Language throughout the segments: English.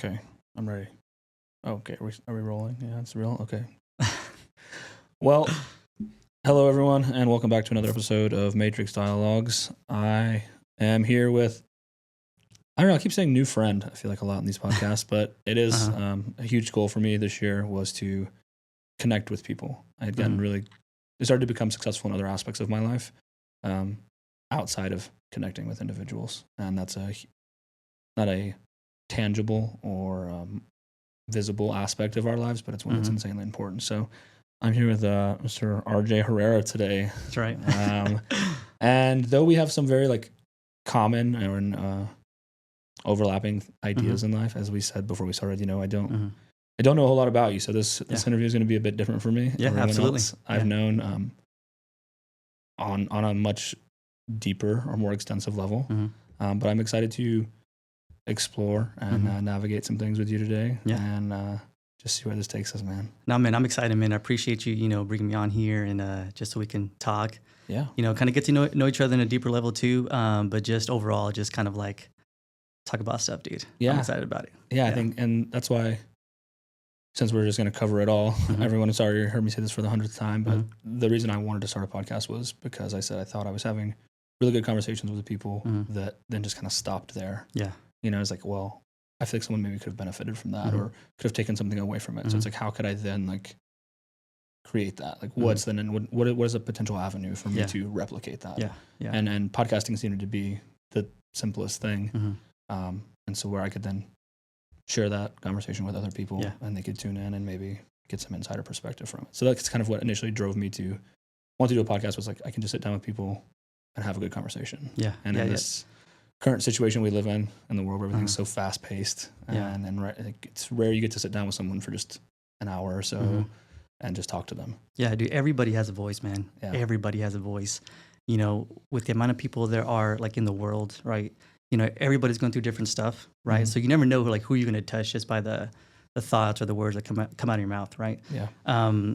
Okay, I'm ready. Okay, are we rolling? Yeah, it's real. Okay. Well, hello everyone, and welcome back to another episode of Matrix Dialogues. I am here with, I don't know, I keep saying new friend, I feel like a lot in these podcasts, but it is a huge goal for me this year was to connect with people. I had gotten it started to become successful in other aspects of my life outside of connecting with individuals. And that's not a tangible or visible aspect of our lives, but it's one that's insanely important. So I'm here with Mr. RJ Herrera today. That's right. And though we have some very common and overlapping ideas in life, as we said before we started, I don't know a whole lot about you. So this interview is going to be a bit different for me. Yeah, absolutely. I've known on a much deeper or more extensive level. But I'm excited to explore and navigate some things with you today. Yeah. And just see where this takes us, man. No, man, I'm excited, man. I appreciate you, bringing me on here and just so we can talk. Yeah. Kind of get to know each other in a deeper level too. But just overall, just kind of talk about stuff, dude. Yeah. I'm excited about it. Yeah, I think, and that's why, since we're just going to cover it all, everyone has already heard me say this for the 100th time, but the reason I wanted to start a podcast was because I said I thought I was having really good conversations with the people that then just kind of stopped there. Yeah. It's like, well, I feel like someone maybe could have benefited from that or could have taken something away from it. So it's like, how could I then create that? What's then, what is a potential avenue for me to replicate that? Yeah. Yeah. And podcasting seemed to be the simplest thing. And so where I could then share that conversation with other people and they could tune in and maybe get some insider perspective from it. So that's kind of what initially drove me to want to do a podcast, was I can just sit down with people and have a good conversation. Yeah. And in this current situation we live in the world where everything's so fast paced and it's rare you get to sit down with someone for just an hour or so and just talk to them. Yeah, dude, everybody has a voice, man. Yeah. Everybody has a voice. With the amount of people there are in the world, right? Everybody's going through different stuff, right? So you never know who you're going to touch just by the thoughts or the words that come out of your mouth, right? Yeah.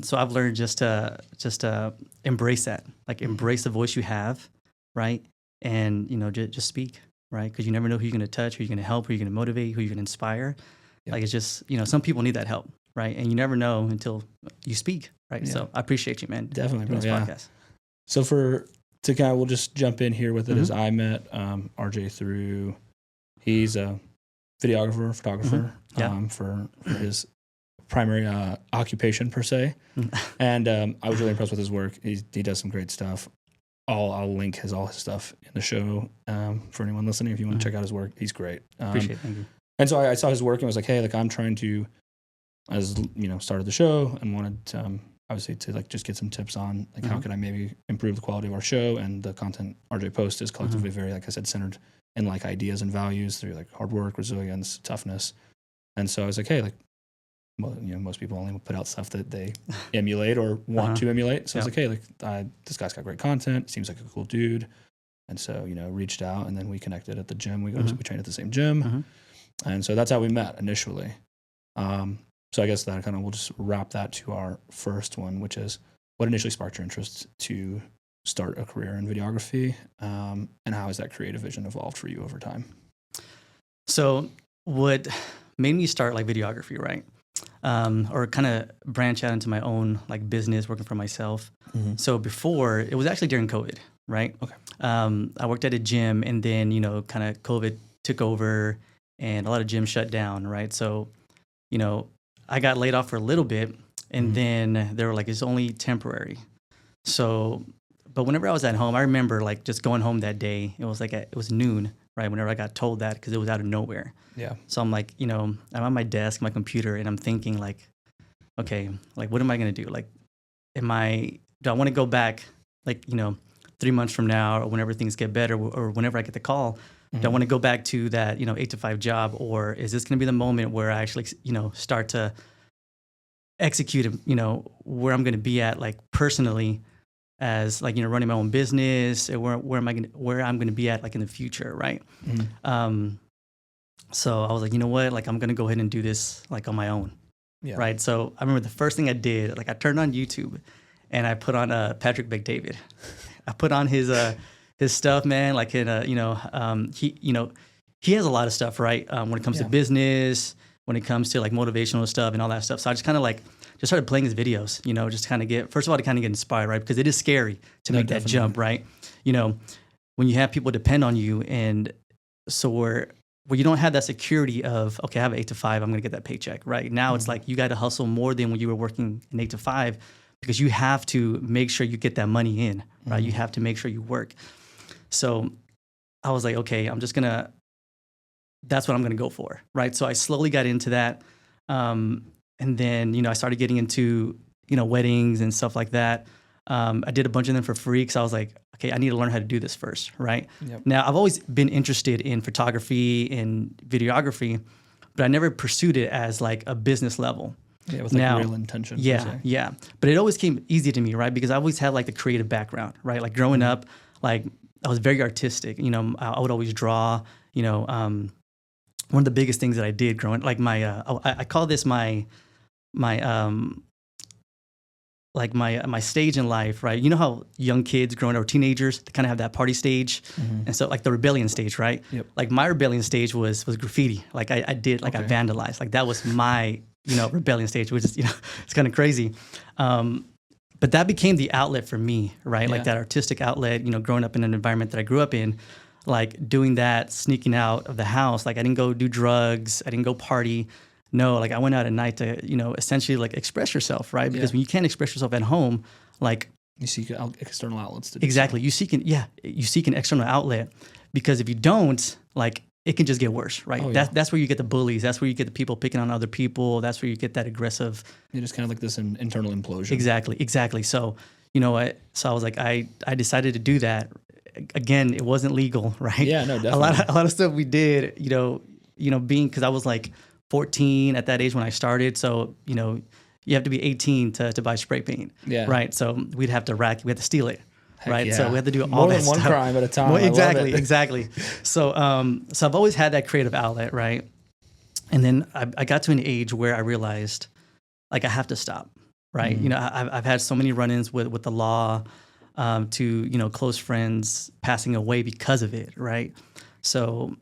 So I've learned just to embrace that, embrace the voice you have, right? And just speak, right? Because you never know who you're going to touch, who you're going to help, who you're going to motivate, who you're going to inspire. Yeah. It's just some people need that help, right? And you never know until you speak, right? Yeah. So I appreciate you, man. Definitely, doing this podcast. So we'll just jump in here with it. As I met RJ through, he's a videographer, photographer for his primary occupation per se. And I was really impressed with his work. He does some great stuff. I'll link all his stuff in the show for anyone listening. If you want to check out his work, he's great. Appreciate it. Thank you. And so I saw his work and was like, hey, I'm trying to, started the show and wanted to, obviously to just get some tips on how could I maybe improve the quality of our show. And the content RJ posts is collectively very, like I said, centered in ideas and values through hard work, resilience, toughness. And so I was like, hey, most people only put out stuff that they emulate or want to emulate. So I was like, hey, this guy's got great content. Seems like a cool dude. And so, reached out and then we connected at the gym. We trained at the same gym. And so that's how we met initially. So I guess that we'll just wrap that to our first one, which is what initially sparked your interest to start a career in videography, and how has that creative vision evolved for you over time? So what made me start videography, right? Or kind of branch out into my own business, working for myself. So before, it was actually during COVID, right? Okay. I worked at a gym and then, kind of COVID took over and a lot of gyms shut down, right? So, I got laid off for a little bit and then they were it's only temporary. So, but whenever I was at home, I remember just going home that day. It was it was noon, right? Whenever I got told that, because it was out of nowhere. Yeah. So I'm I'm on my desk, my computer, and I'm thinking okay, what am I going to do? Do I want to go back 3 months from now or whenever things get better or whenever I get the call? Do I want to go back to that, 8 to 5 job, or is this going to be the moment where I actually, start to execute, where I'm going to be at, personally, as running my own business, or where I'm going to be at, in the future, right? So I was like, you know what, I'm going to go ahead and do this on my own, right? So I remember the first thing I did, I turned on YouTube, and I put on Patrick McDavid. I put on his stuff, man. He has a lot of stuff, right? When it comes to business, when it comes to like motivational stuff and all that stuff. So I just kind of like just started playing his videos, you know, just kind of first of all, to kind of get inspired, right? Because it is scary to make that jump, right? You know, when you have people depend on you, and so where you don't have that security of, okay, I have an 8 to 5, I'm going to get that paycheck, right? Now it's like you got to hustle more than when you were working an 8 to 5, because you have to make sure you get that money in, right? You have to make sure you work. So I was like, okay, that's what I'm going to go for, right? So I slowly got into that. And then, you know, I started getting into, you know, weddings and stuff like that. I did a bunch of them for free because I was like, okay, I need to learn how to do this first, right? Yep. Now, I've always been interested in photography and videography, but I never pursued it as like a business level. Yeah, with like real intention. Yeah. But it always came easy to me, right? Because I always had like the creative background, right? Like growing up, like I was very artistic. You know, I would always draw. You know, one of the biggest things that I did growing, like I call this my stage in life, right? You know how young kids growing up, or teenagers, they kind of have that party stage, and so like the rebellion stage, right? Yep. Like my rebellion stage was graffiti. Like I did, like I vandalized. Like that was my, you know, rebellion stage, which is, you know, it's kind of crazy. But that became the outlet for me, right? Yeah. Like that artistic outlet, you know, growing up in an environment that I grew up in, like doing that, sneaking out of the house. Like I didn't go do drugs. I didn't go party. No, like I went out at night to, you know, essentially like express yourself, right? Because when you can't express yourself at home, like you seek external outlets to do exactly. So. You seek an external outlet, because if you don't, like it can just get worse, right? That's where you get the bullies. That's where you get the people picking on other people. That's where you get that aggressive. You're just kind of like this internal implosion. Exactly. So, you know, I was like, I decided to do that. Again, it wasn't legal, right? Yeah, no, definitely. A lot of stuff we did, you know, being, because I was like 14 at that age when I started. So, you know, you have to be 18 to buy spray paint. Yeah. Right. So we'd have to steal it. Heck right. Yeah. So we had to do all that stuff. More than one crime at a time. Exactly. So I've always had that creative outlet. Right. And then I got to an age where I realized like I have to stop. Right. You know, I've had so many run-ins with the law, to, you know, close friends passing away because of it. Right. So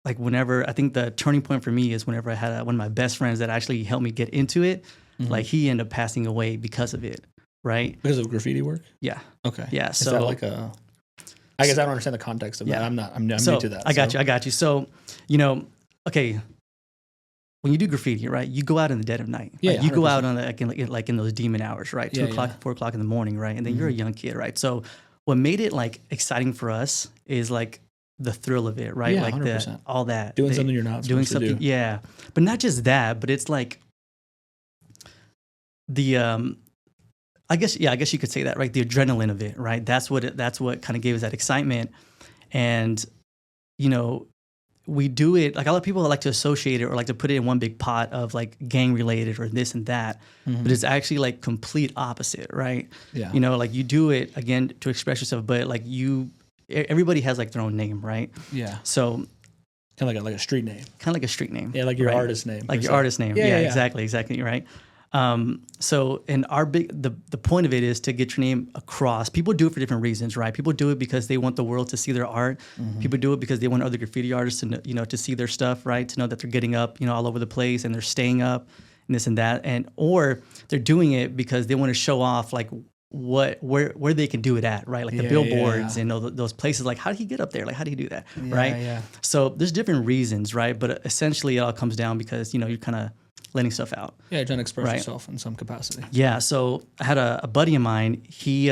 like whenever, I think the turning point for me is whenever I had one of my best friends that actually helped me get into it, like he ended up passing away because of it, right? Because of graffiti work? Yeah. Okay. Yeah. So, is that like I guess I don't understand the context of that. I'm new to that. I got you. So, you know, okay, when you do graffiti, right, you go out in the dead of night. Yeah. Like, you go out on like in those demon hours, right? 2 o'clock, 4 o'clock in the morning, right? And then you're a young kid, right? So what made it like exciting for us is like the thrill of it, right? Yeah, like 100%. All that. Doing something you're not supposed to do. Yeah. But not just that, but it's like the I guess you could say that, right? The adrenaline of it, right? That's what kind of gave us that excitement. And, you know, we do it, like a lot of people like to associate it or like to put it in one big pot of like gang related or this and that, but it's actually like complete opposite, right? Yeah. You know, like you do it again to express yourself, but like everybody has like their own name, right? Yeah. So kind of like a street name. Kind of like a street name. Yeah, like your artist name. Like your artist name. Yeah, exactly, right? So in the point of it is to get your name across. People do it for different reasons, right? People do it because they want the world to see their art. People do it because they want other graffiti artists to, you know, to see their stuff, right? To know that they're getting up, you know, all over the place and they're staying up and this and that. Or they're doing it because they want to show off like where they can do it at, right? Like the billboards and those places. Like, how did he get up there? Like, how do you do that, right? Yeah. So there's different reasons, right? But essentially, it all comes down because, you know, you're kind of letting stuff out. Yeah, trying to express yourself in some capacity. Yeah. So I had a buddy of mine. He's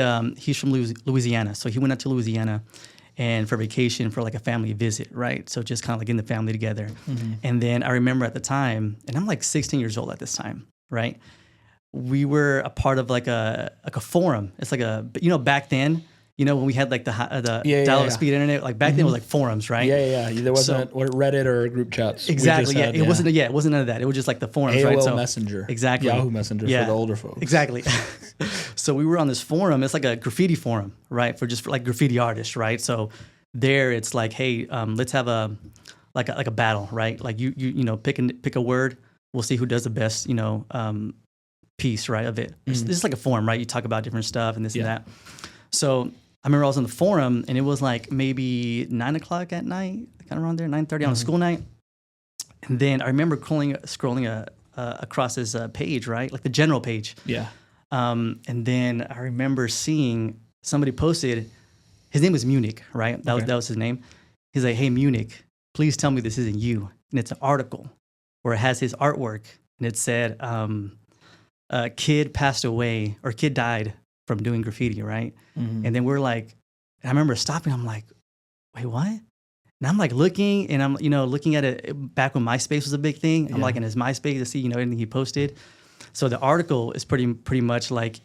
from Louisiana, so he went out to Louisiana and for vacation for like a family visit, right? So just kind of like getting the family together. And then I remember at the time, and I'm like 16 years old at this time, right? We were a part of like a forum. It's like you know, back then, you know, when we had like the dial-up speed internet, like back then it was like forums, right? Yeah. There wasn't Reddit or group chats. Exactly. It wasn't none of that. It was just like the forums, right? AOL Messenger. Exactly. Yahoo Messenger for the older folks. Exactly. So we were on this forum. It's like a graffiti forum, right? For like graffiti artists, right? So there it's like, hey, let's have a battle, right? Like you know, pick a word. We'll see who does the best, you know, piece, right, of it. This is like a forum, right? You talk about different stuff and this and that. So I remember I was on the forum and it was like maybe 9 o'clock at night, kind of around there, 9:30 on a school night. And then I remember scrolling across his page, right? Like the general page. Yeah. And then I remember seeing somebody posted, his name was Munich, right? That was his name. He's like, hey, Munich, please tell me this isn't you. And it's an article where it has his artwork. And it said, a kid passed away or kid died from doing graffiti, right? And then we're like, I remember stopping. I'm like, wait, what? And I'm like looking, and I'm looking at it back when MySpace was a big thing. I'm like in his MySpace to see anything he posted. So the article is pretty much like,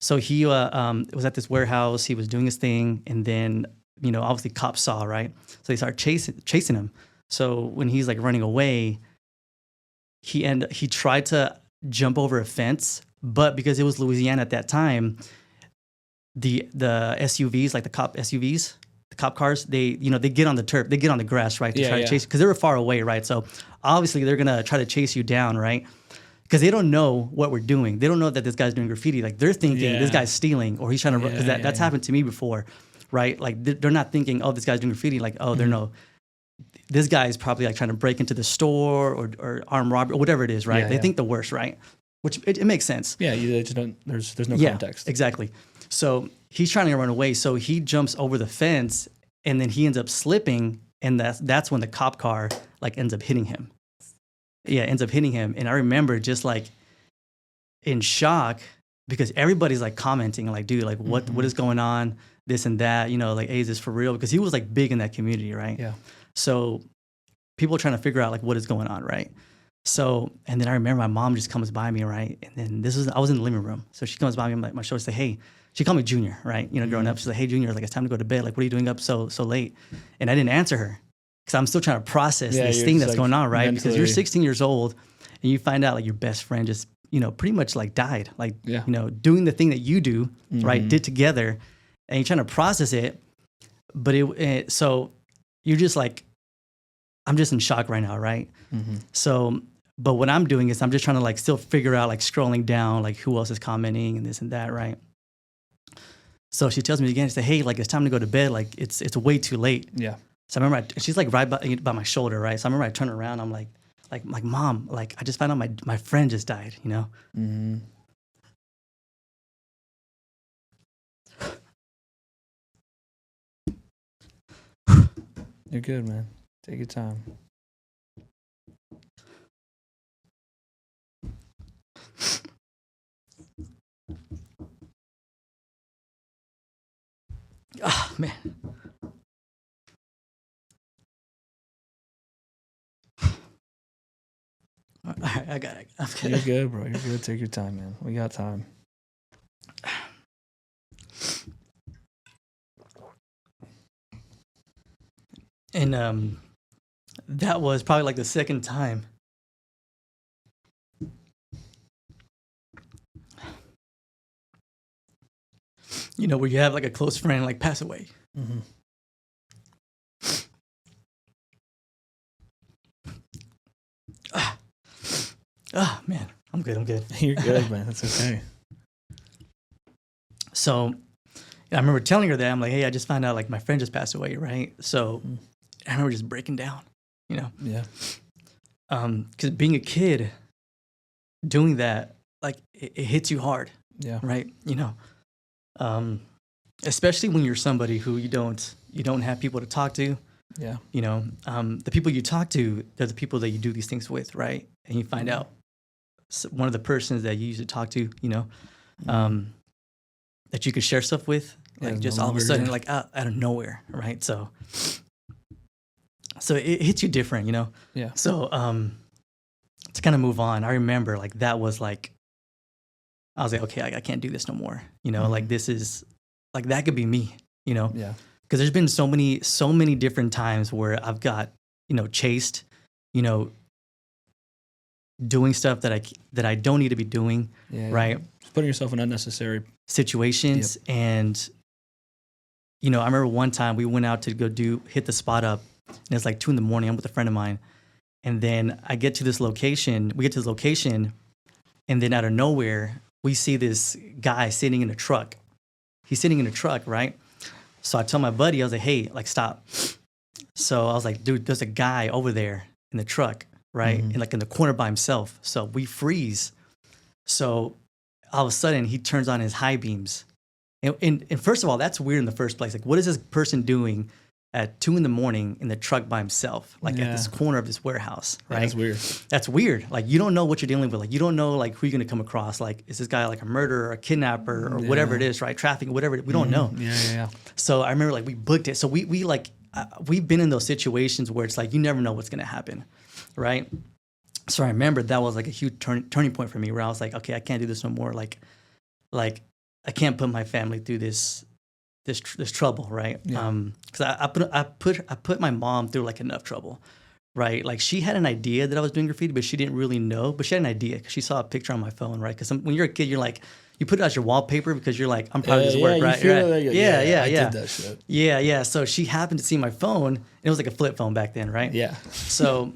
so he was at this warehouse, he was doing his thing, and then obviously cops saw, right? So they started chasing him. So when he's like running away, he tried to jump over a fence, but because it was Louisiana at that time, the SUVs, like the cop SUVs, the cop cars, they get on the turf, they get on the grass, right, to try to chase, because they were far away, right? So obviously they're gonna try to chase you down, right? Because they don't know what we're doing. They don't know that this guy's doing graffiti. Like they're thinking this guy's stealing, or he's trying to. Because that's happened to me before, right? Like they're not thinking, oh, this guy's doing graffiti. Like, oh, they're no. This guy is probably like trying to break into the store or armed robbery or whatever it is, right? They think the worst, right? Which it makes sense. Yeah, you just don't. There's no context. Exactly. So he's trying to run away. So he jumps over the fence, and then he ends up slipping, and that's when the cop car like ends up hitting him. Yeah, ends up hitting him. And I remember just like in shock because everybody's like commenting like, dude, like what is going on? This and that, like, hey, is this for real? Because he was like big in that community, right? Yeah. So people are trying to figure out like what is going on, right? So, and then I remember my mom just comes by me, right? And then I was in the living room. So she comes by me on my shoulder and say, hey, she called me Junior, right? Growing up, she's like, hey, Junior, like it's time to go to bed. Like, what are you doing up so late? And I didn't answer her. Because I'm still trying to process this thing that's like going on, right? Mentally. Because you're 16 years old and you find out like your best friend just, pretty much like died. Like, doing the thing that you do, right, did together, and you're trying to process it. But so you're just like, I'm just in shock right now, right? So, but what I'm doing is I'm just trying to like still figure out, like scrolling down, like who else is commenting and this and that, right? So she tells me again, she said, hey, like it's time to go to bed. Like it's way too late. Yeah. So I remember she's like right by my shoulder, right? So I remember I turn around, I'm like, Mom, like I just found out my friend just died, You're good, man. Take your time. Oh, man. All right, I got it. Okay. You're good, bro. You're good. Take your time, man. We got time. And that was probably like the second time. Where you have like a close friend like pass away. Man, I'm good. You're good, man. That's okay. So I remember telling her that. I'm like, hey, I just found out like my friend just passed away, right? So I remember just breaking down, Yeah. Because being a kid, doing that, like it hits you hard. Yeah. Right. Especially when you're somebody who you don't have people to talk to. Yeah. The people you talk to, they're the people that you do these things with, right? And you find out one of the persons that you used to talk to, that you could share stuff with, like just all of a sudden, like out of nowhere, right? So it hits you different, Yeah. So to kind of move on, I remember like that was like, I was like, okay, I can't do this no more, like this is like that could be me, Yeah. Because there's been so many different times where I've got, chased, doing stuff that I don't need to be doing, right? Just putting yourself in unnecessary situations. Yep. And, I remember one time we went out to go hit the spot up, and it's like 2 a.m. I'm with a friend of mine. And then we get to this location, and then out of nowhere, we see this guy sitting in a truck. He's sitting in a truck, right? So I tell my buddy, I was like, hey, like, stop. So I was like, dude, there's a guy over there in the truck. right? And like in the corner by himself. So we freeze. So all of a sudden he turns on his high beams. And first of all, that's weird in the first place. Like, what is this person doing at 2 a.m. in the truck by himself, like at this corner of this warehouse, right? That's weird. That's weird. Like, you don't know what you're dealing with. Like, you don't know like who you're gonna come across. Like, is this guy like a murderer, or a kidnapper, or whatever it is, right? Trafficking, whatever. We don't know. Yeah. So I remember like we booked it. So we like we've been in those situations where it's like you never know what's gonna happen, right? So I remember that was like a huge turning point for me, where I was like, okay, I can't do this no more. Like I can't put my family through this trouble, right? Yeah. Because I put my mom through like enough trouble, right? Like, she had an idea that I was doing graffiti, but she didn't really know. But she had an idea because she saw a picture on my phone, right? Because when you're a kid, you're like, you put it as your wallpaper because you're like, I'm proud of this work, right? I did that shit. Yeah. So she happened to see my phone. And it was like a flip phone back then, right? Yeah. So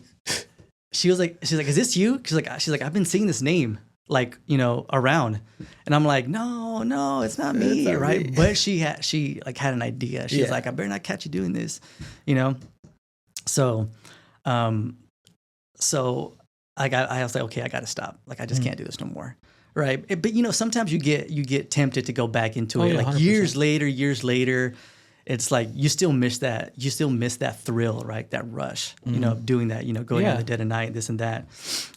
she's like, is this you? She's like, I've been seeing this name, like, around. And I'm like, no, it's not me, right? Me. But she like had an idea. She was like, I better not catch you doing this, So, I was like, okay, I got to stop. Like, I just can't do this no more. Right. But sometimes you get tempted to go back into it. Like 100%. years later, it's like you still miss that thrill, right? That rush, doing that, going out in the dead of night, this and that.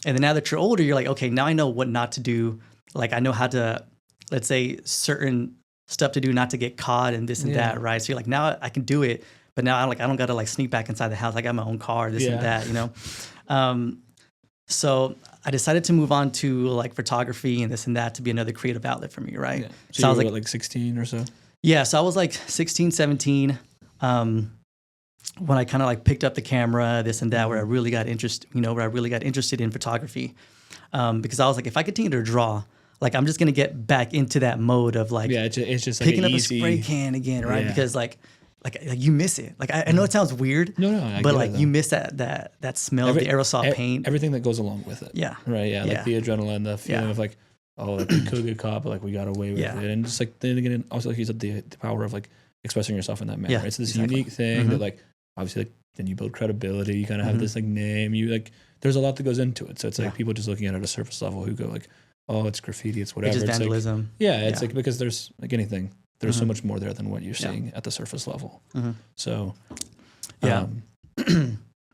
And then now that you're older, you're like, okay, now I know what not to do. Like, I know how to, let's say, certain stuff to do not to get caught and this and that, right? So you're like, now I can do it, but now I don't got to like sneak back inside the house. I got my own car, this and that, So I decided to move on to like photography and this and that to be another creative outlet for me, right? Yeah. So I was like 16 or so? Yeah, so I was like 16, 17 when I kind of like picked up the camera, this and that, where I really got interested in photography. Because I was like, if I continue to draw, like, I'm just going to get back into that mode of like, it's just picking like up a spray can again, right? Because like you miss it. Like, I know it sounds weird, but like you miss that smell of the aerosol paint. Everything that goes along with it. Yeah. Right. Yeah. Like the adrenaline, the feeling of like, oh, like we could get caught, but like we got away with it. And just like, then again, also like you said, the power of like expressing yourself in that manner. It's this unique thing that like, obviously like, then you build credibility, you kind of have this like name, you like, there's a lot that goes into it. So it's like people just looking at it at a surface level who go like, oh, it's graffiti, it's whatever. It's just vandalism. Like, it's like, because there's like anything, there's so much more there than what you're seeing at the surface level. So, so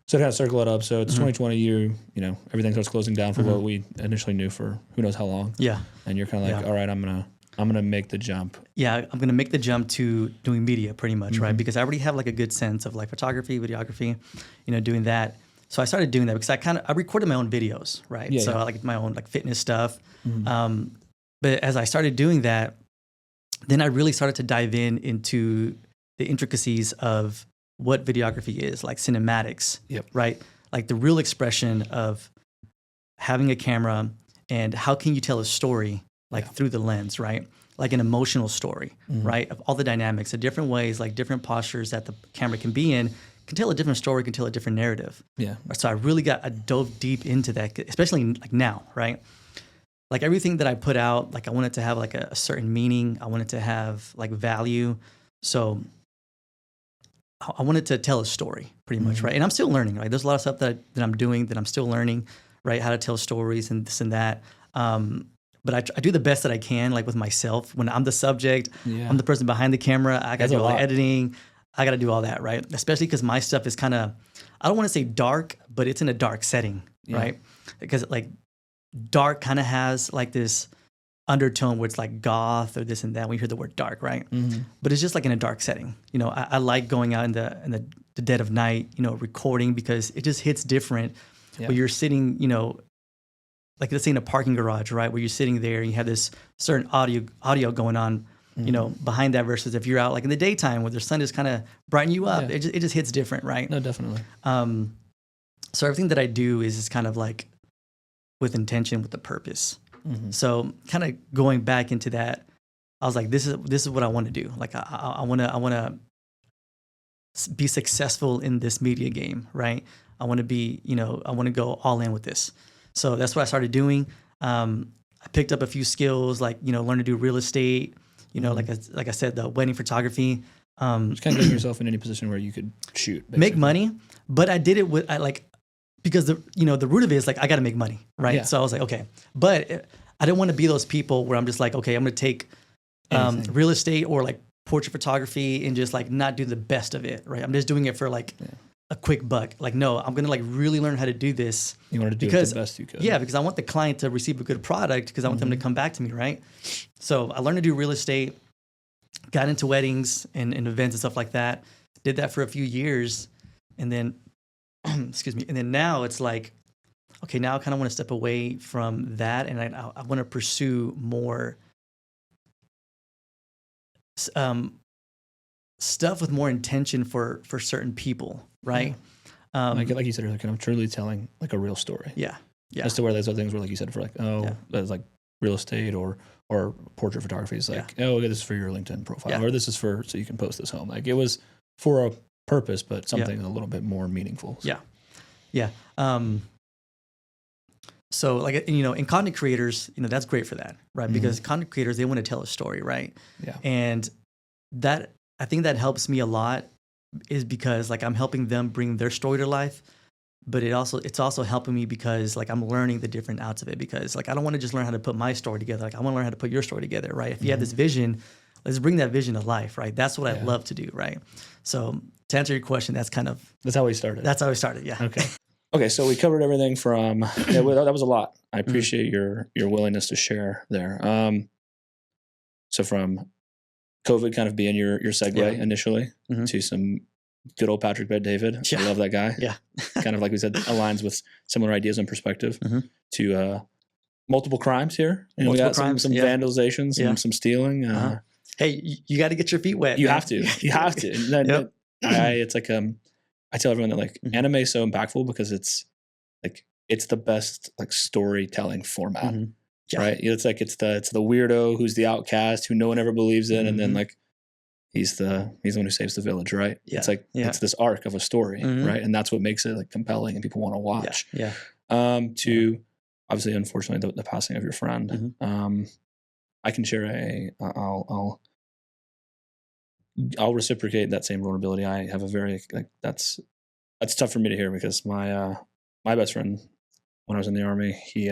to kind of circle it up, so it's 2020, everything starts closing down for what we initially knew for who knows how long. Yeah. And you're kind of like, all right, I'm gonna make the jump. Yeah, I'm gonna make the jump to doing media pretty much, right? Because I already have like a good sense of like photography, videography, doing that. So I started doing that because I recorded my own videos, right? I like my own like fitness stuff. But as I started doing that, then I really started to dive into the intricacies of what videography is, like cinematics, right? Like the real expression of having a camera and how can you tell a story like through the lens, right? Like an emotional story, right? Of all the dynamics, the different ways, like different postures that the camera can be in, can tell a different story, can tell a different narrative. Yeah. So I dove deep into that, especially like now, right? Like everything that I put out, like I want it to have like a certain meaning. I want it to have like value. So I wanted to tell a story pretty much, right? And I'm still learning, right? There's a lot of stuff that I'm doing that I'm still learning, right? How to tell stories and this and that. But I do the best that I can, like with myself. When I'm the subject, I'm the person behind the camera. I got to do all the editing. I got to do all that, right? Especially because my stuff is kind of, I don't want to say dark, but it's in a dark setting, right? Because like dark kind of has like this undertone where it's like goth or this and that when you hear the word dark, right? But it's just like in a dark setting. I like going out in the dead of night, recording because it just hits different. Where you're sitting, like let's say in a parking garage, right? Where you're sitting there and you have this certain audio going on, behind that versus if you're out like in the daytime where the sun is kind of brighten you up, it just hits different, right? No, definitely. So everything that I do is just kind of like with intention, with a purpose. So kind of going back into that, I was like, this is what I want to do. Like I want to be successful in this media game, right? I want to be, I want to go all in with this. So that's what I started doing. I picked up a few skills, like, learn to do real estate, like I said, the wedding photography. Just kind of getting yourself in any position where you could shoot. Basically. Make money. But I did it because the root of it is like, I got to make money. Right. Yeah. So I was like, okay, but I didn't want to be those people where I'm just like, okay, I'm going to take real estate or like portrait photography and just like not do the best of it. Right. I'm just doing it for like a quick buck. Like, no, I'm going to like really learn how to do this. You want to do it the best you could. Yeah, because I want the client to receive a good product because I want them to come back to me, right? So I learned to do real estate, got into weddings and events and stuff like that. Did that for a few years. And then, excuse me. And then now it's like, okay, now I kind of want to step away from that. And I want to pursue more stuff with more intention for certain people, right? Like you said earlier, kind of truly telling like a real story. Yeah. As to where there's other things where, like you said, for like, that's like real estate or portrait photography is like, oh, okay, this is for your LinkedIn profile, or this is for so you can post this home. Like it was for a purpose, but something a little bit more meaningful. So. Yeah. So like, in content creators, that's great for that, right? Because content creators, they want to tell a story, right? Yeah. And that, I think that helps me a lot is because like I'm helping them bring their story to life, but it's also helping me because like I'm learning the different outs of it because like I don't want to just learn how to put my story together. Like I want to learn how to put your story together, right? If you have this vision, let's bring that vision to life, right? That's what I love to do, right? So to answer your question, that's how we started. That's how we started, yeah. Okay, so we covered everything from that was a lot. I appreciate your willingness to share there. So from COVID kind of being your segue initially to some good old Patrick Bet-David. I love that guy. Yeah. Kind of like we said, aligns with similar ideas and perspective to multiple crimes here. And we got some vandalizations, some stealing. Hey, you got to get your feet wet. You have to. You have to. It's like I tell everyone that like anime is so impactful because it's the best like storytelling format. Right? It's the weirdo who's the outcast who no one ever believes in, and then like he's the one who saves the village, right? Yeah. It's like it's this arc of a story, right? And that's what makes it like compelling and people want to watch. Yeah. To obviously, unfortunately, the passing of your friend. I can share I'll reciprocate that same vulnerability. I have a very like that's tough for me to hear because my best friend when I was in the Army, we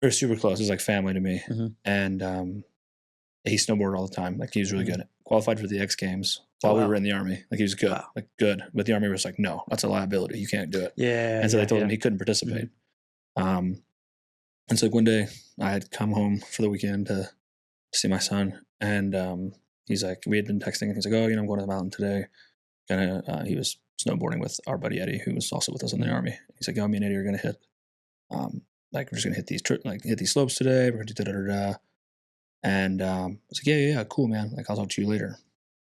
were super close. It was like family to me. And he snowboarded all the time. Like he was really good. Qualified for the X Games while we were in the Army. Like he was good. Like good. But the Army was like, no, that's a liability. You can't do it. Yeah. And so they told him he couldn't participate. And so like one day I had come home for the weekend to see my son. And he's like, we had been texting and he's like, oh, I'm going to the mountain today. He was snowboarding with our buddy Eddie, who was also with us in the Army. He's like, oh, me and Eddie are going to hit, like we're just going to hit these slopes today. We're going to do da-da-da-da. And I was like, yeah, cool, man. Like, I'll talk to you later.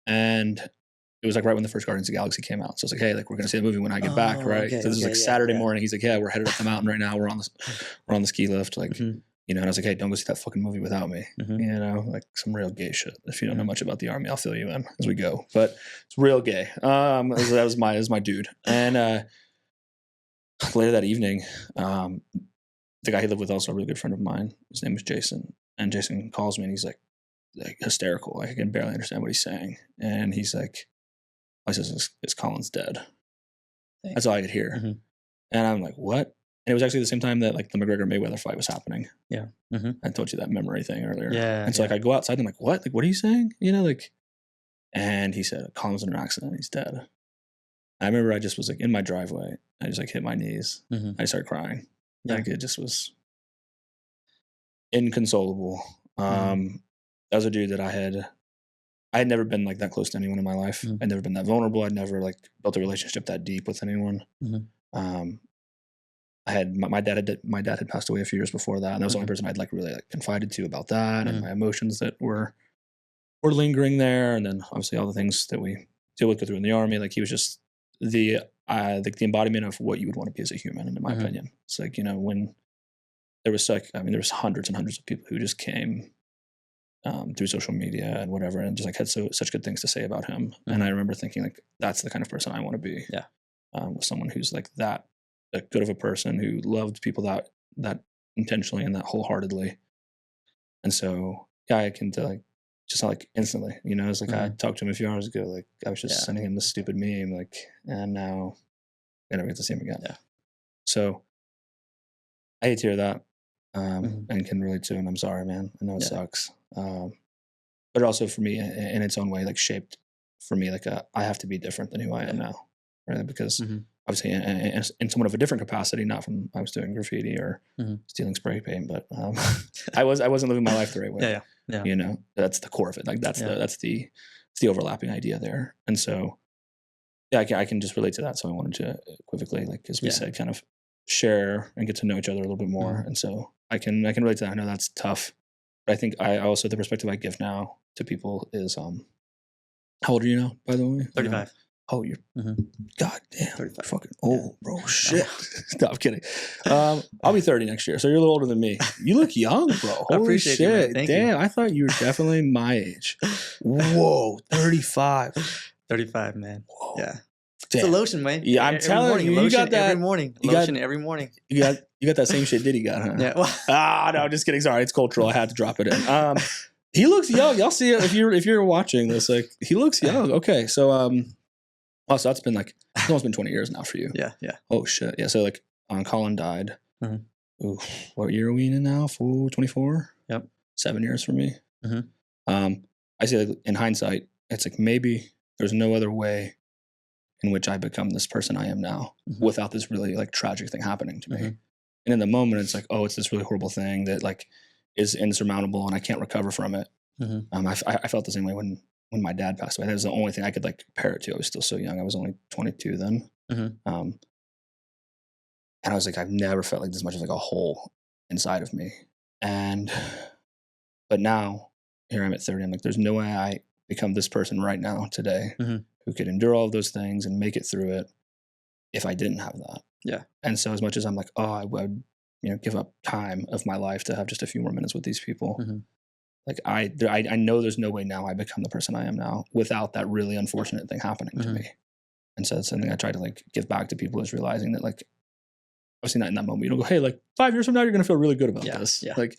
And it was like right when the first Guardians of the Galaxy came out. So I was like, hey, like we're going to see the movie when I get back, right? So this is like Saturday morning. He's like, yeah, we're headed up the mountain right now. We're on the ski lift. Like, and I was like, hey, don't go see that fucking movie without me. Like some real gay shit. If you don't know much about the Army, I'll fill you in as we go. But it's real gay. That was my dude. And later that evening, the guy he lived with, also a really good friend of mine, his name was Jason. And Jason calls me and he's like hysterical. Like I can barely understand what he's saying. And he's like, I says, is Colin's dead? That's all I could hear. And I'm like, what? And it was actually the same time that like the McGregor Mayweather fight was happening. Yeah. I told you that memory thing earlier. Yeah. And so like I go outside and I'm like, what? Like, what are you saying? And he said, Colin's in an accident. He's dead. I remember I just was like in my driveway. I just like hit my knees. I started crying. Like it just was inconsolable. That was a dude that I had never been like that close to anyone in my life. I'd never been that vulnerable. I'd never like built a relationship that deep with anyone. I had my dad had passed away a few years before that, and that was the only person I'd like really like confided to about that and my emotions that were lingering there, and then obviously all the things that we deal with through in the Army. Like he was just the embodiment of what you would want to be as a human, in my opinion. It's like when there was there was hundreds and hundreds of people who just came through social media and whatever, and just like had such good things to say about him. And I remember thinking like that's the kind of person I want to be. With someone who's like that good of a person who loved people that intentionally and that wholeheartedly. And so I can like just like instantly, it's like I talked to him a few hours ago, like I was just sending him this stupid meme, like, and now I never get to see him again. Yeah. So I hate to hear that, Mm-hmm. and can relate to, and I'm sorry, man. I know it Yeah. sucks. But also for me, in its own way, like shaped for me, like I have to be different than who I am now, right? Because Mm-hmm. obviously, in somewhat of a different capacity, not from I was doing graffiti or Mm-hmm. stealing spray paint, but I wasn't living my life the right way. Yeah. Yeah. You know, that's the core of it. Like that's the overlapping idea there. And so, yeah, I can just relate to that. So I wanted to equivocally, like as we said, kind of share and get to know each other a little bit more. Mm-hmm. And so I can relate to that. I know that's tough, but I think I also, the perspective I give now to people is, how old are you now, by the way? 35. Oh, you're goddamn 35. fucking old, bro. Shit. No, I'm kidding. I'll be 30 next year, so you're a little older than me. You look young, bro. Holy appreciate shit. you, man. Thank Damn, you. I thought you were definitely my age. Whoa, 35. 35, man. Whoa. Yeah. Damn. It's a lotion, man. Yeah, I'm telling you, you got that every morning. Lotion every morning. You got that same shit Diddy got, huh? Yeah. Well, no, just kidding. Sorry, it's cultural. I had to drop it in. He looks young. Y'all see it if you're watching this. Like he looks young. Okay, so so that's been like it's almost been 20 years now for you. Yeah. Oh shit. Yeah. So like Colin died. Mm-hmm. Ooh, what year are we in now? 24. Yep. 7 years for me. Mm-hmm. I say like, in hindsight, it's like maybe there's no other way in which I become this person I am now without this really like tragic thing happening to me. And in the moment, it's like, oh, it's this really horrible thing that like is insurmountable and I can't recover from it. I felt the same way when my dad passed away. That was the only thing I could like compare it to. I was still so young. I was only 22 then. And I was like, I've never felt like this much of like a hole inside of me. But now here I'm at 30. I'm like, there's no way I become this person right now today who could endure all of those things and make it through it if I didn't have that. Yeah. And so as much as I'm like, oh, I would, give up time of my life to have just a few more minutes with these people. Like I know there's no way now I become the person I am now without that really unfortunate thing happening to me. And so it's something I try to like give back to people is realizing that like, obviously not in that moment. You don't go, hey, like 5 years from now, you're going to feel really good about this. Yeah. Like,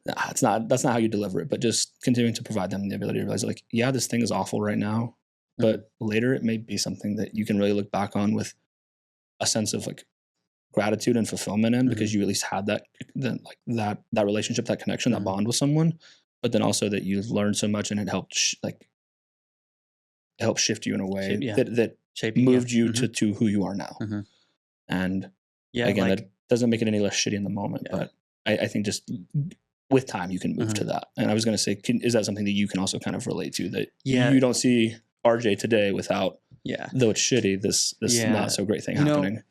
that's not how you deliver it, but just continuing to provide them the ability to realize like, yeah, this thing is awful right now, but later it may be something that you can really look back on with a sense of like gratitude and fulfillment in because you at least had that relationship, that connection, that bond with someone, but then also that you learned so much and it helped shift you in a way that moved you to who you are now. And again, that doesn't make it any less shitty in the moment, but I think just with time you can move to that. And I was going to say, is that something that you can also kind of relate to, that you don't see RJ today without, though it's shitty, this not so great thing happening?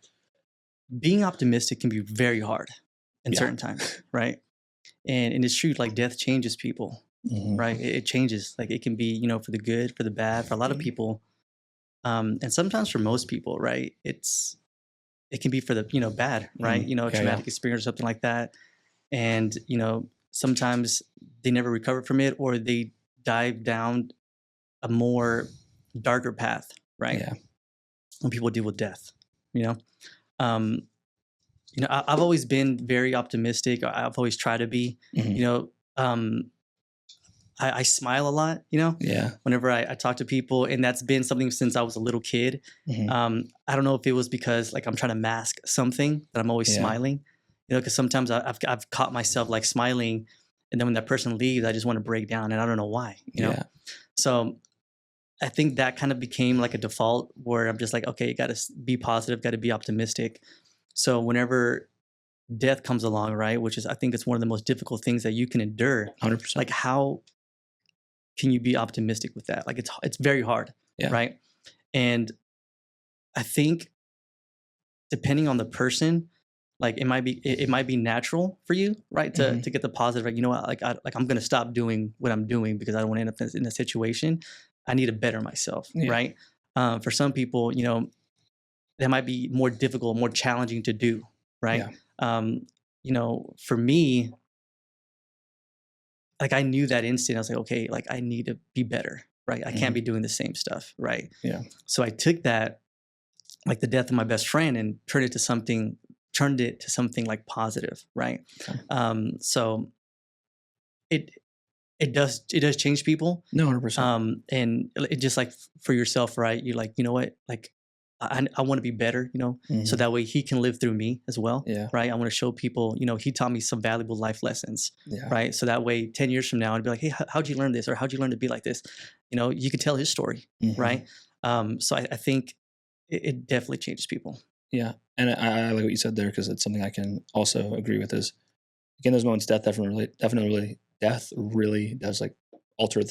Being optimistic can be very hard in certain times, right? And it's true, like death changes people, right? It changes. Like it can be, for the good, for the bad, for a lot of people. And sometimes for most people, right? It can be for the, bad, right? A traumatic experience or something like that. And, sometimes they never recover from it or they dive down a more darker path, right? Yeah. When people deal with death, I've always been very optimistic. I've always tried to be, I smile a lot, whenever I talk to people, and that's been something since I was a little kid. I don't know if it was because like I'm trying to mask something that I'm always smiling, because sometimes I've caught myself like smiling, and then when that person leaves, I just want to break down, and I don't know why, know? So I think that kind of became like a default where I'm just like, okay, you got to be positive, got to be optimistic. So whenever death comes along, right, which is, I think it's one of the most difficult things that you can endure. 100%. Like how can you be optimistic with that? Like it's very hard, right? And I think depending on the person, like it might be natural for you, right, to get the positive. Like, you know what, like I'm gonna stop doing what I'm doing because I don't want to end up in a situation. I need to better myself, right? For some people, that might be more difficult, more challenging to do, right? For me, like I knew that instant. I was like, okay, like I need to be better, right? I can't be doing the same stuff, right? Yeah. So I took that, like the death of my best friend, and turned it to something like positive, right? Okay. So it does change people. No, 100%. And it just like for yourself, right? You're like, you know what, like I want to be better, so that way he can live through me as well. Yeah. Right. I want to show people, he taught me some valuable life lessons. Yeah. Right. So that way 10 years from now, I'd be like, hey, how'd you learn this? Or how'd you learn to be like this? You can tell his story. Right. So I think it definitely changes people. Yeah. And I like what you said there, because it's something I can also agree with is, again, those moments, death really does like alter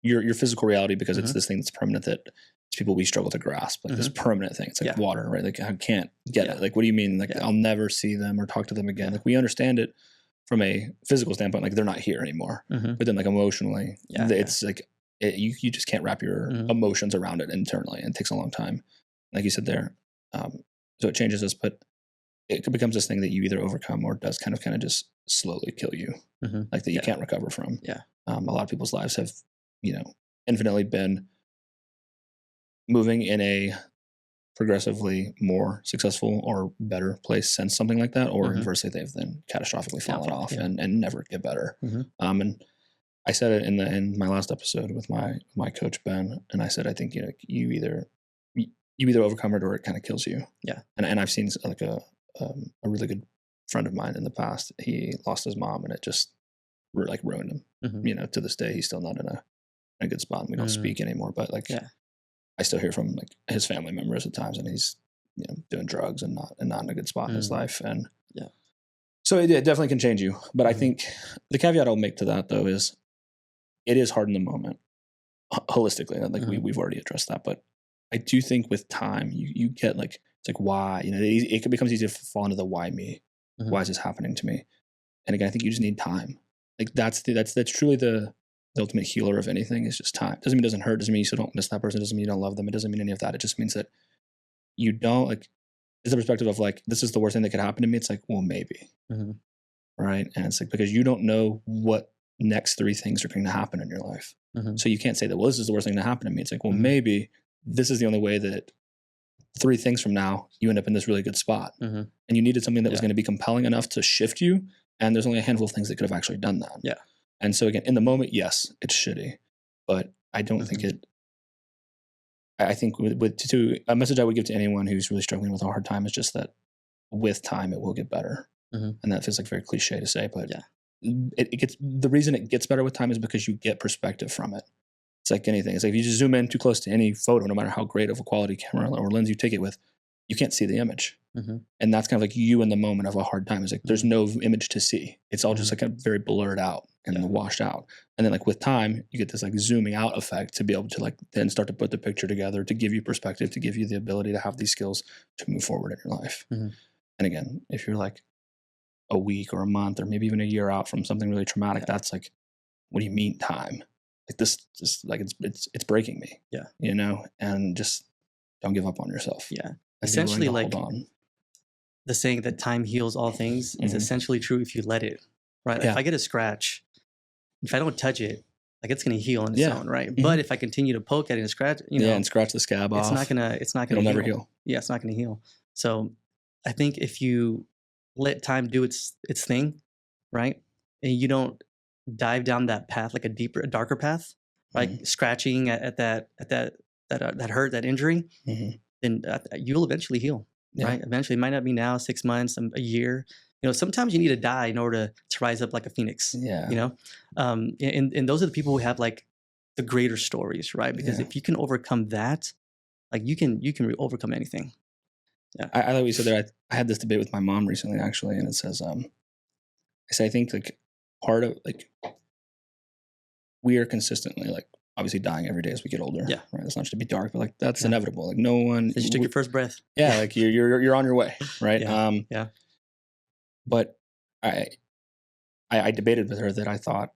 your physical reality, because it's this thing that's permanent that it's people we struggle to grasp, like this permanent thing. It's like water, right? Like I can't get it. Like, what do you mean? Like I'll never see them or talk to them again. Like we understand it from a physical standpoint, like they're not here anymore. But then like emotionally, it's like you just can't wrap your emotions around it internally, and it takes a long time. Like you said there, so it changes us, but it becomes this thing that you either overcome or does kind of just slowly kill you, like that you can't recover from. A lot of people's lives have, infinitely been moving in a progressively more successful or better place since something like that, or inversely, they've then catastrophically fallen off and never get better. And I said it in my last episode with my coach Ben, and I said, I think you either overcome it or it kind of kills you. And I've seen like a really good friend of mine in the past. He lost his mom, and it just like ruined him. To this day, he's still not in a good spot. And we don't speak anymore, but like I still hear from like his family members at times, and he's doing drugs and not in a good spot in his life. And so it definitely can change you. But I think the caveat I'll make to that though is it is hard in the moment, holistically. Like we've already addressed that, but I do think with time you get like, it's like, why, it becomes easy to fall into the why me, why is this happening to me? And again, I think you just need time. Like that's truly the ultimate healer of anything, is just time. Doesn't mean it doesn't hurt, doesn't mean you still don't miss that person, doesn't mean you don't love them, it doesn't mean any of that. It just means that you don't, like, it's the perspective of like, this is the worst thing that could happen to me. It's like, well, maybe. Right. And it's like, because you don't know what next 3 things are going to happen in your life. So you can't say that, well, this is the worst thing to happen to me. It's like, well, maybe this is the only way that 3 things from now you end up in this really good spot. And you needed something that was going to be compelling enough to shift you. And there's only a handful of things that could have actually done that. And so again, in the moment, yes, it's shitty, but I don't think I think to a message I would give to anyone who's really struggling with a hard time is just that with time, it will get better. And that feels like very cliche to say, but the reason it gets better with time is because you get perspective from it. It's like anything. It's like if you just zoom in too close to any photo, no matter how great of a quality camera or lens you take it with, you can't see the image. And that's kind of like you in the moment of a hard time. It's like there's no image to see. It's all just like a very blurred out and washed out. And then like with time, you get this like zooming out effect to be able to like then start to put the picture together, to give you perspective, to give you the ability to have these skills to move forward in your life. And again, if you're like a week or a month or maybe even a year out from something really traumatic, that's like, what do you mean time? Like this like it's breaking me. And just don't give up on yourself. Essentially, like the saying that time heals all things is essentially true if you let it, right? If I get a scratch, if I don't touch it, like it's going to heal on its own, right? But if I continue to poke at it and scratch, and scratch the scab off, it's not gonna never heal. It's not gonna heal. So I think if you let time do its thing, right, and you don't dive down that path, like a darker path, like scratching at that hurt, that injury, then you'll eventually heal. Right. Eventually, it might not be now, 6 months, a year. Sometimes you need to die in order to rise up like a phoenix. And those are the people who have like the greater stories, right? Because if you can overcome that, like you can overcome anything. I like what you said there. I had this debate with my mom recently, actually, and it says, I think like part of like we are consistently like obviously dying every day as we get older. Right. That's not just to be dark, but like that's inevitable. Like no one. Since you took your first breath. Like you're on your way, right? But I debated with her that I thought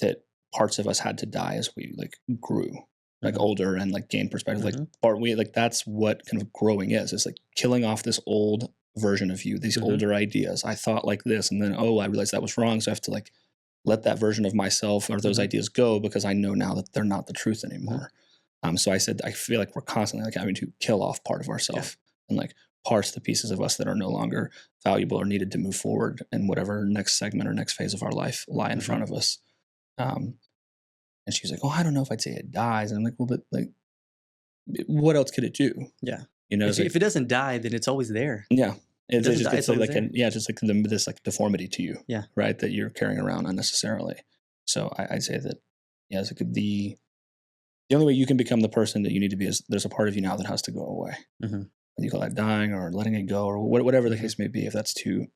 that parts of us had to die as we like grew, like older and like gained perspective. Like that's what kind of growing is. It's like killing off this old version of you, these older ideas. I thought like this, and then I realized that was wrong. So I have to like let that version of myself or those ideas go because I know now that they're not the truth anymore. So I said, I feel like we're constantly like having to kill off part of ourselves and like parse the pieces of us that are no longer valuable or needed to move forward in whatever next segment or next phase of our life lie in front of us. And she's like, oh, I don't know if I'd say it dies. And I'm like, well, but like, what else could it do? You know, If it doesn't die, then it's always there. yeah, it doesn't just die, gets it's always like there. just like this like deformity to you, Yeah. right? That you're carrying around unnecessarily. So I'd say that, yeah, it's like the only way you can become the person that you need to be is there's a part of you now that has to go away. Mhm. And you call that dying or letting it go or whatever the Mhm. case may be, if that's too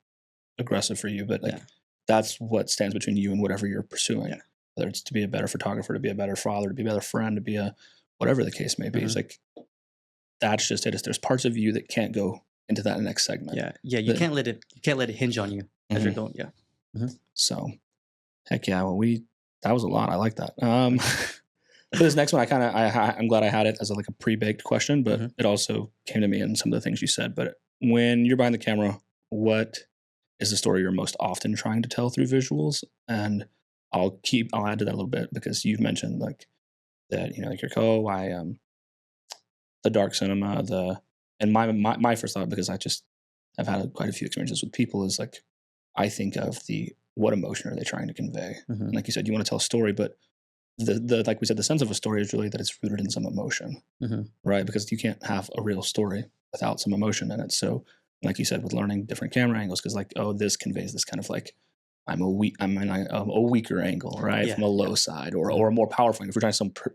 aggressive for you. But like Yeah. that's what stands between you and whatever you're pursuing. Yeah. Whether it's to be a better photographer, to be a better father, to be a better friend, to be a whatever the case may be. It's Mhm. like that's just it. There's parts of you that can't go into that next segment. Yeah. Yeah. You can't let it hinge on you as you're Mhm. going. Yeah. Mhm. So heck yeah. Well, that was a lot. I like that. For this next one, I'm glad I had it as like a pre-baked question, but Mhm. it also came to me in some of the things you said. But when you're behind the camera, what is the story you're most often trying to tell through visuals? And I'll add to that a little bit because you've mentioned like that, you know, like the dark cinema, and my first thought, because I've had quite a few experiences with people, is like, I think of what emotion are they trying to convey? Mhm. And like you said, you want to tell a story, but the like we said, the sense of a story is really that it's rooted in some emotion, Mhm. right? Because you can't have a real story without some emotion in it. So, like you said, with learning different camera angles, because like, oh, this conveys this kind of like I'm a weaker angle, right, Yeah. from a low Yeah. side, or a more powerful angle. If you're trying to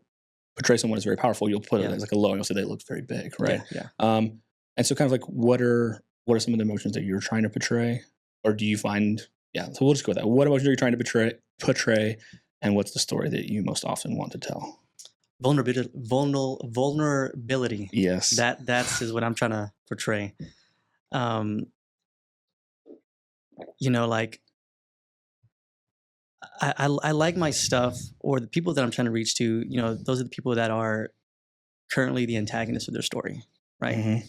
portray someone as very powerful, you'll put it Yeah. as like a low angle, so they look very big, right? Yeah. And so kind of like what are some of the emotions that you're trying to portray, or do you find? Yeah, so we'll just go with that. What emotions are you trying to portray, and what's the story that you most often want to tell? Vulnerability. Yes. That's is what I'm trying to portray. You know, like I like my stuff, or the people that I'm trying to reach to, you know, those are the people that are currently the antagonists of their story, right? Mm-hmm.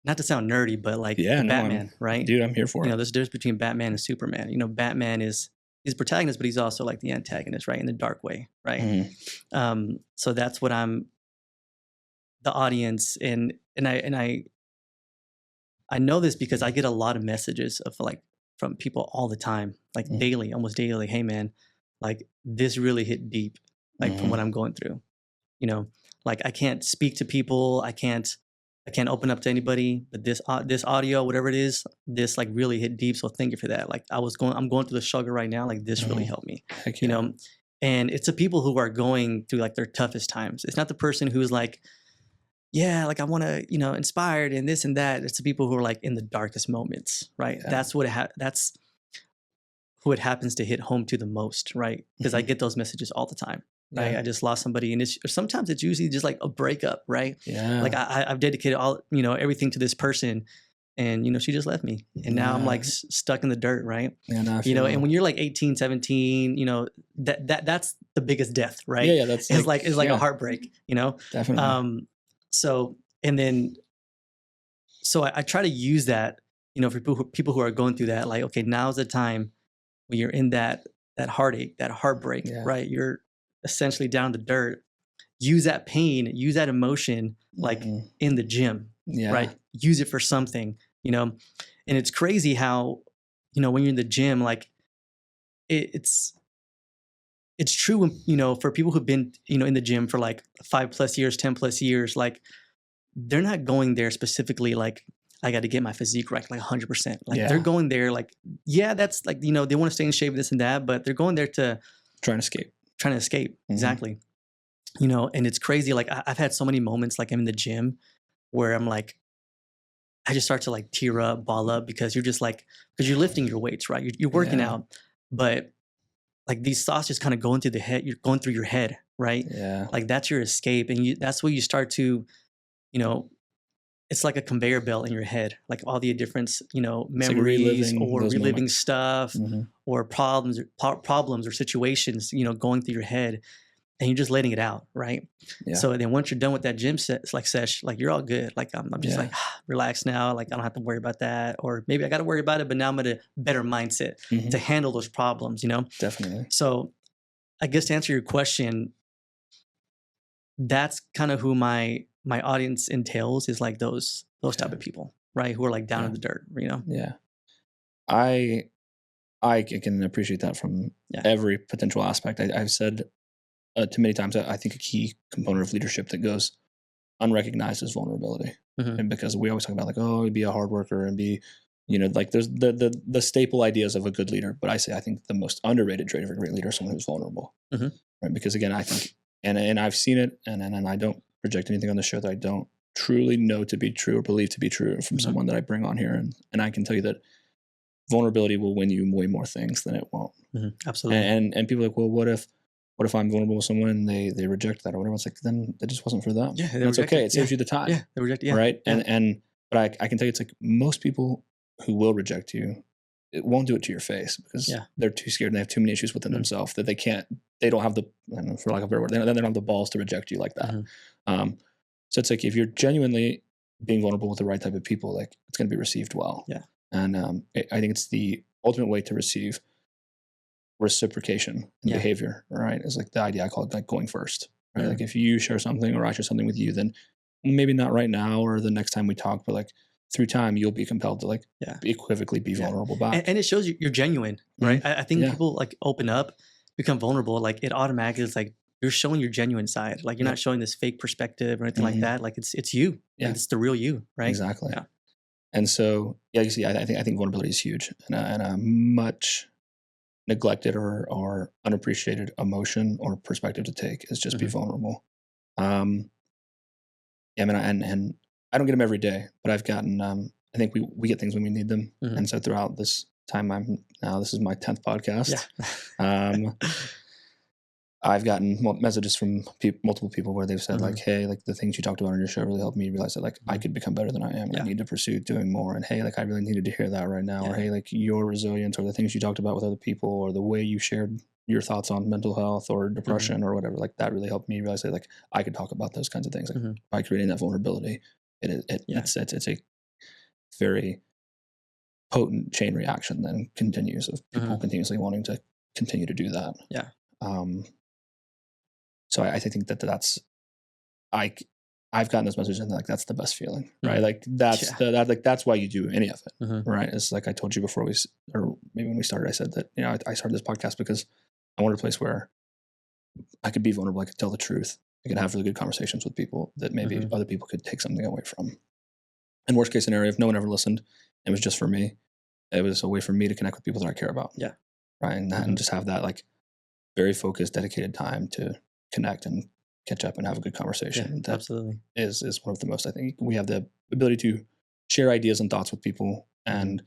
Not to sound nerdy, but like Yeah, the no, Batman, right? dude, I'm here for You it. know, there's a difference between Batman and Superman. You know, Batman he's the protagonist, but he's also like the antagonist, right? In the dark way, right? Mm-hmm. So that's what I'm the audience, and I know this because I get a lot of messages of like from people all the time, like Mm-hmm. daily, almost daily. Like, hey man, like this really hit deep, like from what I'm going through. You know, like I can't speak to people, I can't open up to anybody, but this audio, whatever it is, this like really hit deep. So thank you for that. Like I'm going through the struggle right now. Like this really helped me. Heck You yeah. know, and it's the people who are going through like their toughest times. It's not the person who's like, yeah, like I want to, you know, inspired and this and that. It's the people who are like in the darkest moments, right? Yeah. That's who it happens to hit home to the most, right? Because I Mhm. get those messages all the time, right? Yeah. I just lost somebody, and sometimes it's usually just like a breakup, right? Yeah. Like I've dedicated all, you know, everything to this person, and you know she just left me, and now I'm like stuck in the dirt, right? Yeah, no, You know, and when you're like 18, 17, you know, that's the biggest death, right? yeah, that's It's like a yeah, heartbreak, you know. definitely. So and then so I try to use that, you know, for people who are going through that, like, okay, now's the time when you're in that heartache, that heartbreak, Yeah. right? You're essentially down in the dirt. Use that pain, use that emotion, like Mhm. in the gym, Yeah. right? Use it for something, you know. And it's crazy how, you know, when you're in the gym, like it's true, you know, for people who've been, you know, in the gym for like 5+ years, 10+ years, like they're not going there specifically like I got to get my physique right, like 100%. Like Yeah. they're going there like, yeah, that's like, you know, they want to stay in shape, this and that, but they're going there to Trying to escape. Mhm. Exactly. You know, and it's crazy. Like I've had so many moments like I'm in the gym where I'm like, I just start to like tear up, ball up, because you're just like, because you're lifting your weights, right? You're working Yeah. out, but like these thoughts just kind of going through the head. You're going through your head, right? Yeah. Like that's your escape, and that's where you start to, you know, it's like a conveyor belt in your head, like all the different, you know, It's like memories reliving or those reliving moments. stuff Mhm. or problems or situations, you know, going through your head, and you're just letting it out, right? Yeah. So then once you're done with that gym sesh, like you're all good. Like I'm just Yeah. like relaxed now. Like I don't have to worry about that, or maybe I got to worry about it, but now I'm in a better mindset Mhm. to handle those problems, you know? Definitely. So I guess to answer your question, that's kind of who my audience entails, is like those type of people, right? Who are like down Yeah. in the dirt, you know? Yeah. I can appreciate that from Yeah. every potential aspect. I've said too many times that I think a key component of leadership that goes unrecognized as vulnerability. Mhm. And because we always talk about like, oh, be a hard worker and be, like there's the staple ideas of a good leader. But I think the most underrated trait of a great leader is someone who's vulnerable. Mhm. Right? Because again, I think, and I've seen it, and I don't project anything on the show that I don't truly know to be true or believe to be true from someone that I bring on here. And I can tell you that vulnerability will win you way more things than it won't. Absolutely. And people are like, well, what if I'm vulnerable with someone and they reject that or whatever? It's like, then it just wasn't for them. Yeah, it's okay. It saves you the time. Yeah, they reject. Yeah, right. Yeah. But I can tell you, it's like most people who will reject you, it won't do it to your face because they're too scared and they have too many issues within themselves that they don't have the, I don't know, for lack of a better word, they don't have the balls to reject you like that. So it's like, if you're genuinely being vulnerable with the right type of people, like it's going to be received well. Yeah. And I think it's the ultimate way to receive reciprocation in behavior, right? It's like the idea I call it like going first, right? Like if you share something or I share something with you, then maybe not right now or the next time we talk, but like through time, you'll be compelled to like equivocally be vulnerable back. And it shows you're genuine, right? I think people like open up, become vulnerable. Like it automatically is like you're showing your genuine side. Like you're not showing this fake perspective or anything like that. Like it's you. Yeah. Like, it's the real you, right? Exactly. Yeah. And so, you see, I think vulnerability is huge and a much neglected or unappreciated emotion or perspective to take is just be vulnerable. And I don't get them every day, but I've gotten, I think we get things when we need them. And so throughout this time, this is my 10th podcast. Yeah. I've gotten messages from multiple people where they've said like, hey, like the things you talked about on your show really helped me realize that like I could become better than I am. And I need to pursue doing more. And hey, like I really needed to hear that right now. Or hey, like your resilience or the things you talked about with other people or the way you shared your thoughts on mental health or depression or whatever, like that really helped me realize that like I could talk about those kinds of things. Like by creating that vulnerability, it's a very potent chain reaction that continues of people continuously wanting to continue to do that. Yeah. So I think that's I've gotten those messages and like that's the best feeling, right? Like that's that's why you do any of it, right? It's like I told you before or maybe when we started, I said that I started this podcast because I wanted a place where I could be vulnerable, I could tell the truth, I could have really good conversations with people that maybe other people could take something away from. And worst case scenario, if no one ever listened, it was just for me. It was a way for me to connect with people that I care about. Yeah. Right. And just have that like very focused, dedicated time to connect and catch up and have a good conversation. Yeah, absolutely. Is one of the most, I think we have the ability to share ideas and thoughts with people, and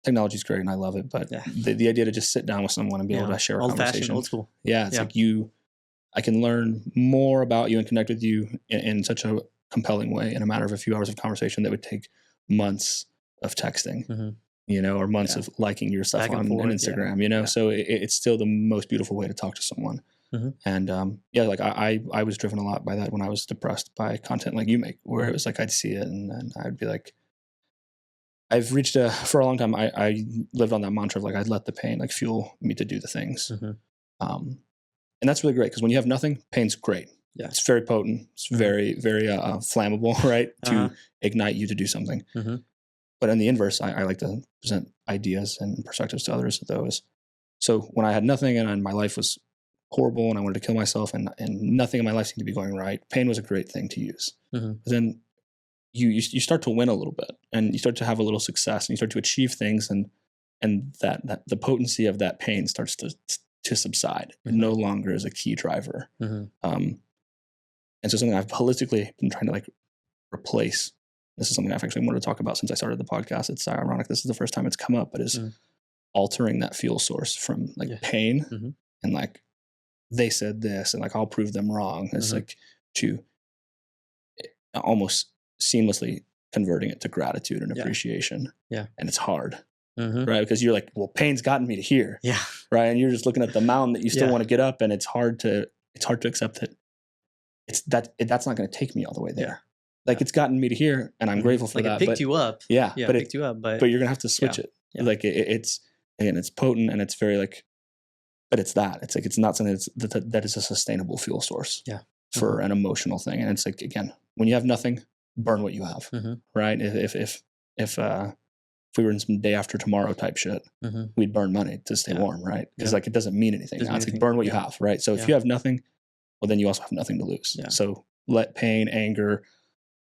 technology is great and I love it. But the idea to just sit down with someone and be able to share a conversation. Old school. Yeah. It's like I can learn more about you and connect with you in such a compelling way in a matter of a few hours of conversation that would take months of texting. Or months of liking your stuff on Instagram, so it's still the most beautiful way to talk to someone. And like I was driven a lot by that when I was depressed by content like you make, where it was like I'd see it and I'd be like, I've reached for a long time, I lived on that mantra of like, I'd let the pain like fuel me to do the things. And that's really great because when you have nothing, pain's great. Yeah. It's very potent. It's very, very flammable, right? To ignite you to do something. But in the inverse, I like to present ideas and perspectives to others of those. So when I had nothing and my life was horrible and I wanted to kill myself and nothing in my life seemed to be going right, pain was a great thing to use. But then you start to win a little bit and you start to have a little success and you start to achieve things and that the potency of that pain starts to subside. It no longer is a key driver. And so something I've holistically been trying to like replace. This is something I've actually wanted to talk about since I started the podcast. It's ironic. This is the first time it's come up, but is altering that fuel source from like pain and like they said this and like I'll prove them wrong. It's like to almost seamlessly converting it to gratitude and appreciation. Yeah. And it's hard, right? Because you're like, well, pain's gotten me to here. Yeah. Right. And you're just looking at the mountain that you still want to get up and it's hard to accept that that's not going to take me all the way there. Yeah. Like it's gotten me to here and I'm grateful for that. It picked you up. Yeah. But it picked you up. But you're going to have to switch it. Yeah. Like it's potent and it's very like, but it's that. It's like, it's not something that is a sustainable fuel source for an emotional thing. And it's like, again, when you have nothing, burn what you have. Right. If we were in some day after tomorrow type shit, we'd burn money to stay warm. Right. Because like, it doesn't mean anything. It's like burn what you have. Right. So if you have nothing, well, then you also have nothing to lose. Yeah. So let pain, anger,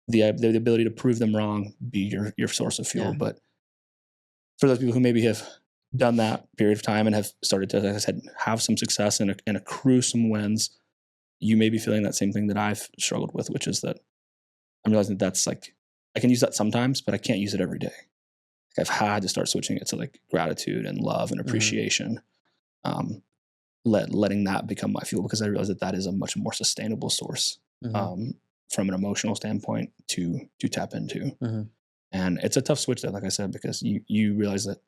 the ability to prove them wrong be your source of fuel. Yeah. But for those people who maybe have done that period of time and have started to, as I said, have some success and accrue some wins, you may be feeling that same thing that I've struggled with, which is that I'm realizing that's like, I can use that sometimes, but I can't use it every day. Like I've had to start switching it to like gratitude and love and appreciation. Letting that become my fuel, because I realize that is a much more sustainable source from an emotional standpoint to tap into. And it's a tough switch though, like I said, because you realize that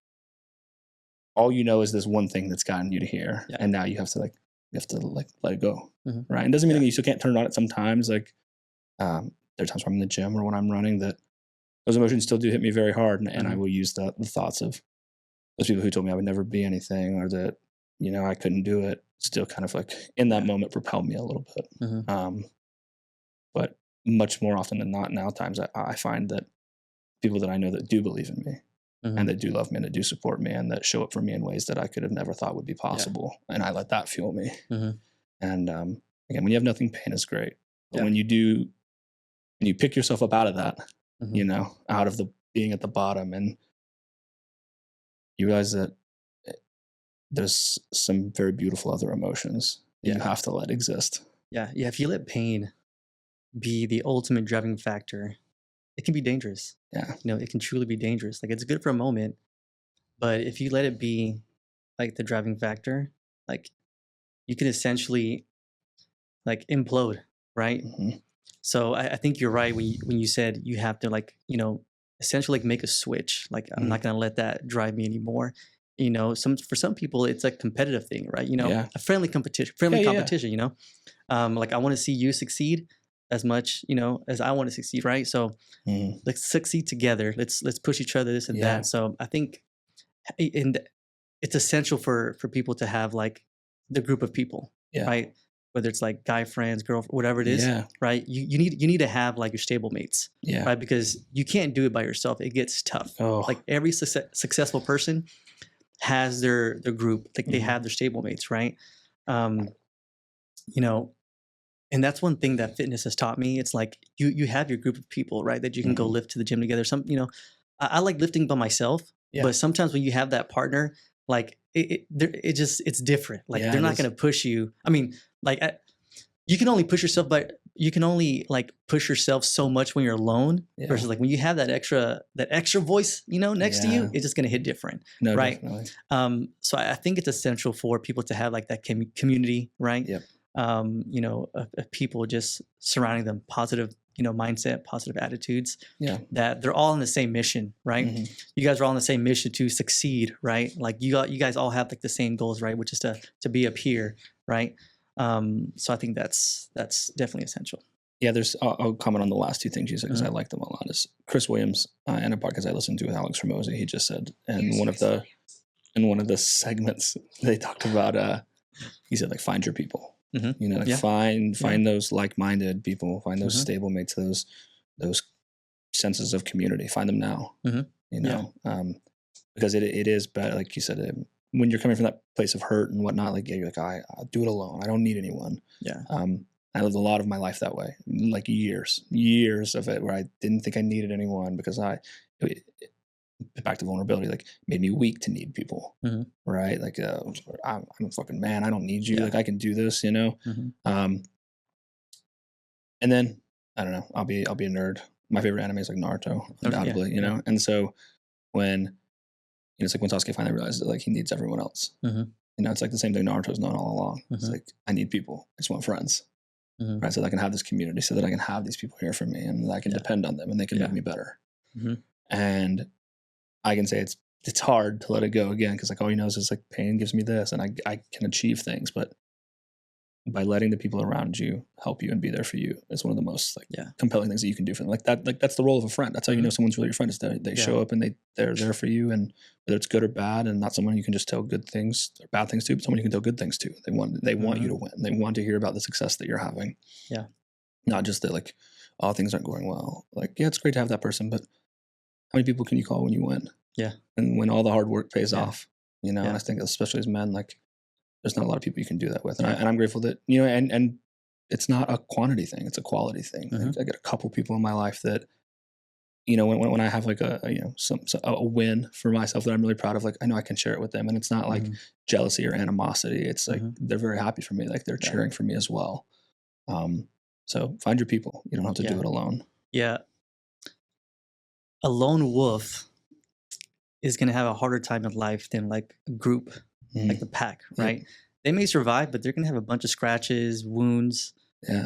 all you know is this one thing that's gotten you to here. And now you have to let it go. Right. And doesn't mean that you still can't turn it on it sometimes. Like there are times when I'm in the gym or when I'm running that those emotions still do hit me very hard. And I will use the thoughts of those people who told me I would never be anything, or that, you know, I couldn't do it, still kind of like in that moment propelled me a little bit. But much more often than not now times I find that people that I know that do believe in me and that do love me and that do support me and that show up for me in ways that I could have never thought would be possible. And I let that fuel me. And again, when you have nothing, pain is great. But when you pick yourself up out of that, you know, out of the being at the bottom, and you realize that there's some very beautiful other emotions you have to let exist. Yeah. If you let pain be the ultimate driving factor, it can be dangerous. You know, it can truly be dangerous. Like it's good for a moment, but if you let it be like the driving factor, like you can essentially like implode, right? So I think you're right when you said you have to, like, you know, essentially like make a switch. Like I'm not going to let that drive me anymore. You know, for some people it's a competitive thing, right? You know, a friendly competition, you know, like I want to see you succeed as much, you know, as I want to succeed. Right. So let's succeed together. Let's push each other, this and that. So I think it's essential for people to have like the group of people, right? Whether it's like guy friends, girl, whatever it is, right? You need to have like your stable mates, right? Because you can't do it by yourself. It gets tough. Like every successful person has their group, like they have their stable mates, right? You know, and that's one thing that fitness has taught me. It's like you have your group of people, right? That you can go lift to the gym together. You know, I like lifting by myself, but sometimes when you have that partner, like it's different. Like they're not going to push you. I mean, like you can only push yourself push yourself so much when you're alone versus like when you have that extra voice, you know, next to you, it's just going to hit different. Right. Definitely. So I think it's essential for people to have like that community, right? You know, of people just surrounding them, positive, you know, mindset, positive attitudes, that they're all on the same mission, right? You guys are all on the same mission to succeed, right? Like you guys all have like the same goals, right? Which is to be up here, right? So I think that's definitely essential. Yeah, I'll comment on the last two things you said because I like them a lot. Is Chris Williams in a podcast I listened to with Alex Ramosi, he just said in one of the segments they talked about he said like find your people. You know, like find those like-minded people, find those stable mates, those senses of community, find them now, you know, because it is better. Like you said, when you're coming from that place of hurt and whatnot, like, you're like, I'll do it alone. I don't need anyone. I lived a lot of my life that way, like years of it where I didn't think I needed anyone because back to vulnerability, like made me weak to need people, right? Like I'm a fucking man. I don't need you. Like I can do this, you know? And then I don't know, I'll be a nerd. My favorite anime is like Naruto, undoubtedly, you know? And so when, you know, it's like when Sasuke finally realizes that like he needs everyone else, you know, it's like the same thing Naruto's known all along. It's like, I need people. I just want friends, right? So that I can have this community, so that I can have these people here for me and that I can depend on them and they can make me better. And I can say it's hard to let it go again because like all he knows is like pain gives me this and I can achieve things, but by letting the people around you help you and be there for you is one of the most like compelling things that you can do for them. Like that's the role of a friend. That's how you know someone's really your friend, is that they show up and they're there for you, and whether it's good or bad, and not someone you can just tell good things or bad things to, but someone you can tell good things to. They want you to win. They want to hear about the success that you're having. Not just that like, oh, things aren't going well. Like, yeah, it's great to have that person, but how many people can you call when you win? And when all the hard work pays off, you know, and I think especially as men, like there's not a lot of people you can do that with. And I'm grateful that, you know, and it's not a quantity thing, it's a quality thing. Like, I got a couple people in my life that, you know, when I have like a you know, a win for myself that I'm really proud of, like I know I can share it with them, and it's not like jealousy or animosity. It's like they're very happy for me, like they're cheering for me as well. So find your people. You don't have to do it alone. Yeah. A lone wolf is going to have a harder time in life than like a group, like the pack, right? Yep. They may survive, but they're going to have a bunch of scratches, wounds,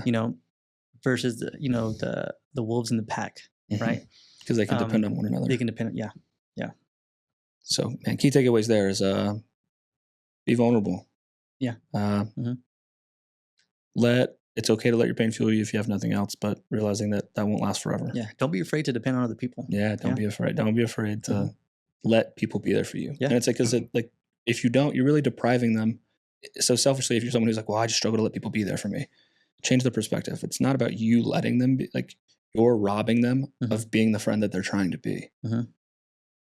you know, versus the, you know, the wolves in the pack, right? Because they can depend on one another. They can depend. Yeah. So, man, key takeaways there is be vulnerable. Yeah. It's okay to let your pain fuel you if you have nothing else, but realizing that won't last forever. Yeah. Don't be afraid to depend on other people. Yeah. Don't be afraid. Don't be afraid to let people be there for you. Yeah. And it's like, because like, if you don't, you're really depriving them. So selfishly, if you're someone who's like, well, I just struggle to let people be there for me, change the perspective. It's not about you letting them be, like you're robbing them of being the friend that they're trying to be. So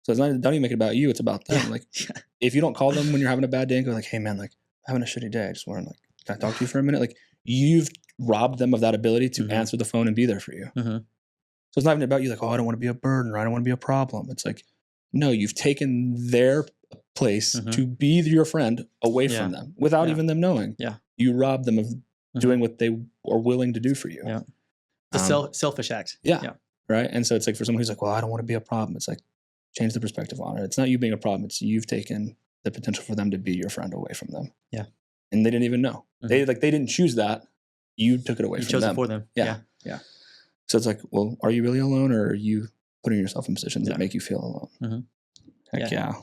it's not, don't even make it about you. It's about them. Like if you don't call them when you're having a bad day and go like, hey man, like I'm having a shitty day. I just want to like, can I talk to you for a minute? Like you've robbed them of that ability to answer the phone and be there for you. So it's not even about you like, oh, I don't want to be a burden or I don't want to be a problem. It's like, no, you've taken their place to be your friend away from them without even them knowing. You rob them of doing what they are willing to do for you. The selfish act. Right. And so it's like for someone who's like, well, I don't want to be a problem. It's like, change the perspective on it. It's not you being a problem. It's you've taken the potential for them to be your friend away from them. And they didn't even know. They didn't choose that. You took it away from them. You chose it for them. Yeah. So it's like, well, are you really alone, or are you putting yourself in positions that make you feel alone? Heck yeah.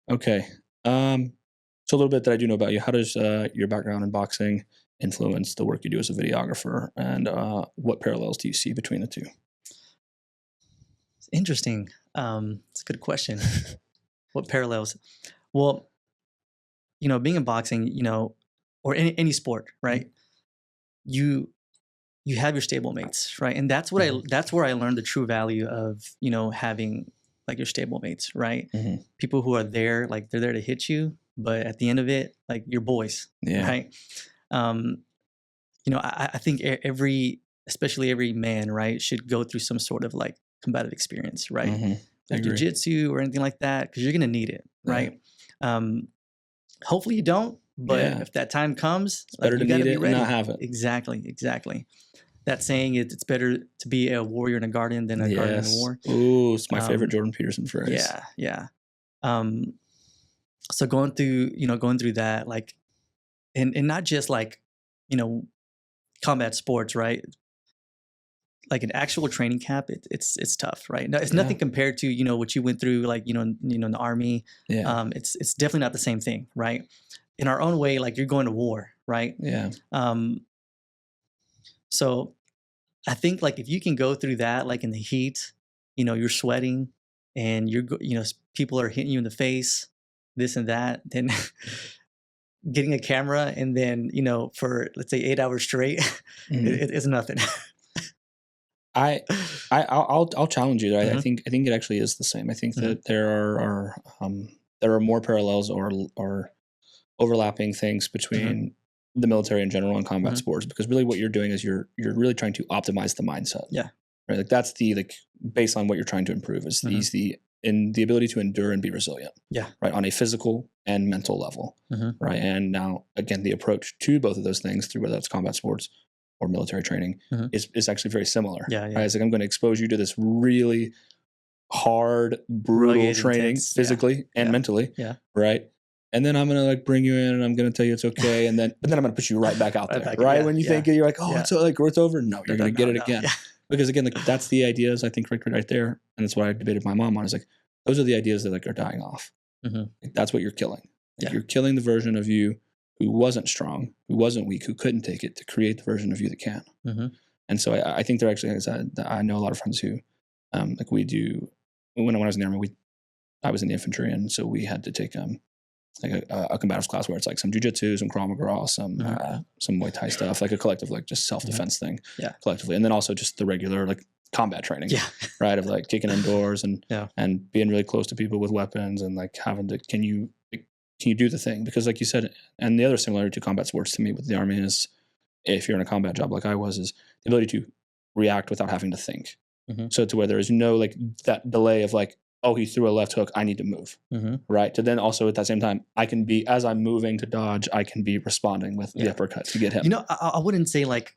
Okay. So a little bit that I do know about you. How does your background in boxing influence the work you do as a videographer, and what parallels do you see between the two? It's interesting. It's a good question. What parallels? Well, you know, being in boxing, you know, or any sport, right? You have your stable mates, right? And that's what that's where I learned the true value of, you know, having like your stable mates, right? People who are there, like they're there to hit you, but at the end of it, like your boys, right? You know, I think especially every man, right, should go through some sort of like combative experience, right? Like jiu-jitsu or anything like that, because you're going to need it, right? Hopefully you don't, but if that time comes, it's better to need it and not have it. Exactly. That saying is, it's better to be a warrior in a garden than a garden in a war. Ooh, it's my favorite Jordan Peterson phrase. Yeah. So going through that, like, and not just like, you know, combat sports, right? Like an actual training camp, it's tough, right? No, it's nothing compared to, you know, what you went through, like, you know, in the army. It's definitely not the same thing, right? In our own way, like you're going to war, right? So I think like if you can go through that, like in the heat, you know, you're sweating and you know, people are hitting you in the face, this and that, then getting a camera and then, you know, for let's say 8 hours straight, it's nothing. I'll challenge you there. I think it actually is the same. I think that there are more parallels or overlapping things between the military in general and combat sports, because really what you're doing is you're really trying to optimize the mindset. Right. Like that's the baseline. What you're trying to improve is the ability to endure and be resilient. Right. On a physical and mental level. Right. And now again, the approach to both of those things through whether that's combat sports or military training is actually very similar. Right? It's like, I'm going to expose you to this really hard, brutal rugged, training, intense, physically and mentally. Right. And then I'm going to like bring you in and I'm going to tell you it's okay. But then I'm going to push you right back out there. Right. When you think you're like, oh, it's over. No, you're going to get it again. Because again, like that's the ideas I think right there. And that's what I debated with my mom on, is like, those are the ideas that like are dying off. Like, that's what you're killing. Like, you're killing the version of you who wasn't strong, who wasn't weak, who couldn't take it, to create the version of you that can. And so I think there actually is, I know a lot of friends who, like we do, when I was in the Army, I was in the infantry. And so we had to take like a combatives class where it's like some jiu-jitsu, some Krav Maga, some Muay Thai stuff, like a collective, like just self-defense thing collectively. And then also just the regular like combat training, right? Of like kicking indoors and being really close to people with weapons and like having to, can you do the thing? Because like you said, and the other similarity to combat sports to me with the Army is if you're in a combat job like I was, is the ability to react without having to think. So to where there is no like that delay of like, oh, he threw a left hook, I need to move, right? To then also at that same time, I can be, as I'm moving to dodge, I can be responding with the uppercut to get him. You know, I wouldn't say like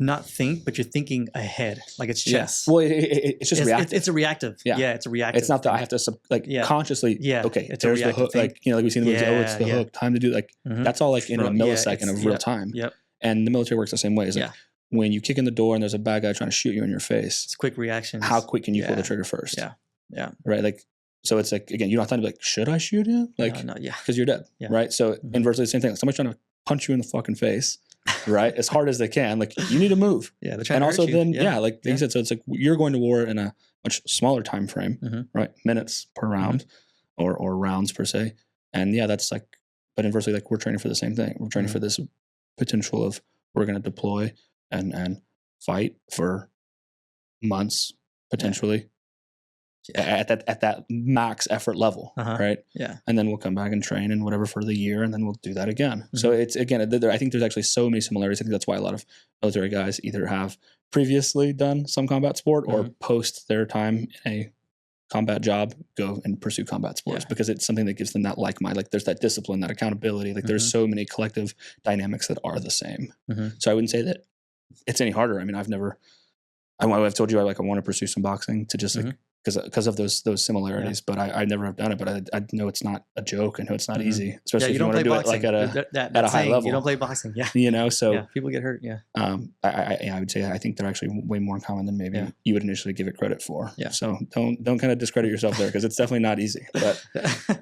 not think, but you're thinking ahead, like it's chess. Well, it's just reactive. It's a reactive. Yeah, it's a reactive. It's not that I have to consciously. Okay, it's there's the hook. Like like we've seen the movies. Oh, it's the hook. Time to do like that's all like in a millisecond of real time. Yep. And the military works the same way. It's like when you kick in the door and there's a bad guy trying to shoot you in your face. It's quick reactions. How quick can you pull the trigger first? Yeah. Right. Like so, it's like again, you don't have time to be like, should I shoot him? Like, no, because you're dead. Right. So inversely, the same thing. Like, somebody's trying to punch you in the fucking face. Right, as hard as they can. Like you need to move. Yeah, they're trying and to also hurt you. then like you said. So it's like you're going to war in a much smaller time frame, right? Minutes per round, or rounds per se. And that's like, but inversely, like we're training for the same thing. We're training for this potential of we're going to deploy and fight for months potentially. At that max effort level, right? Yeah. And then we'll come back and train and whatever for the year, and then we'll do that again. So it's again, I think there's actually so many similarities. I think that's why a lot of military guys either have previously done some combat sport or post their time in a combat job go and pursue combat sports because it's something that gives them that like mind. Like there's that discipline, that accountability. Like there's so many collective dynamics that are the same. So I wouldn't say that it's any harder. I mean, I've told you I want to pursue some boxing to just like. Because of those similarities, but I never have done it. But I know it's not a joke. I know it's not easy, especially if you want to do it like at a high level. You don't play boxing, So people get hurt. I would say I think they're actually way more common than maybe you would initially give it credit for. So don't kind of discredit yourself there because it's definitely not easy. But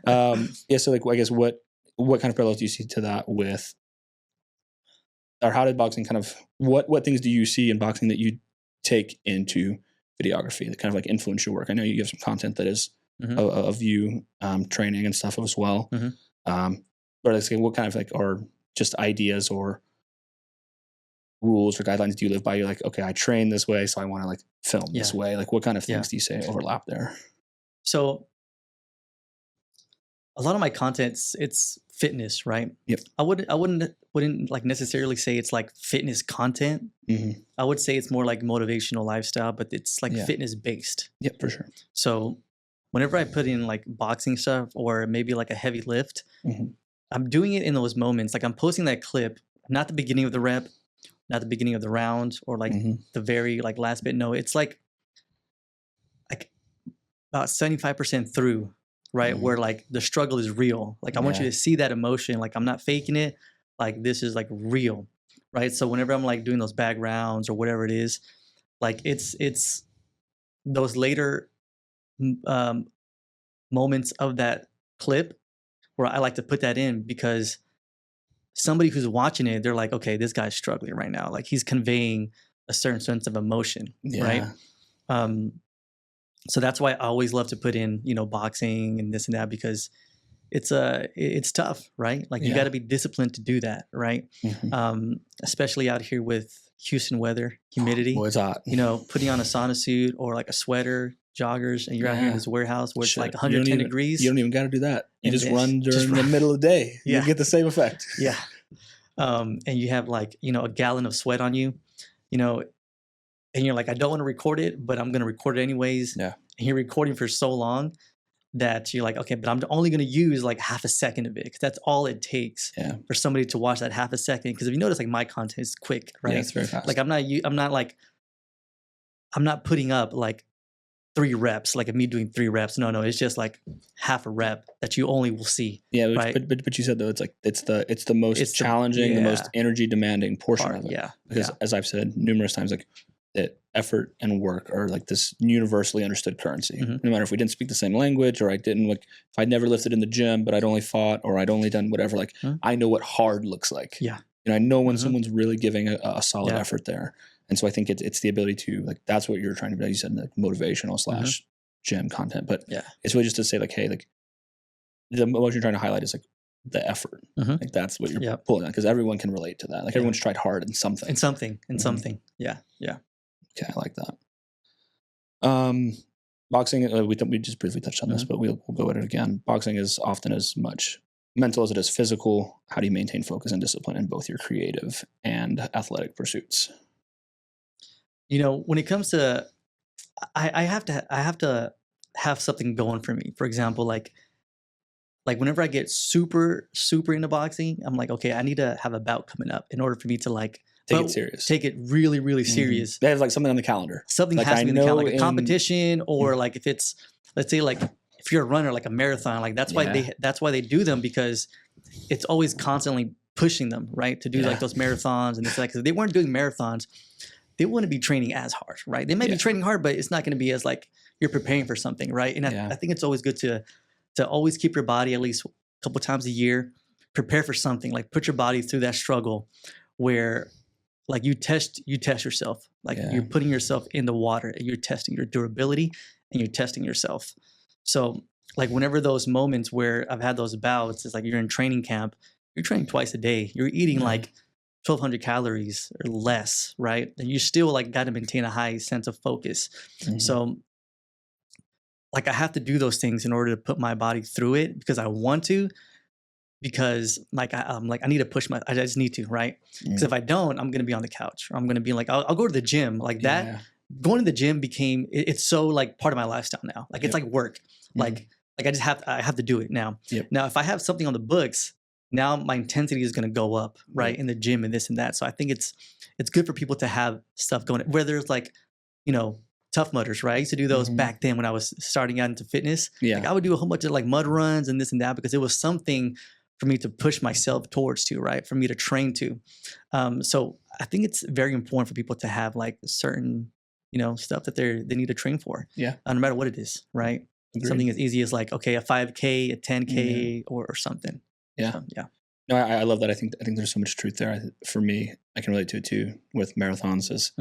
so like I guess what kind of parallels do you see to that with, or how did boxing kind of what things do you see in boxing that you take into videography, the kind of like influence your work? I know you have some content that is of you training and stuff as well. But let's say what kind of like are just ideas or rules or guidelines do you live by? You're like, okay, I train this way, so I want to like film this way. Like what kind of things do you say overlap there? So a lot of my content's it's fitness, right? Yep. I wouldn't like necessarily say it's like fitness content. I would say it's more like motivational lifestyle, but it's like fitness based. Yep, for sure. So whenever I put in like boxing stuff or maybe like a heavy lift, I'm doing it in those moments. Like I'm posting that clip, not the beginning of the rep, not the beginning of the round or like the very like last bit. No, it's like about 75% through. Right. Where like the struggle is real. Like I want you to see that emotion. Like I'm not faking it. Like this is like real. Right. So whenever I'm like doing those bag rounds or whatever it is, like it's those later moments of that clip where I like to put that in because somebody who's watching it, they're like, okay, this guy's struggling right now. Like he's conveying a certain sense of emotion. Right. So that's why I always love to put in, boxing and this and that because it's tough, right? Like you got to be disciplined to do that, right? Especially out here with Houston weather, humidity. Boy, it's hot. Putting on a sauna suit or like a sweater, joggers, and you're out here in this warehouse where it's like 110 degrees. You don't even got to do that. You just run during the middle of the day. You get the same effect. And you have like, a gallon of sweat on you, and you're like, I don't want to record it, but I'm going to record it anyways. And you're recording for so long that you're like, okay, but I'm only going to use like half a second of it because that's all it takes for somebody to watch that half a second. Because if you notice, like my content is quick, right? Yeah, it's very fast. Like I'm not putting up like 3 reps, like of me doing 3 reps. No, it's just like half a rep that you only will see. Yeah, right? but you said though, it's like it's the most challenging, the most energy demanding portion of it. Yeah, because as I've said numerous times, like that effort and work are like this universally understood currency. No matter if we didn't speak the same language or I didn't like if I'd never lifted in the gym, but I'd only fought or I'd only done whatever. Like I know what hard looks like. Yeah, I know when someone's really giving a solid effort there. And so I think it's the ability to like that's what you're trying to do. You said like motivational / gym content, but it's really just to say like, hey, like the emotion you're trying to highlight is like the effort. Like that's what you're pulling on because everyone can relate to that. Like everyone's tried hard in something. Something. Yeah. Okay, I like that. Boxing, we just briefly touched on this, but we'll go at it again. Boxing is often as much mental as it is physical, how do you maintain focus and discipline in both your creative and athletic pursuits? When it comes to, I have to have something going for me. For example, like whenever I get super into boxing, I'm like, okay, I need to have a bout coming up in order for me to like Take it serious. Take it really, really serious. They have like something on the calendar. Something has to be in the calendar, like a competition, or like if it's, let's say, like if you're a runner, like a marathon, like that's why they do them, because it's always constantly pushing them, right, to do like those marathons. And it's like, if they weren't doing marathons, they wouldn't be training as hard, right? They might be training hard, but it's not going to be as like you're preparing for something, right? And I think it's always good to always keep your body at least a couple times a year, prepare for something, like put your body through that struggle where like you test yourself, like you're putting yourself in the water and you're testing your durability and you're testing yourself. So like whenever those moments where I've had those bouts, it's like you're in training camp, you're training twice a day, you're eating like 1,200 calories or less, right? And you still like got to maintain a high sense of focus. So like I have to do those things in order to put my body through it, because I want to, because like I'm like, I need to push I just need to, right? Because if I don't, I'm going to be on the couch, or I'm going to be like, I'll go to the gym like that. Going to the gym became, it's so like part of my lifestyle now. Like it's like work. Like I have to do it now. Now, if I have something on the books, now my intensity is going to go up, right? In the gym and this and that. So I think it's good for people to have stuff going, where there's like, Tough Mudders, right? I used to do those back then when I was starting out into fitness. Like I would do a whole bunch of like mud runs and this and that, because it was something for me to push myself towards to, right? For me to train to. So I think it's very important for people to have like certain, stuff that they need to train for. No matter what it is, right? Agreed. Something as easy as like, okay, a 5K, a 10K or something. So, No, I love that. I think there's so much truth there. For me, I can relate to it too with marathons. Is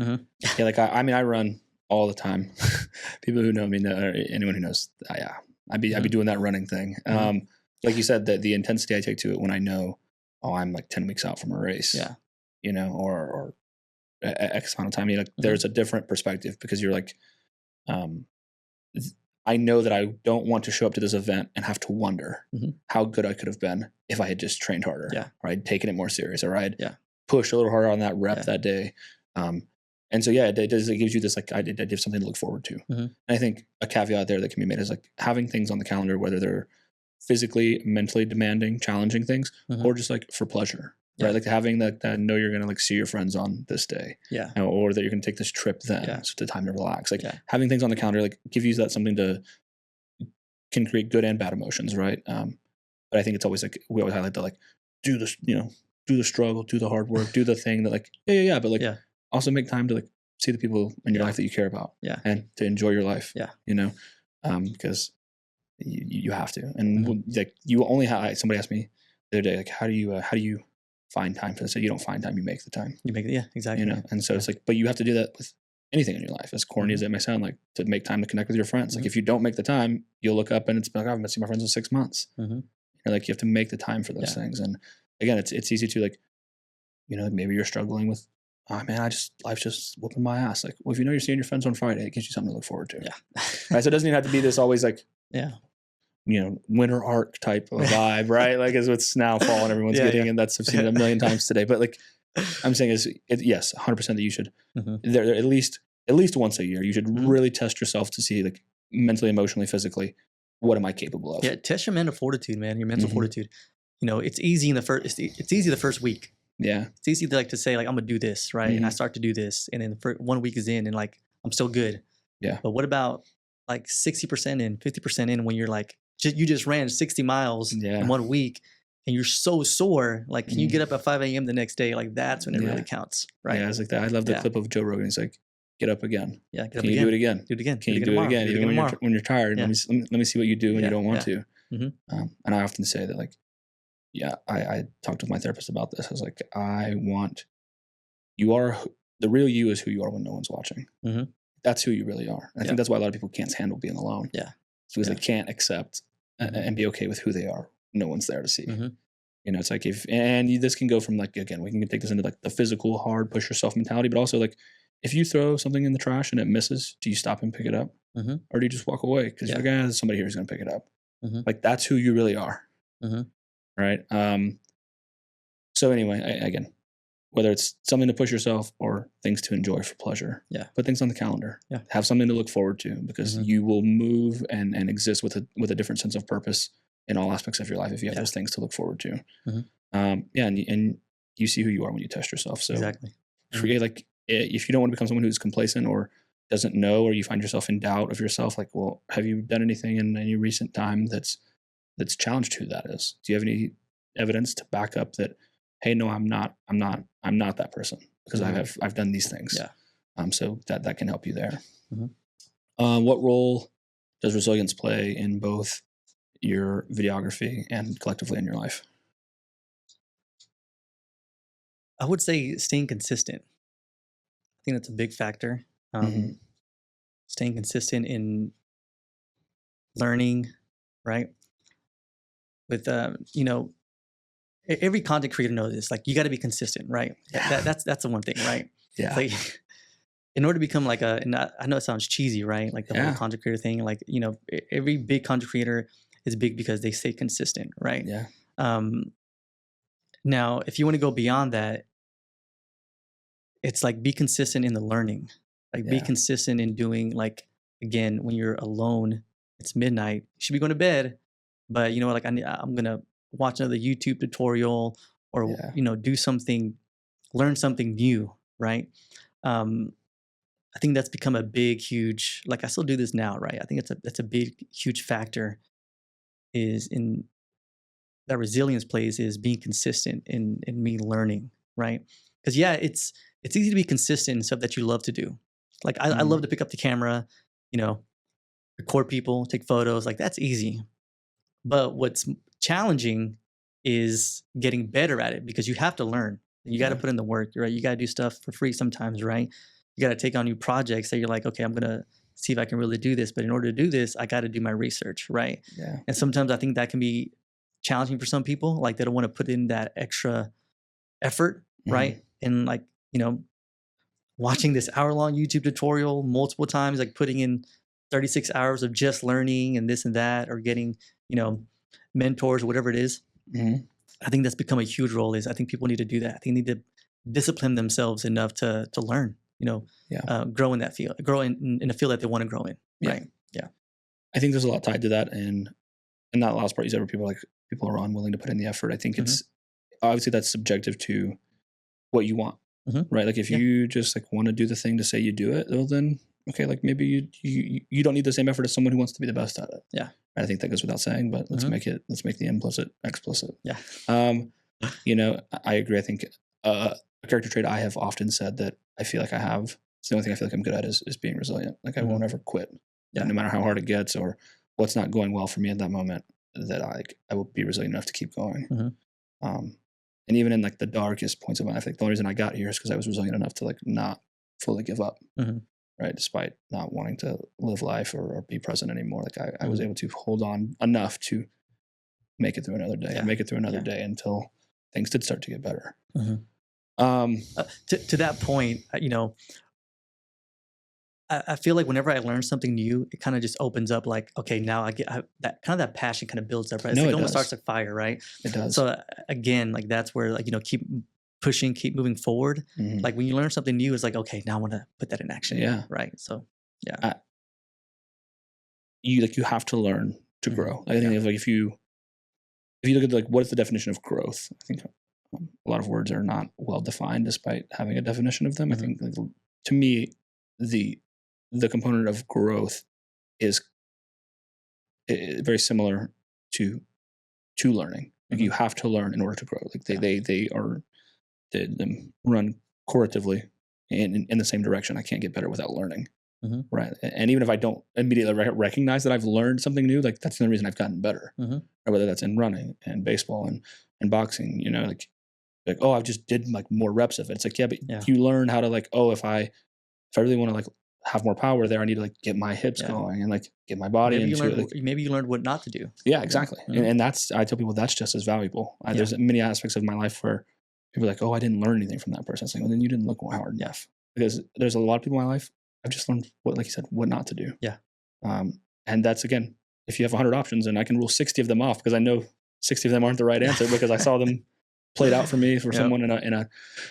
like I run all the time. People who know me know, or anyone who knows, I'd be doing that running thing. Like you said, the intensity I take to it when I know, I'm like 10 weeks out from a race. Or X amount of time. There's a different perspective, because you're like, I know that I don't want to show up to this event and have to wonder how good I could have been if I had just trained harder, or I'd taken it more serious, or I'd pushed a little harder on that rep that day. And so, it gives you this like idea of something to look forward to. And I think a caveat there that can be made is like having things on the calendar, whether they're physically, mentally demanding, challenging things, or just like for pleasure, right? Like having that know you're going to like see your friends on this day, or that you're going to take this trip then, so it's the time to relax. Like having things on the calendar, like give you that something can create good and bad emotions, right? But I think it's always like, we always highlight that like, do this, do the struggle, do the hard work, do the thing that like, but like also make time to like see the people in your life that you care about, and to enjoy your life, because you have to. And like you only have, somebody asked me the other day, like, how do you find time for this? So you don't find time, you make the time. You make it, exactly. And so it's like, but you have to do that with anything in your life, as corny as it may sound, like to make time to connect with your friends. Like if you don't make the time, you'll look up and it's like, I haven't seen my friends in 6 months. You're like, you have to make the time for those things. And again, it's easy to like, maybe you're struggling with, oh man, life's just whooping my ass. Like, well, if you're seeing your friends on Friday, it gives you something to look forward to. Right. So it doesn't even have to be this always like, winter arc type of vibe, right? Like as what's now fall and everyone's getting, and I've seen it a million times today. But like I'm saying is, yes, 100% that you should, there at least once a year, you should really test yourself to see like mentally, emotionally, physically, what am I capable of? Yeah, test your mental fortitude, man. Your mental fortitude. It's easy it's easy the first week. It's easy to say like, I'm gonna do this, right? And I start to do this, and then the 1 week is in, and like I'm still good. But what about like 60% in, 50% in, when you're like, you just ran 60 miles in 1 week, and you're so sore? Like, can you get up at 5 a.m. the next day? Like that's when it really counts, right? Yeah, it's like that. I love the clip of Joe Rogan. He's like, get up again. Can you do it again? Do it again. Can you do it again? Even when you're tired. Let me see what you do when you don't want to. And I often say that like, I talked with my therapist about this. I was like, the real you is who you are when no one's watching. That's who you really are. And I think that's why a lot of people can't handle being alone. It's because they can't accept and be okay with who they are. No one's there to see. It's like this can go from like, again, we can take this into like the physical, hard, push yourself mentality, but also like if you throw something in the trash and it misses, do you stop and pick it up? Or do you just walk away? Because you're like, there's somebody here who's going to pick it up. Like that's who you really are. right? So anyway, again, whether it's something to push yourself or things to enjoy for pleasure, put things on the calendar. Have something to look forward to, because you will move and exist with a different sense of purpose in all aspects of your life if you have those things to look forward to. And you see who you are when you test yourself. So exactly. Forget, like, if you don't want to become someone who's complacent or doesn't know, or you find yourself in doubt of yourself, like, well, have you done anything in any recent time that's challenged who that is? Do you have any evidence to back up that, hey, no, I'm not that person, because I've done these things. So that can help you there. What role does resilience play in both your videography and collectively in your life? I would say staying consistent. I think that's a big factor. Staying consistent in learning, right? With every content creator knows this. Like, you got to be consistent, right? That's the one thing, right? Like, in order to become like and I know it sounds cheesy, right? Like the whole content creator thing. Like, every big content creator is big because they stay consistent, right? Now, if you want to go beyond that, it's like, be consistent in the learning. Like, be consistent in doing, like, again, when you're alone, it's midnight, you should be going to bed, but you know what? Like, I'm gonna watch another YouTube tutorial, or do something, learn something new, right? I think that's become a big, huge, like, I still do this now, right? I think that's a big, huge factor is in that resilience plays, is being consistent in me learning, right? Because it's easy to be consistent in stuff that you love to do. Like, I love to pick up the camera, record people, take photos, like, that's easy. But what's challenging is getting better at it, because you have to learn. You got to put in the work, right? You got to do stuff for free sometimes, right? You got to take on new projects that you're like, okay, I'm going to see if I can really do this. But in order to do this, I got to do my research, right? And sometimes I think that can be challenging for some people. Like, they don't want to put in that extra effort, right? And like, watching this hour-long YouTube tutorial multiple times, like putting in 36 hours of just learning and this and that, or getting, mentors or whatever it is. I think that's become a huge role. I think people need to do that. I think they need to discipline themselves enough to learn, grow in that field, grow in a field that they want to grow in. Right. I think there's a lot tied to that. And that last part you said, where people are unwilling to put in the effort. I think it's obviously that's subjective to what you want, right? Like, if you just like want to do the thing to say you do it, well, then okay, like, maybe you don't need the same effort as someone who wants to be the best at it. I think that goes without saying, but let's make the implicit explicit. I agree. I think a character trait I have often said that I feel like I have, it's the only thing I feel like I'm good at is being resilient. Like, I won't ever quit. No matter how hard it gets or what's not going well for me at that moment, that I will be resilient enough to keep going. And even in like the darkest points of my life, like, the only reason I got here is because I was resilient enough to like not fully give up, right? Despite not wanting to live life or be present anymore. Like, I was able to hold on enough to make it through another day and make it through another day until things did start to get better. To that point, I feel like whenever I learn something new, it kind of just opens up, like, okay, now I get that passion kind of builds up, right? It's like, it almost starts a fire, right? It does. So again, like, that's where, like, keep pushing, keep moving forward. Like, when you learn something new, it's like, okay, now I want to put that in action. Right. So you have to learn to grow. I think if you look at like, what is the definition of growth? I think a lot of words are not well defined despite having a definition of them. I think, like, to me, the component of growth is very similar to learning. Like, you have to learn in order to grow. Like, they run correlatively in the same direction. I can't get better without learning. Right. And even if I don't immediately recognize that I've learned something new, like, that's the only reason I've gotten better. Or whether that's in running and baseball and boxing, like, oh, I've just did like more reps of it. It's like, but you learn how to, like, oh, if I really want to like have more power there, I need to like get my hips going and like get my body into it. Maybe you learned what not to do. Yeah, exactly. And that's, I tell people that's just as valuable. There's many aspects of my life where people are like, oh, I didn't learn anything from that person. It's like, well, then you didn't look hard enough. Because there's a lot of people in my life, I've just learned what, like you said, what not to do. And that's, again, if you have 100 options and I can rule 60 of them off because I know 60 of them aren't the right answer because I saw them played out for me for someone in a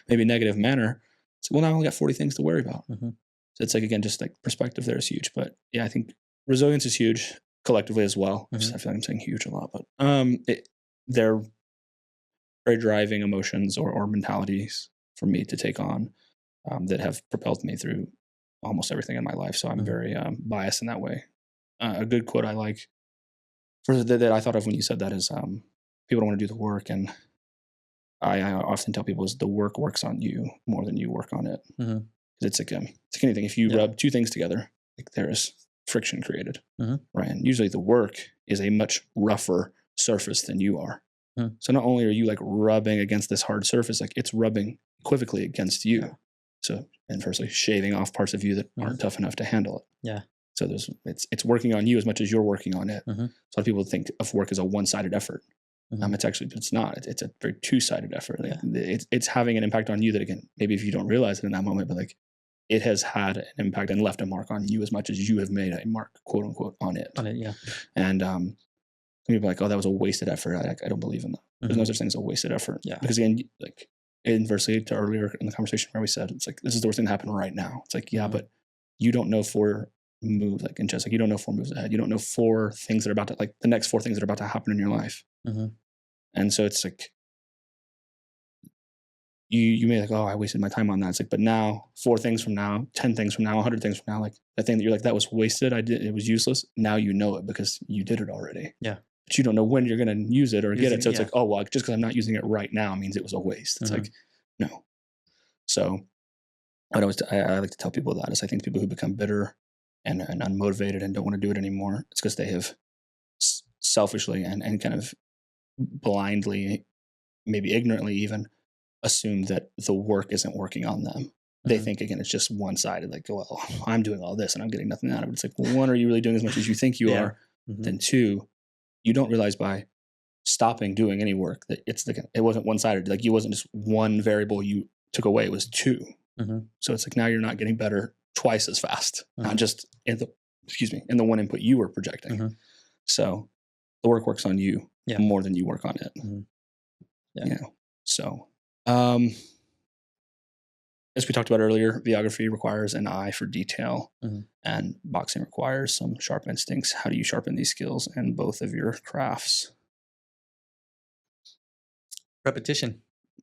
maybe negative manner. So, well, now I only got 40 things to worry about. So it's like, again, just like perspective there is huge. But yeah, I think resilience is huge collectively as well. I feel like I'm saying huge a lot, but they're very driving emotions or mentalities for me to take on that have propelled me through almost everything in my life. So I'm very biased in that way. A good quote I like that I thought of when you said that is people don't want to do the work. And I often tell people is the work works on you more than you work on it. It's like anything. If you rub two things together, like there is friction created, right? And usually the work is a much rougher surface than you are. So not only are you like rubbing against this hard surface, like it's rubbing equivocally against you. So inversely shaving off parts of you that aren't tough enough to handle it. Yeah. So it's working on you as much as you're working on it. So a lot of people think of work as a one-sided effort. It's not. It's a very two-sided effort. Like it's having an impact on you that, again, maybe if you don't realize it in that moment, but like it has had an impact and left a mark on you as much as you have made a mark, quote unquote, on it. And people are like, oh, that was a wasted effort. I don't believe in that. There's no such thing as a wasted effort. Because again, like inversely to earlier in the conversation where we said, it's like, this is the worst thing that happened right now. It's like, but you don't know 4 moves, like in chess, like you don't know 4 moves ahead. You don't know 4 things that are about to, like the next 4 things that are about to happen in your life. And so it's like, you may like, oh, I wasted my time on that. It's like, but now 4 things from now, 10 things from now, 100 things from now, like that thing that you're like, that was wasted. It was useless. Now you know it because you did it already. Yeah. But you don't know when you're going to use it or get it. So it's like, oh, well, just because I'm not using it right now means it was a waste. It's like, no. So I like to tell people that is I think people who become bitter and unmotivated and don't want to do it anymore, it's because they have selfishly and kind of blindly, maybe ignorantly even, assumed that the work isn't working on them. They think, again, it's just one-sided, like, well, I'm doing all this and I'm getting nothing out of it. It's like, well, 1, are you really doing as much as you think you are? Then 2, you don't realize by stopping doing any work that it wasn't one-sided. Like, you wasn't just one variable you took away, it was 2. So it's like now you're not getting better twice as fast, not just in the one input you were projecting. So the work works on you more than you work on it. You know, so as we talked about earlier, videography requires an eye for detail, and boxing requires some sharp instincts. How do you sharpen these skills in both of your crafts? Repetition.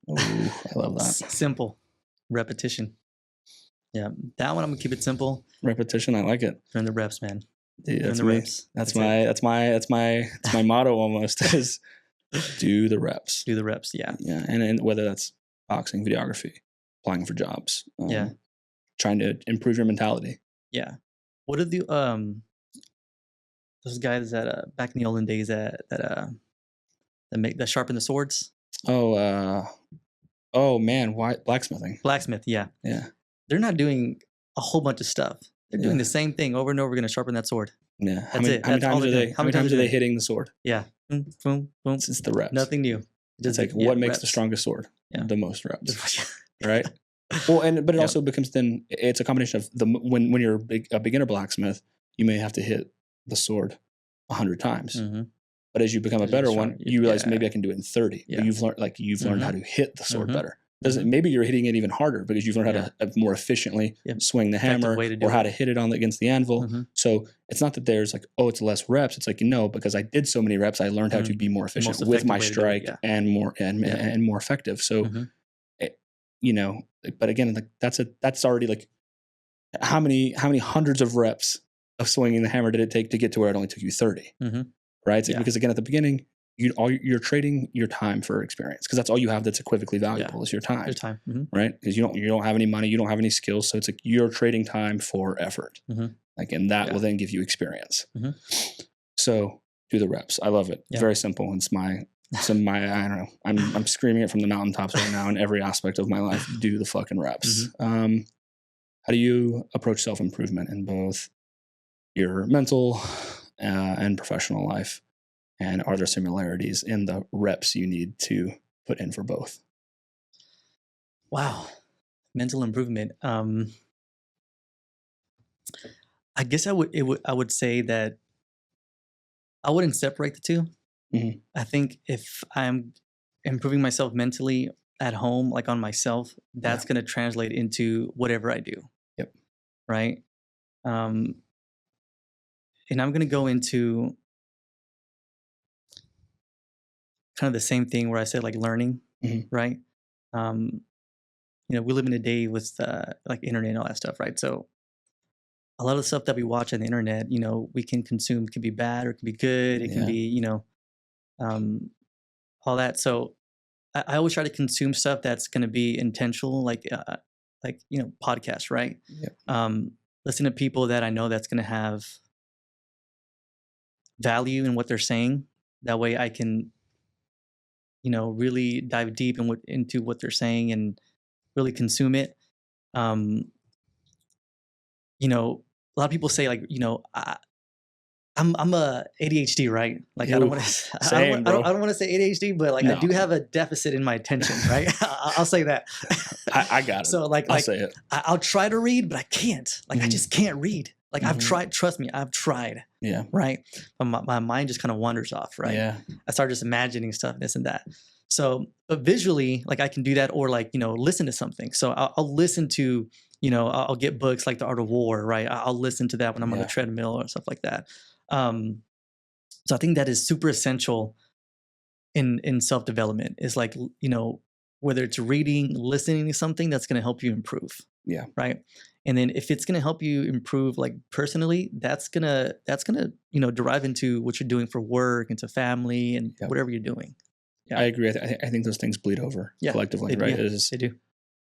Oh, I love that. Simple. Repetition. Yeah, that one I'm gonna keep it simple. Repetition, I like it. Doing the reps, man. Dude, that's me. That's my motto almost is do the reps. Do the reps, yeah. Yeah, and whether that's boxing, videography, applying for jobs, trying to improve your mentality. Yeah. What are the those guys that back in the olden days that sharpen the swords? Oh man, why blacksmithing? Blacksmith, yeah. Yeah. They're not doing a whole bunch of stuff. They're doing the same thing over and over, going to sharpen that sword. Yeah. How many times are they hitting the sword? Yeah. Boom, boom, boom. It's the reps. Nothing new. It's like what makes the strongest sword? Yeah. The most reps. Right? Well, but it also becomes then it's a combination of when you're a beginner blacksmith, you may have to hit the sword 100 times. But as you become a better one, you realize maybe I can do it in 30. Yeah. But you've learned how to hit the sword better. Maybe you're hitting it even harder because you've learned how to more efficiently swing the hammer or how to hit it against the anvil. So it's not that there's like, oh, it's less reps. It's like, no, because I did so many reps, I learned how to be more efficient with my strike and more effective. So, but again, like that's already like how many hundreds of reps of swinging the hammer did it take to get to where it only took you 30? Right? So because again, at the beginning, you're trading your time for experience because that's all you have that's equivocally valuable is your time. Your time, right? Because you don't have any money, you don't have any skills, so it's like you're trading time for effort. Like, and that will then give you experience. So do the reps. I love it. Very simple. It's my I don't know. I'm screaming it from the mountaintops right now in every aspect of my life. Do the fucking reps. How do you approach self-improvement in both your mental and professional life? And are there similarities in the reps you need to put in for both? Wow. Mental improvement. I guess I would say that I wouldn't separate the two. Mhm. I think if I'm improving myself mentally at home, like on myself, that's going to translate into whatever I do. Yep. Right. Um, and I'm going to go into kind of the same thing where I said like learning, Mhm. right? Um, we live in a day with like internet and all that stuff, right? So a lot of the stuff that we watch on the internet, we can consume can be bad or it can be good. It can Yeah. be, um, all that. So I always try to consume stuff that's going to be intentional, like podcasts, right? Yep. Listen to people that I know that's going to have value in what they're saying. That way, I can, really dive deep into what they're saying and really consume it. A lot of people say like, I'm a ADHD, right? Like I don't Ooh, want to, same, bro. I don't want to say ADHD, but like I No. do have a deficit in my attention, right? I'll say that. I got it. So like I'll say it. I'll try to read, but I can't. Like I just can't read. Like I've tried. Trust me, I've tried. Yeah. Right. But my mind just kind of wanders off. Right. Yeah. I start just imagining stuff, this and that. So, but visually, like I can do that, or like listen to something. So I'll listen to I'll get books like The Art of War. Right. I'll listen to that when I'm on the treadmill or stuff like that. So I think that is super essential in self-development is like, whether it's reading, listening to something that's going to help you improve. Yeah. Right. And then if it's going to help you improve like personally, that's going to, derive into what you're doing for work, into family and whatever you're doing. Yeah. I agree. I think those things bleed over collectively, right? Yeah, they do.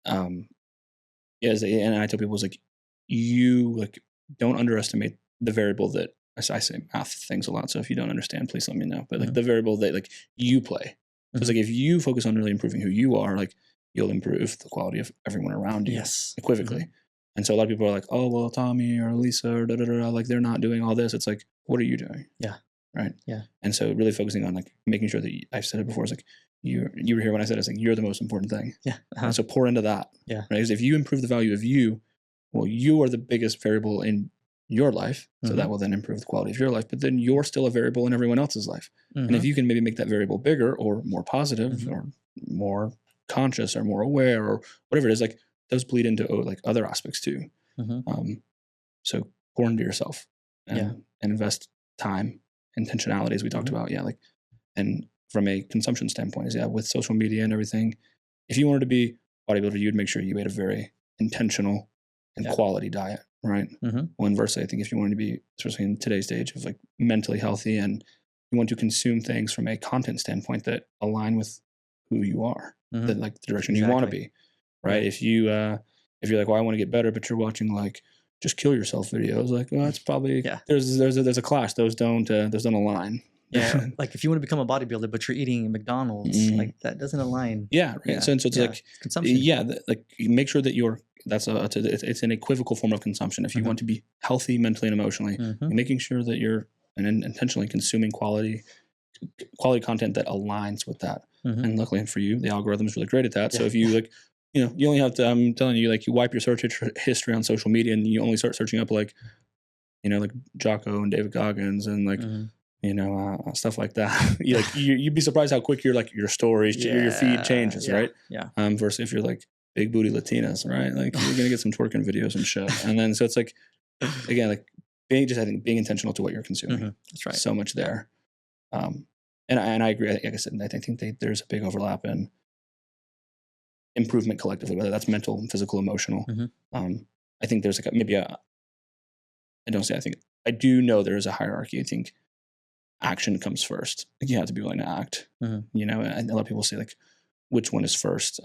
And I tell people it's like, you like don't underestimate the variable that I say math things a lot. So if you don't understand, please let me know. But like the variable that like you play. So it's like if you focus on really improving who you are, like you'll improve the quality of everyone around you. Yes. Equivocally. And so a lot of people are like, oh, well, Tommy or Lisa or like they're not doing all this. It's like, what are you doing? Yeah. Right. Yeah. And so really focusing on like making sure that I've said it before. It's like you were here when I said it's like you're the most important thing. Yeah. And so pour into that. Yeah. Right. Because if you improve the value of you, well, you are the biggest variable in your life. So that will then improve the quality of your life. But then you're still a variable in everyone else's life. And if you can maybe make that variable bigger or more positive or more conscious or more aware or whatever it is, like those bleed into like other aspects too. So pour into yourself and invest time, intentionality, as we talked about. Yeah. Like, and from a consumption standpoint is with social media and everything, if you wanted to be bodybuilder, you'd make sure you ate a very intentional and quality diet. Right. Well, inversely, I think if you wanted to be, especially in today's stage of like mentally healthy and you want to consume things from a content standpoint that align with who you are, that like the direction you want to be. Right. If you're like, well, I want to get better, but you're watching like just kill yourself videos, like, well, that's probably, there's a clash. Those don't align. Yeah. Like if you want to become a bodybuilder, but you're eating McDonald's, like that doesn't align. Yeah. Right. Yeah. So it's like consumption. Yeah. Like make sure that it's an equivocal form of consumption. If you want to be healthy mentally and emotionally, making sure that you're intentionally consuming quality content that aligns with that. And luckily for you, the algorithm is really great at that. So if you like, you only have to, I'm telling you, like you wipe your search history on social media and you only start searching up like, like Jocko and David Goggins and like, stuff like that. You'd be surprised how quick your stories, your feed changes, right? Yeah. Versus if you're like big booty Latinas, right? Like you're gonna get some twerking videos and shit. And then so it's like, again, like being intentional to what you're consuming. That's right. So much there. And I agree. Like I said, I think there's a big overlap in improvement collectively, whether that's mental, physical, emotional. I think there's like I do know there is a hierarchy. I think action comes first. Like you have to be willing to act. And a lot of people say like, which one is first?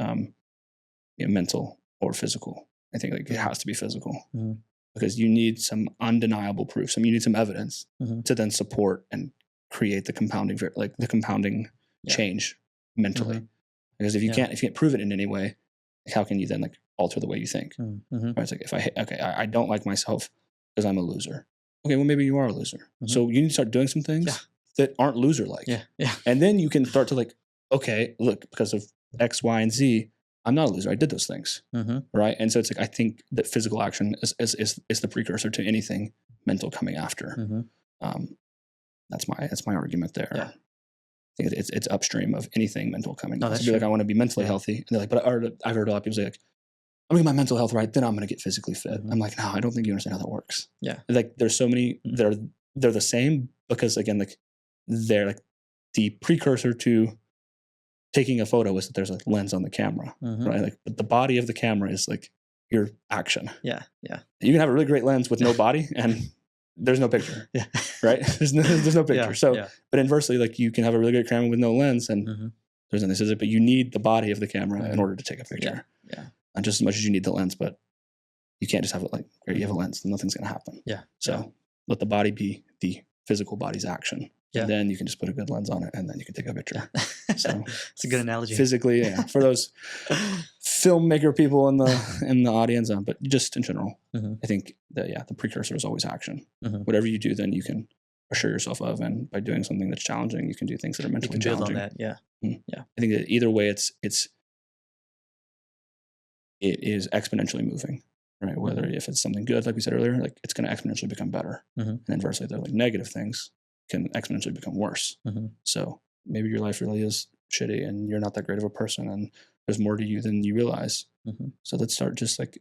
Mental or physical. I think like it has to be physical because you need some undeniable proof. You need some evidence to then support and create the compounding change mentally. Because if you can't prove it in any way, like how can you then like alter the way you think? Right? It's like if I don't like myself because I'm a loser. Okay, well maybe you are a loser. So you need to start doing some things that aren't loser like. Yeah. And then you can start to like, okay, look, because of X, Y, and Z, I'm not a loser. I did those things. Right. And so it's like, I think that physical action is the precursor to anything mental coming after. That's my argument there. Yeah. I think it's upstream of anything mental coming. No, So that's be like, true. I want to be mentally healthy. And they're like, but I've heard a lot of people say like, I'm gonna get my mental health right, then I'm gonna get physically fit. I'm like, no, I don't think you understand how that works. Yeah. Like there's so many, they're the same because again, like they're like the precursor to taking a photo is that there's a lens on the camera, right? Like, but the body of the camera is like your action. Yeah. Yeah. You can have a really great lens with no body and there's no picture. Yeah. Right? There's no picture. Yeah, So, yeah. but inversely, like you can have a really great camera with no lens and there's this is it, but you need the body of the camera in order to take a picture. Yeah. Not just as much as you need the lens, but you can't just have it like, great, you have a lens, nothing's going to happen. Yeah. So let the body be the physical body's action. Yeah. And then you can just put a good lens on it and then you can take a picture. So it's a good analogy. Physically, yeah. For those filmmaker people in the audience, but just in general, I think that, yeah, the precursor is always action. Whatever you do, then you can assure yourself of, and by doing something that's challenging, you can do things that are mentally challenging. Build on that. Yeah. Yeah. I think that either way, it is exponentially moving, right? Whether if it's something good, like we said earlier, like it's going to exponentially become better, and inversely, they're like negative things can exponentially become worse. So maybe your life really is shitty, and you're not that great of a person, and there's more to you than you realize. So let's start just like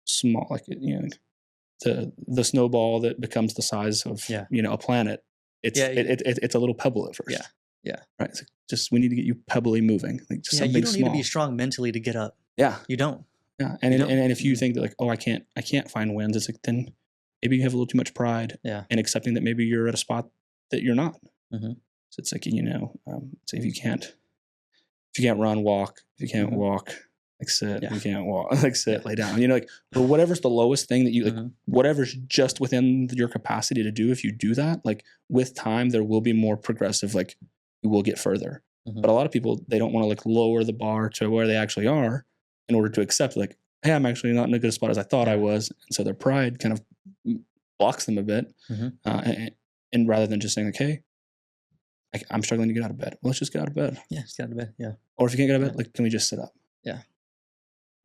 small, like the snowball that becomes the size of a planet. It's a little pebble at first. Yeah. Right. It's like just we need to get you pebbly moving. Like just something you don't small. need to be strong mentally to get up. Yeah. You don't. Yeah. And if you think that like, oh, I can't find wins, it's like then maybe you have a little too much pride in accepting that maybe you're at a spot that you're not. So it's like, say if you can't run, walk. If you can't walk, like sit. If you can't walk, like sit, lay down. Like, or whatever's the lowest thing that you like, whatever's just within your capacity to do. If you do that, like with time, there will be more progressive. Like you will get further. But a lot of people, they don't want to like lower the bar to where they actually are in order to accept like, hey, I'm actually not in a good spot as I thought I was. And so their pride kind of blocks them a bit. And rather than just saying like, hey, I'm struggling to get out of bed. Well, let's just get out of bed. Yeah, just get out of bed. Yeah. Or if you can't get out of bed, like, can we just sit up? Yeah.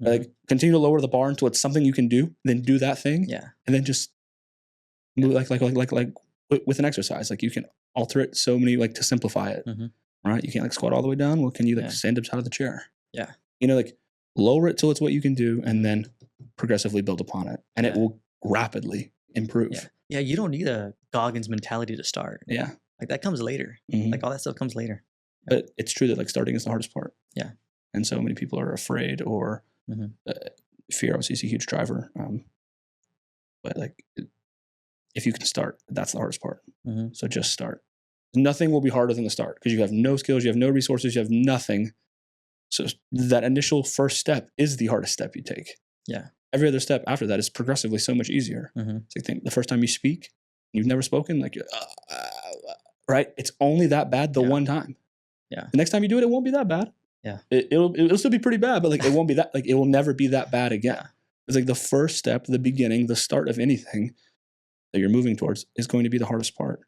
Like continue to lower the bar until it's something you can do, then do that thing. Yeah. And then just move like with an exercise. Like you can alter it so many, like to simplify it. Right? You can't like squat all the way down. Well, can you like stand up out of the chair? Yeah. Like lower it till it's what you can do and then progressively build upon it. And it will rapidly improve. Yeah. You don't need a Goggins mentality to start. Yeah. Like that comes later. Like all that stuff comes later. But it's true that like starting is the hardest part. Yeah. And so many people are afraid or fear obviously is a huge driver. But like if you can start, that's the hardest part. So just start. Nothing will be harder than the start because you have no skills, you have no resources, you have nothing. So that initial first step is the hardest step you take. Yeah. Every other step after that is progressively so much easier. So I think the first time you speak, you've never spoken, like, right? It's only that bad the one time. Yeah. The next time you do it, it won't be that bad. Yeah. It'll still be pretty bad, but like it won't be that, like it will never be that bad again. Yeah. It's like the first step, the beginning, the start of anything that you're moving towards is going to be the hardest part.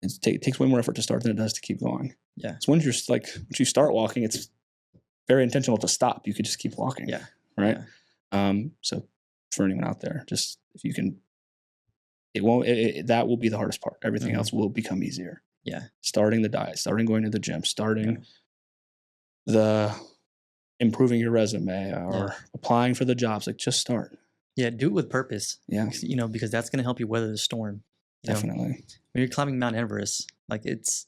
It takes way more effort to start than it does to keep going. Yeah. So once you start walking, it's very intentional to stop. You could just keep walking. Yeah. Right. Yeah. So for anyone out there, just if you can, that will be the hardest part. Everything else will become easier. Yeah. Starting the diet, starting going to the gym, starting the improving your resume or applying for the jobs, like just start. Yeah. Do it with purpose. Yeah. Because that's going to help you weather the storm. Definitely. When you're climbing Mount Everest, like it's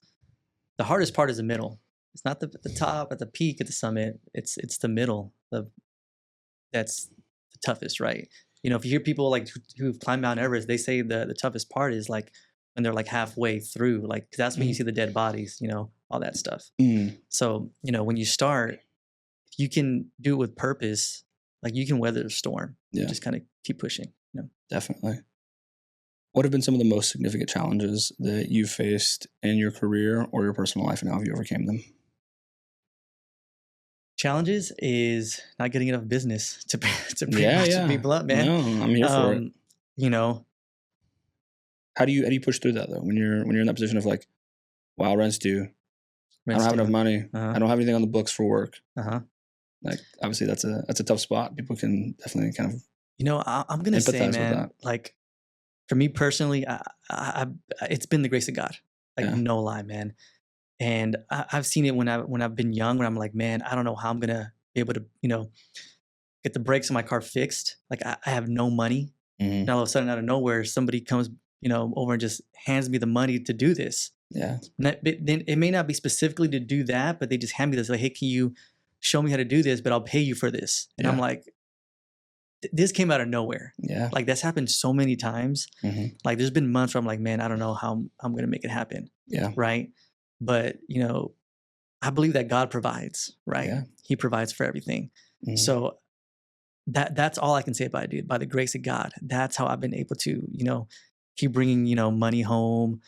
the hardest part is the middle. It's not the top at the peak at the summit. It's the middle. That's the toughest, right? If you hear people like who've climbed Mount Everest, they say the toughest part is like when they're like halfway through, like 'cause that's when you see the dead bodies, all that stuff. So when you start, if you can do it with purpose, like you can weather the storm. Yeah. Just kind of keep pushing. Definitely. What have been some of the most significant challenges that you've faced in your career or your personal life, and how have you overcame them? Challenges is not getting enough business to be blunt, man. No, I'm here for it. How do you push through that though? When you're in that position of like, wow, rent's due. I don't have enough money. I don't have anything on the books for work. Like obviously that's a tough spot. People can definitely kind of I'm gonna say, man, like for me personally, I it's been the grace of God. Like no lie, man. And I've seen it when I've been young, when I'm like, man, I don't know how I'm gonna be able to, get the brakes on my car fixed. Like I have no money. And all of a sudden, out of nowhere, somebody comes, over and just hands me the money to do this. Yeah. Then it may not be specifically to do that, but they just hand me this, like, hey, can you show me how to do this? But I'll pay you for this. And I'm like, this came out of nowhere. Yeah. Like that's happened so many times. Like there's been months where I'm like, man, I don't know how I'm going to make it happen. Yeah. Right. But, I believe that God provides, right? Yeah. He provides for everything. So that's all I can say about it, dude. By the grace of God, that's how I've been able to, keep bringing, money home,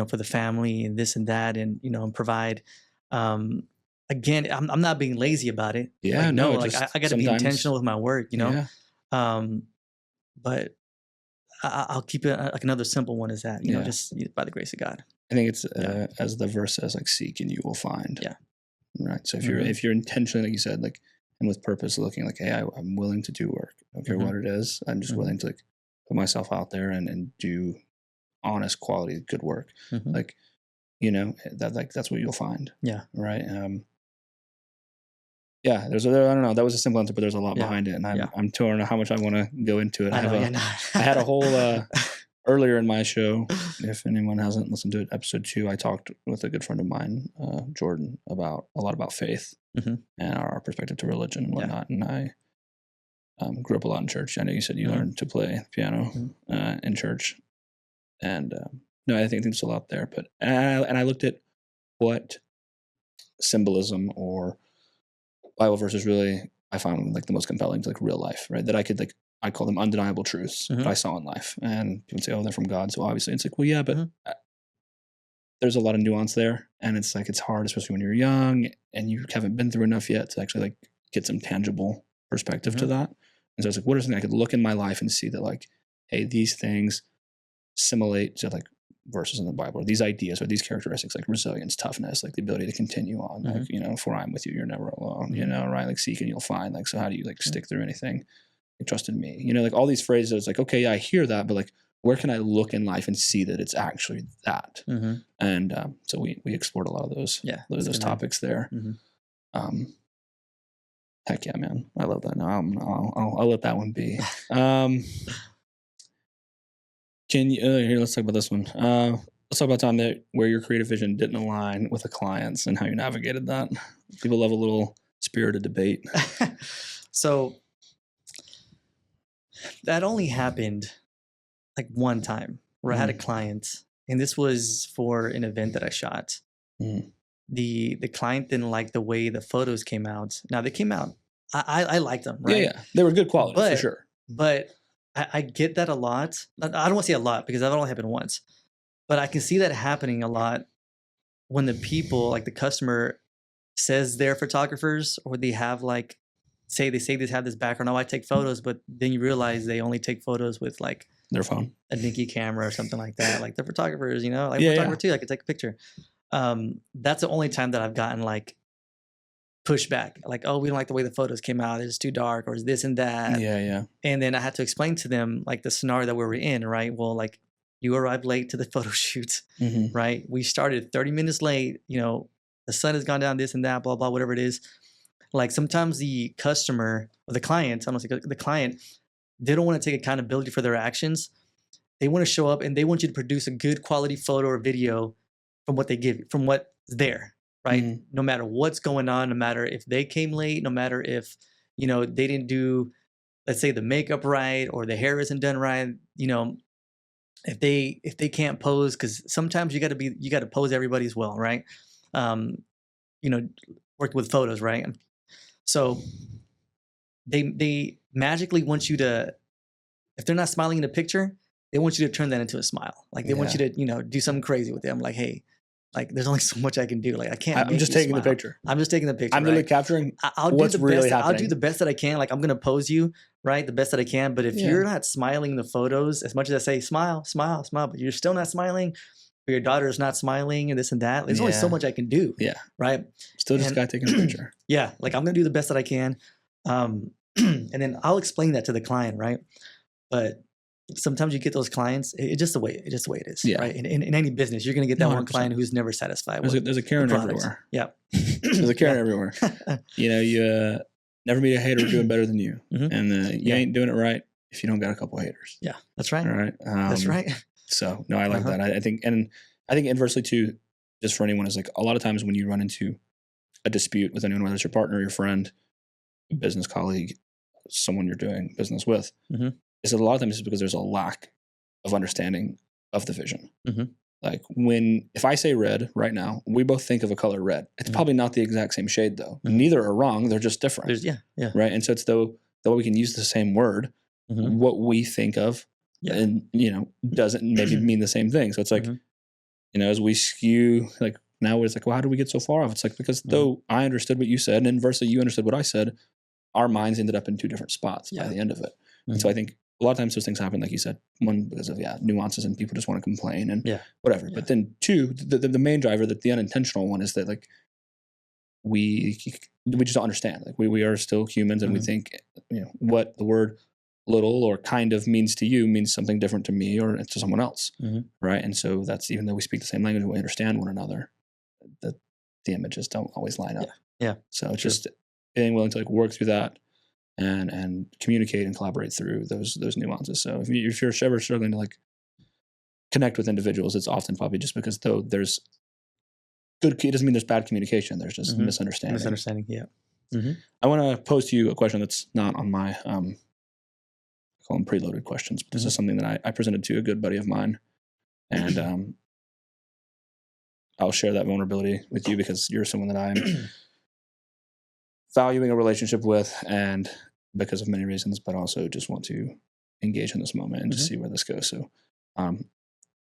for the family and this and that, and, and provide. Again, I'm not being lazy about it. Yeah, like, no, like I got to be intentional with my work, Yeah. But I'll keep it like another simple one is that, just by the grace of God. I think it's as the verse says, like, seek and you will find. Yeah. Right. So if you're intentionally, like you said, like, and with purpose, looking like, hey, I'm willing to do work. I don't care what it is. I'm just willing to like put myself out there and do honest, quality, good work. Like, that's what you'll find. Yeah. Right. Yeah. I don't know. That was a simple answer, but there's a lot behind it, and I'm torn on how much I want to go into it. I had a whole earlier in my show. If anyone hasn't listened to it, episode 2, I talked with a good friend of mine, Jordan, a lot about faith and our perspective to religion and whatnot. And I grew up a lot in church. I know you said you learned to play piano in church, and no, I think there's a lot there. But and I looked at what symbolism or Bible verses really I found like the most compelling to like real life, right? That I could like, I call them undeniable truths that I saw in life. And people say, oh, they're from God. So obviously it's like, well, yeah, but there's a lot of nuance there. And it's like, it's hard, especially when you're young and you haven't been through enough yet to actually like get some tangible perspective to that. And so it's like, what are something I could look in my life and see that like, hey, these things simulate to like verses in the Bible, or these ideas or these characteristics like resilience, toughness, like the ability to continue on, like, for I'm with you, you're never alone, right? Like seek and you'll find. Like, so how do you like stick through anything? Like, trust in me, like all these phrases. It's like, okay, yeah, I hear that, but like, where can I look in life and see that it's actually that? And so we explored a lot of those, those topics there. Heck yeah, man, I love that. Now I'll let that one be. Can you here? Let's talk about this one. Let's talk about time that where your creative vision didn't align with the clients and how you navigated that. People love a little spirited debate. So that only happened like one time where I had a client, and this was for an event that I shot. The client didn't like the way the photos came out. Now they came out. I liked them, right? Yeah, they were good quality for sure. But I get that a lot. I don't want to say a lot because that only happened once, but I can see that happening a lot when the people, like the customer, says they're photographers, or they have like, say they have this background. Oh, I take photos, but then you realize they only take photos with like their phone, a dinky camera or something like that. Like they're photographers, like photographer too. I could take a picture. That's the only time that I've gotten like pushback, like, oh, we don't like the way the photos came out, it's too dark, or is this and that. And then I had to explain to them like the scenario that we were in, right? Well, like you arrived late to the photo shoot, right? We started 30 minutes late, the sun has gone down, this and that, blah blah, whatever it is. Like sometimes the customer or the client, I don't say the client, they don't want to take accountability for their actions. They want to show up and they want you to produce a good quality photo or video from what they give, from what's there. Right. No matter what's going on, no matter if they came late, no matter if, they didn't do, let's say the makeup right, or the hair isn't done right, if they can't pose, because sometimes you got to pose everybody as well. Right. Work with photos. Right. So they magically want you to, if they're not smiling in the picture, they want you to turn that into a smile. Like they want you to, do something crazy with them. Like, hey, like there's only so much I can do. Like I can't. I'm just taking the picture. I'm just taking the picture. I'm really capturing what's really happening. I'll do the best that I can. Like I'm gonna pose you right the best that I can. But if you're not smiling in the photos, as much as I say smile, smile, smile, but you're still not smiling, or your daughter is not smiling, and this and that, there's only so much I can do. Yeah. Right. Still just got taking a picture. Yeah. Like I'm gonna do the best that I can, and then I'll explain that to the client. Right. But sometimes you get those clients. It's just the way it is, Yeah. right? In any business, you're going to get that one 100%. client who's never satisfied. There's a Karen the product. everywhere. Yeah, There's a Karen everywhere. You never meet a hater doing better than you, and you ain't doing it right if you don't got a couple haters. Yeah, that's right. All right, that's right. So no, I like that. I think inversely too, just for anyone, is like a lot of times when you run into a dispute with anyone, whether it's your partner, your friend, a business colleague, someone you're doing business with, is that a lot of times it's because there's a lack of understanding of the vision. Like if I say red right now, we both think of a color red. It's probably not the exact same shade though. Neither are wrong. They're just different. Right. And so it's though we can use the same word, what we think of, and doesn't maybe mean the same thing. So it's like, as we skew, like now it's like, well, how do we get so far off? It's like, because though I understood what you said and inversely you understood what I said, our minds ended up in two different spots by the end of it. And so I think a lot of times those things happen, like you said, one, because of nuances and people just want to complain and whatever. But then two, the main driver, that the unintentional one, is that like we just don't understand. Like we are still humans, and we think what the word little or kind of means to you means something different to me or to someone else, right? And so that's, even though we speak the same language, we understand one another, the images don't always line up. So it's just being willing to like work through that and communicate and collaborate through those nuances. So if you're ever struggling to like connect with individuals, it's often probably just because though there's good, it doesn't mean there's bad communication. There's just misunderstanding. I want to pose to you a question that's not on my, I call them preloaded questions, but this is something that I presented to a good buddy of mine. And I'll share that vulnerability with you because you're someone that I'm valuing a relationship with, and because of many reasons, but also just want to engage in this moment and just see where this goes. So I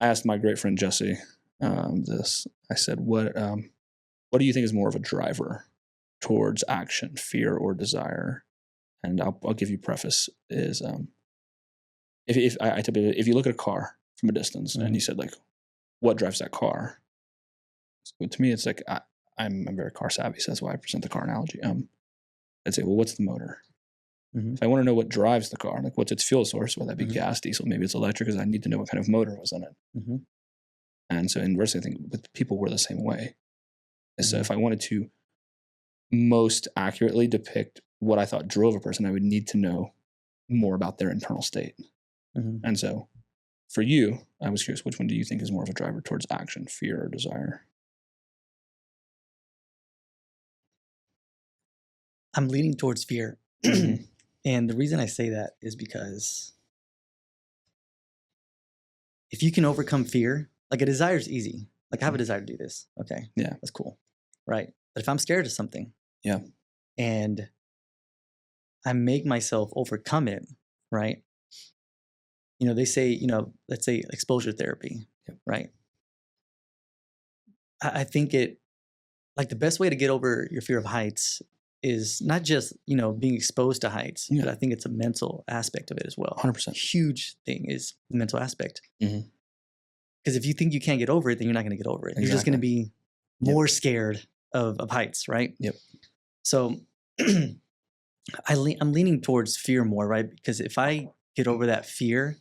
asked my great friend Jesse this. I said, what do you think is more of a driver towards action, fear or desire? And I'll give you preface is if you look at a car from a distance and you said like, what drives that car? So to me, it's like I'm very car savvy, so that's why I present the car analogy. I'd say, well, what's the motor? If I want to know what drives the car, like what's its fuel source, whether that be gas, diesel, maybe it's electric, because I need to know what kind of motor was in it. And so inversely, I think with people, we're the same way. So if I wanted to most accurately depict what I thought drove a person, I would need to know more about their internal state. And so for you, I was curious, which one do you think is more of a driver towards action, fear or desire? I'm leaning towards fear. And the reason I say that is because if you can overcome fear, like a desire is easy. Like I have a desire to do this. Okay. Yeah. That's cool. Right. But if I'm scared of something. Yeah. And I make myself overcome it. Right. They say, let's say exposure therapy. Right. I think like the best way to get over your fear of heights is not just, being exposed to heights, but I think it's a mental aspect of it as well. 100%. Huge thing is the mental aspect. Because if you think you can't get over it, then you're not going to get over it. Exactly. You're just going to be more scared of heights, right? So I'm leaning towards fear more, right? Because if I get over that fear,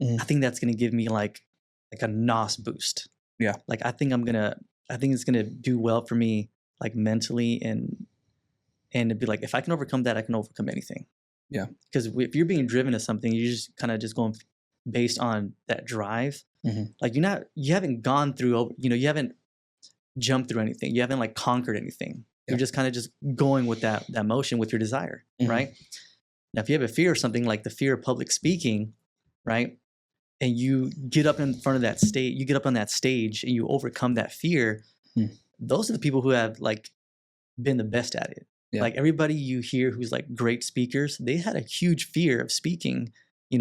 I think that's going to give me like a NOS boost. Yeah. Like I think it's going to do well for me, like mentally, and it'd be like, if I can overcome that, I can overcome anything. Yeah. Because if you're being driven to something, you're just kind of just going based on that drive. Like you haven't gone through, you haven't jumped through anything. You haven't like conquered anything. You're just kind of just going with that motion with your desire, right? Now, if you have a fear of something like the fear of public speaking, right? And you get up in front of that stage, you get up on that stage and you overcome that fear. Those are the people who have like been the best at it. Yeah. Like everybody you hear who's like great speakers, they had a huge fear of speaking, in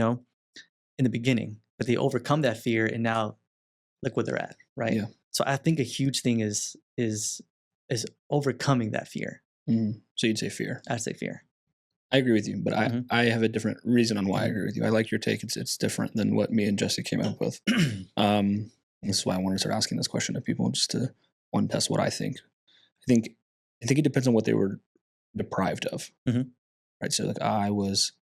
the beginning, but they overcome that fear and now look where they're at, right? Yeah. So I think a huge thing is overcoming that fear. So you'd say fear. I'd say fear. I agree with you, but I have a different reason on why I agree with you. I like your take. It's different than what me and Jesse came up with. This is why I wanted to start asking this question to people, just to test what I think. I think it depends on what they were deprived of. Right. So like I was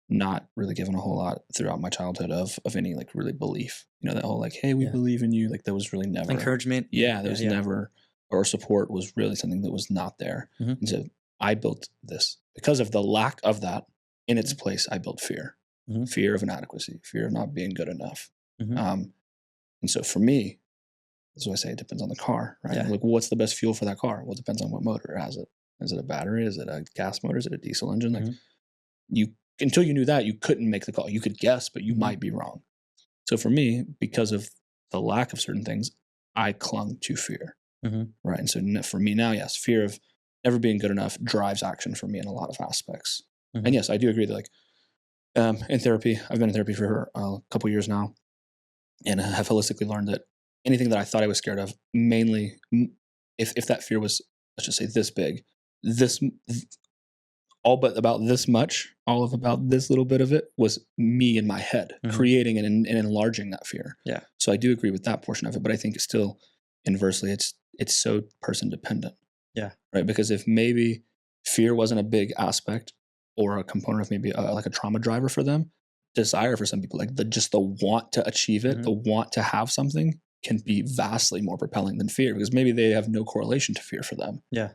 not really given a whole lot throughout my childhood of any like really belief. You know, that whole like, hey, we believe in you. Like that was really never encouragement. Yeah, there was never, or support was really something that was not there. And so I built this because of the lack of that. In its place, I built fear, fear of inadequacy, fear of not being good enough. And so for me, that's what I say, it depends on the car, right? Like, what's the best fuel for that car? Well, it depends on what motor it has. Is it a battery? Is it a gas motor? Is it a diesel engine? Like until you knew that, you couldn't make the call. You could guess, but you might be wrong. So for me, because of the lack of certain things, I clung to fear, right? And so for me now, yes, fear of never being good enough drives action for me in a lot of aspects. And yes, I do agree that like in therapy, I've been in therapy for a couple years now, and have holistically learned that anything that I thought I was scared of, mainly if that fear was, let's just say this big, all but about this much, all of about this little bit of it was me in my head, creating and enlarging that fear. Yeah. So I do agree with that portion of it, but I think it's still inversely, it's so person dependent. Yeah. Right. Because if maybe fear wasn't a big aspect or a component of maybe like a trauma driver for them, desire for some people, like the want to achieve it, the want to have something can be vastly more propelling than fear, because maybe they have no correlation to fear for them. Yeah.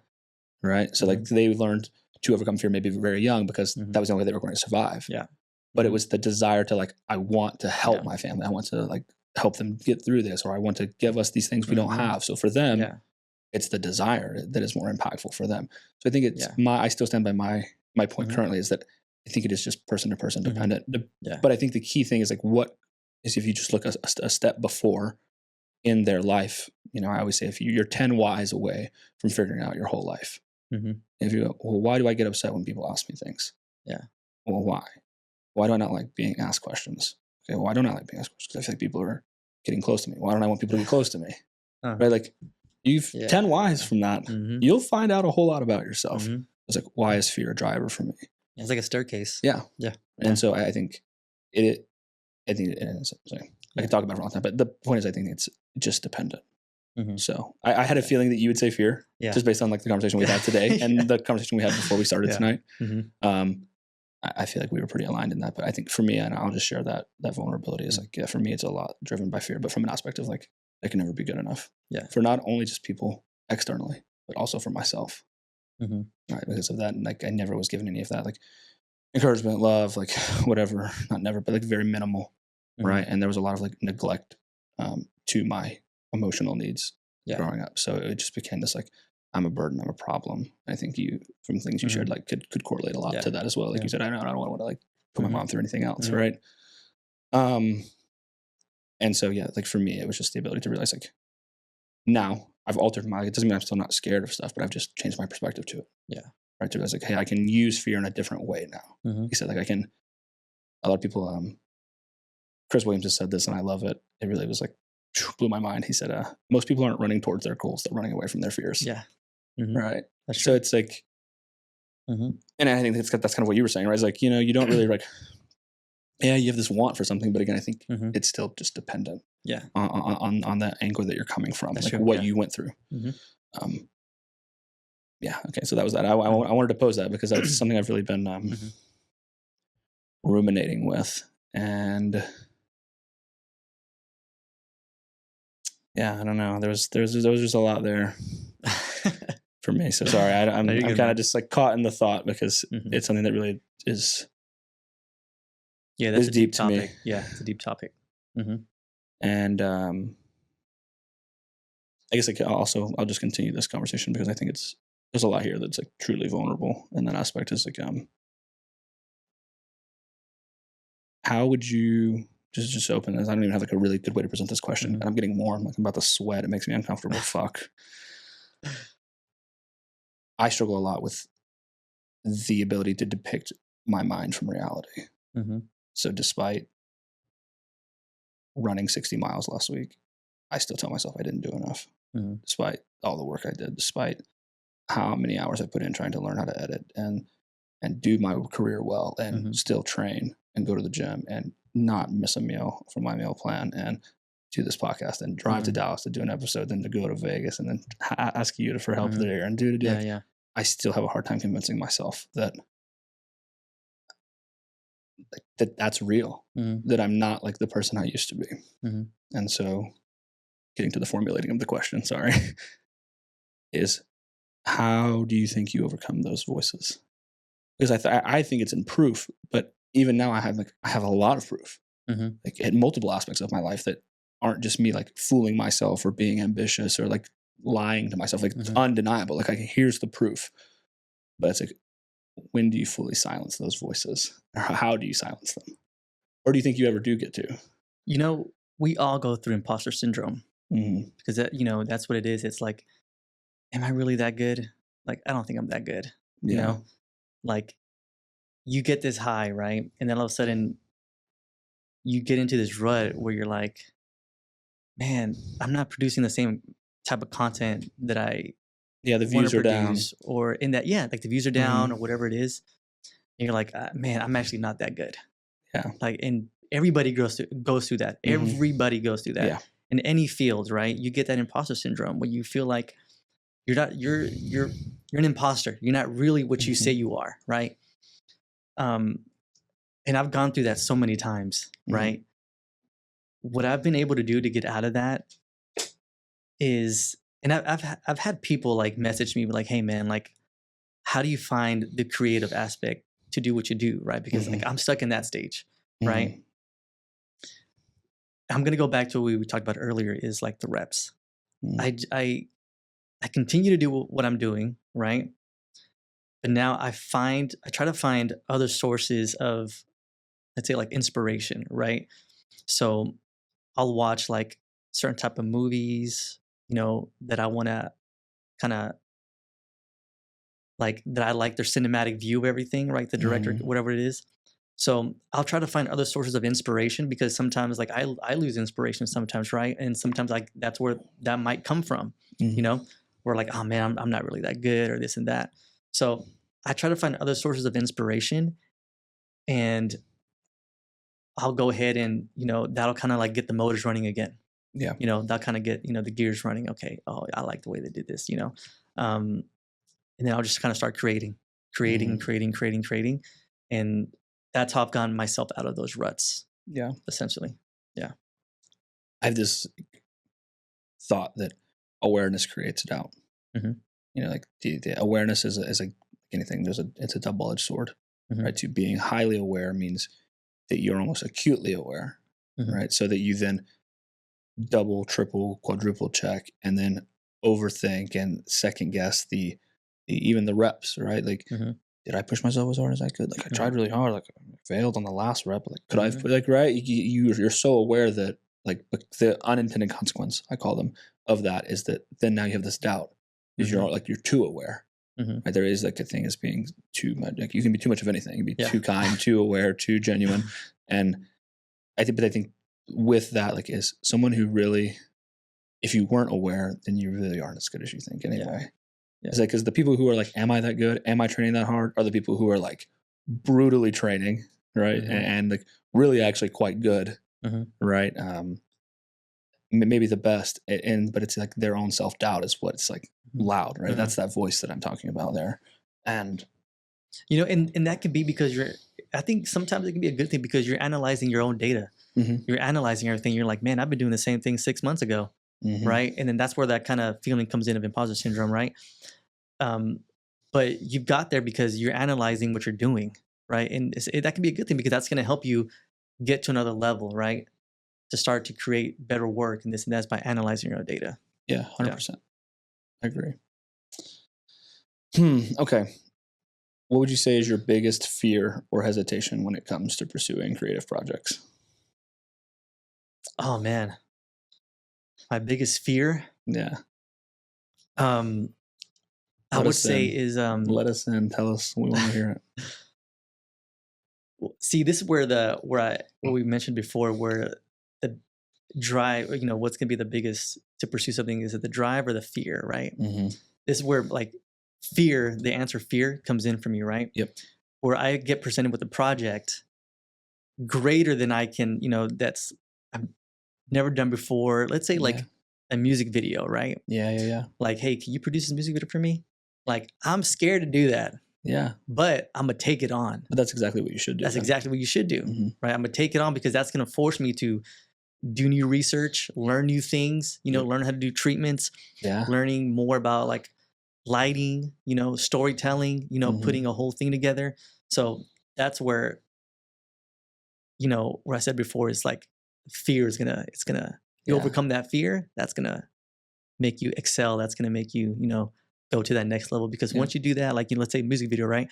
Right. So like they learned to overcome fear maybe very young because that was the only way they were going to survive. Yeah. But it was the desire to like, I want to help my family. I want to like help them get through this, or I want to give us these things we don't have. So for them, it's the desire that is more impactful for them. So I think it's I still stand by my point currently is that I think it is just person to person dependent. But I think the key thing is like, what is, if you just look a step before in their life, you know, I always say, if you're 10 whys away from figuring out your whole life. If you go, well, why do I get upset when people ask me things? Yeah. Well, why? Why do I not like being asked questions? Okay. Why don't I like being asked questions? Because I feel like people are getting close to me. Why don't I want people to get close to me? Right. Like you've 10 whys from that. You'll find out a whole lot about yourself. It's like, why is fear a driver for me? It's like a staircase. Yeah. Yeah. And so I think I think it is. I can talk about it for a long time, but the point is, I think it's just dependent. So I had a feeling that you would say fear, just based on like the conversation we had today and the conversation we had before we started tonight. I feel like we were pretty aligned in that, but I think for me, and I'll just share that vulnerability is like, for me, it's a lot driven by fear, but from an aspect of like, I can never be good enough. Yeah. For not only just people externally, but also for myself. Right. Because of that. And like, I never was given any of that, like encouragement, love, like whatever, not never, but like very minimal. Right. And there was a lot of like neglect to my emotional needs growing up. So it just became this like, I'm a burden, I'm a problem. I think you, from things you shared, like could correlate a lot to that as well. Like you said, I don't want to like put my mom through anything else. Right. And so, like for me, it was just the ability to realize like, now I've altered it doesn't mean I'm still not scared of stuff, but I've just changed my perspective to it. Yeah. Right. To realize like, hey, I can use fear in a different way now. He said like, a lot of people, Chris Williams has said this and I love it. It really was like, blew my mind. He said, most people aren't running towards their goals. They're running away from their fears. Yeah. Right. So it's like, and I think that's kind of what you were saying, right? It's like, you don't really like, you have this want for something, but again, I think it's still just dependent on that angle that you're coming from, that's like true. What you went through. Okay. So that was that. I wanted to pose that because that's something I've really been ruminating with. And I don't know. There was just a lot there for me. So sorry. I'm kind of just like caught in the thought because it's something that really is. Yeah, that's a deep topic. To me. Yeah, it's a deep topic. And I guess I'll just continue this conversation because I think there's a lot here that's like truly vulnerable. And that aspect is like, how would you just open this? I don't even have like a really good way to present this question. And I'm getting warm. Like I'm about to sweat. It makes me uncomfortable. Fuck. I struggle a lot with the ability to depict my mind from reality. So despite running 60 miles last week, I still tell myself I didn't do enough. Despite all the work I did, despite how many hours I put in trying to learn how to edit and do my career well and still train and go to the gym and not miss a meal from my meal plan and do this podcast and drive to Dallas to do an episode, then to go to Vegas and then ask you for help there and do. I still have a hard time convincing myself that like that's real, Mm-hmm. that I'm not like the person I used to be. Mm-hmm. And so getting to the formulating of the question, sorry, is how do you think you overcome those voices? Because I think it's in proof, but even now I have a lot of proof, Mm-hmm. like in multiple aspects of my life that aren't just me like fooling myself or being ambitious or like lying to myself. Like it's undeniable. Like here's the proof. But it's like, when do you fully silence those voices? Or how do you silence them? Or do you think you ever do get to? You know, we all go through imposter syndrome because that, you know, that's what it is. It's like, am I really that good? Like, I don't think I'm that good. You Yeah. know, like you get this high, right? And then all of a sudden you get into this rut where you're like, man, I'm not producing the same type of content that I Yeah, the want views to are down. produce, or in that, yeah, like the views are down or whatever it is. And you're like, man, I'm actually not that good. Yeah. Like, and everybody goes through that. Everybody goes through that. Yeah. In any field, right? You get that imposter syndrome where you feel like you're an imposter. You're not really what you say you are, right? And I've gone through that so many times, right? What I've been able to do to get out of that is, and I've had people like message me like, hey man, like, how do you find the creative aspect to do what you do, right? Because like I'm stuck in that stage, right? I'm gonna go back to what we talked about earlier, is like the reps. I continue to do what I'm doing, right? But now I try to find other sources of, let's say, like inspiration, right? So I'll watch like certain type of movies, you know, that I want to kind of like, that I like their cinematic view of everything, right? The director, whatever it is. So I'll try to find other sources of inspiration, because sometimes like I lose inspiration sometimes, right? And sometimes like that's where that might come from, you know, where like, oh man, I'm not really that good, or this and that. So I try to find other sources of inspiration, and I'll go ahead and, you know, that'll kind of like get the motors running again. Yeah. You know, that'll kind of get, you know, the gears running. Okay. Oh, I like the way they did this, you know? And then I'll just kind of start creating. And that's how I've gotten myself out of those ruts. Yeah. Essentially. Yeah. I have this thought that awareness creates doubt. You know, like the awareness is like anything. It's a double-edged sword, right? To being highly aware means that you're almost acutely aware, right? So that you then double, triple, quadruple check, and then overthink and second guess even the reps, right? Like, did I push myself as hard as I could? Like, I tried really hard. Like, I failed on the last rep. Like, could I have, like, right? You're so aware that, like, the unintended consequence, I call them, of that is that then now you have this doubt, because you're too aware. Right? There is like a thing as being too much. Like, you can be too much of anything. You can be too kind, too aware, too genuine. And I think with that, like, is someone who really, if you weren't aware, then you really aren't as good as you think anyway. It's like, because the people who are like, am I that good? Am I training that hard? Are the people who are like brutally training, right? And like really actually quite good, right? Maybe the best, but it's like their own self-doubt is what's like loud, right? That's that voice that I'm talking about there. And you know, and that can be because I think sometimes it can be a good thing, because you're analyzing your own data. You're analyzing everything. You're like, man, I've been doing the same thing 6 months ago. Right. And then that's where that kind of feeling comes in of imposter syndrome, right? But you've got there because you're analyzing what you're doing, right? And that can be a good thing, because that's going to help you get to another level, right? To start to create better work and this and that's by analyzing your own data. Yeah, 100%. I agree. Okay. What would you say is your biggest fear or hesitation when it comes to pursuing creative projects? Oh man. My biggest fear? Yeah. I would say is let us in. Tell us. We want to hear it. See, this is where what we mentioned before, where the drive, you know, what's going to be the biggest to pursue something, is it the drive or the fear, right? This is where like fear, the answer fear comes in for me, right? Yep. Where I get presented with a project greater than I can, you know, that's I've never done before. Let's say like a music video, right? Yeah. Like, hey, can you produce this music video for me? Like, I'm scared to do that. Yeah. but I'm going to take it on. But that's exactly what you should do. That's exactly what you should do, right? I'm going to take it on because that's going to force me to do new research, learn new things, learn how to do treatments, learning more about like lighting, storytelling, putting a whole thing together. So that's where, where I said before is like fear is you overcome that fear. That's going to make you excel. That's going to make you, go to that next level. Because once you do that, like, let's say music video, right?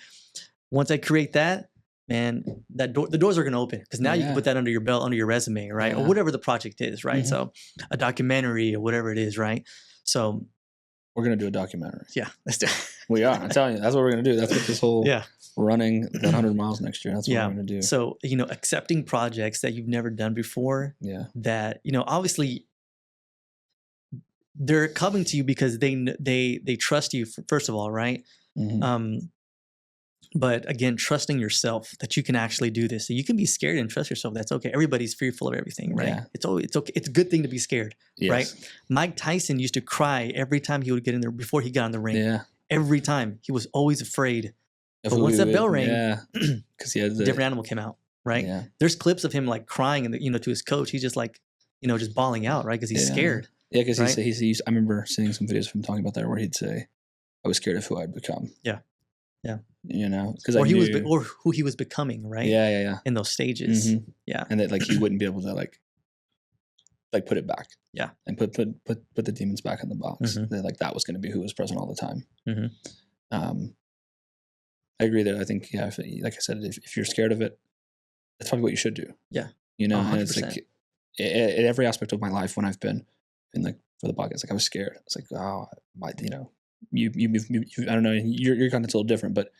Once I create that, man, the doors are going to open because now you can put that under your belt, under your resume, right? Or whatever the project is, right? So a documentary or whatever it is, right? So we're going to do a documentary. Yeah, let's do it. We are. I'm telling you, that's what we're going to do. That's what this whole running that 100 miles next year, that's what we're going to do. So, accepting projects that you've never done before, that, obviously they're coming to you because they trust you, first of all, right? But again, trusting yourself that you can actually do this. So you can be scared and trust yourself. That's okay. Everybody's fearful of everything, right? Yeah. It's okay. It's a good thing to be scared, right? Mike Tyson used to cry every time he would get in there before he got in the ring. Yeah. Every time. He was always afraid. But once that bell rang, because he had a different animal came out, right? Yeah. There's clips of him like crying and to his coach. He's just like, just bawling out, right? Because he's scared. Yeah, because I remember seeing some videos of him talking about that where he'd say, I was scared of who I'd become. Yeah. Yeah. Because or who he was becoming, right? Yeah. In those stages. Yeah. And that like he wouldn't be able to like put it back. Yeah. And put the demons back in the box. That like that was going to be who was present all the time. I agree that I think like I said, if you're scared of it, that's probably what you should do. Yeah. And 100%. It's like in every aspect of my life when I've been like for the podcast, like I was scared. It's like, oh, you I don't know, your content's a little different, but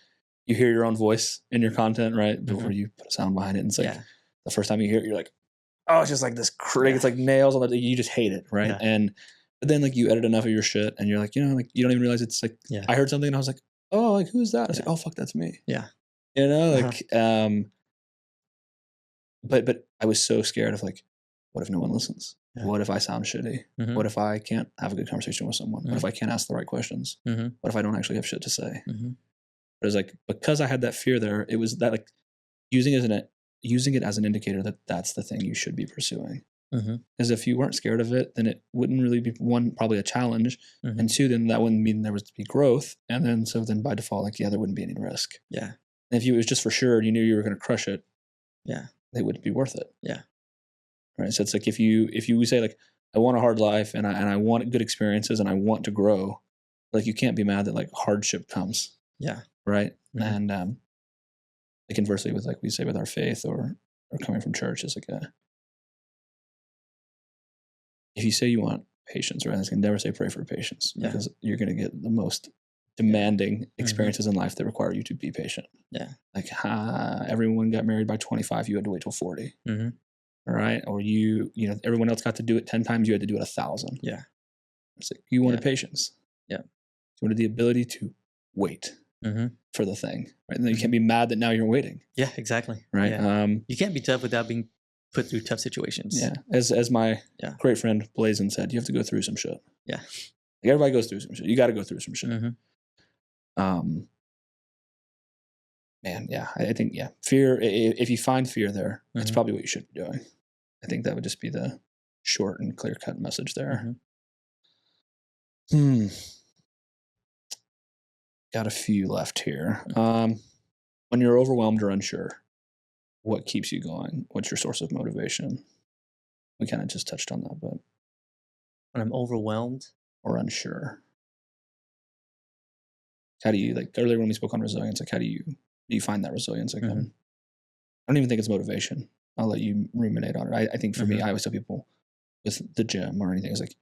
you hear your own voice in your content, right? Before you put a sound behind it. And it's like the first time you hear it, you're like, oh, it's just like this it's like nails on the, you just hate it, right? Yeah. But then like you edit enough of your shit and you're like, like you don't even realize it's like, I heard something and I was like, oh, like who's that? I was like, oh fuck, that's me. Yeah. Like but I was so scared of like, what if no one listens? Yeah. What if I sound shitty? What if I can't have a good conversation with someone? What if I can't ask the right questions? What if I don't actually have shit to say? But it was like, because I had that fear there, it was that like using it as an indicator that that's the thing you should be pursuing. Because if you weren't scared of it, then it wouldn't really be, one, probably a challenge, and two, then that wouldn't mean there was to be growth. And then, so then by default, like, there wouldn't be any risk. Yeah. And if it was just for sure, and you knew you were going to crush it, it wouldn't be worth it. Yeah. Right. So it's like, if you say like, I want a hard life and I want good experiences and I want to grow, like you can't be mad that like hardship comes. Yeah. Right. And like conversely with like we say with our faith or coming from church, is like if you say you want patience, right? I can never say pray for patience because you're going to get the most demanding experiences in life that require you to be patient. Yeah. Like everyone got married by 25, you had to wait till 40. All right. Or everyone else got to do it 10 times, you had to do it 1,000. Yeah. It's like you wanted patience. Yeah. You wanted the ability to wait for the thing. Right. And then you can't be mad that now you're waiting. Yeah, exactly. Right. Yeah. You can't be tough without being put through tough situations. Yeah. As my great friend Blazin said, you have to go through some shit. Yeah. Like everybody goes through some shit. You got to go through some shit. Man, yeah, I think, fear, if you find fear there, that's probably what you should be doing. I think that would just be the short and clear cut message there. Got a few left here. When you're overwhelmed or unsure, what keeps you going? What's your source of motivation? We kind of just touched on that, but when I'm overwhelmed or unsure, how do you, like earlier when we spoke on resilience, like how do you find that resilience? Like, I don't even think it's motivation. I'll let you ruminate on it. I think for me, I always tell people with the gym or anything, it's like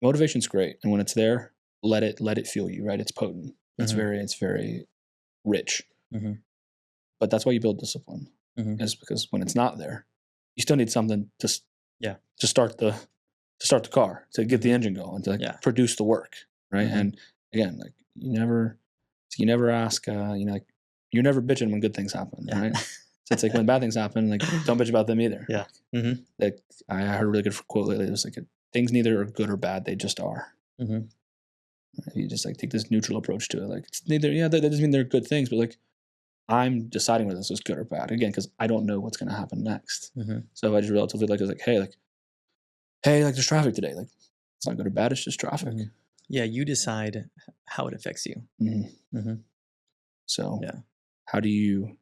motivation's great, and when it's there, let it fuel you. Right? It's potent. It's very rich. But that's why you build discipline. Is because when it's not there, you still need something to start the car, to get the engine going, to like produce the work. Right? And again, like you never ask. Like you're never bitching when good things happen. Right? So it's like when bad things happen, like don't bitch about them either. Yeah. Like I heard a really good quote lately. It was like things neither are good or bad; they just are. You just like take this neutral approach to it. Like it's neither, yeah, that doesn't mean they're good things, but like I'm deciding whether this is good or bad again because I don't know what's going to happen next. So I just relatively like, I was like, hey, there's traffic today. Like it's not good or bad. It's just traffic. Yeah, you decide how it affects you. So how do you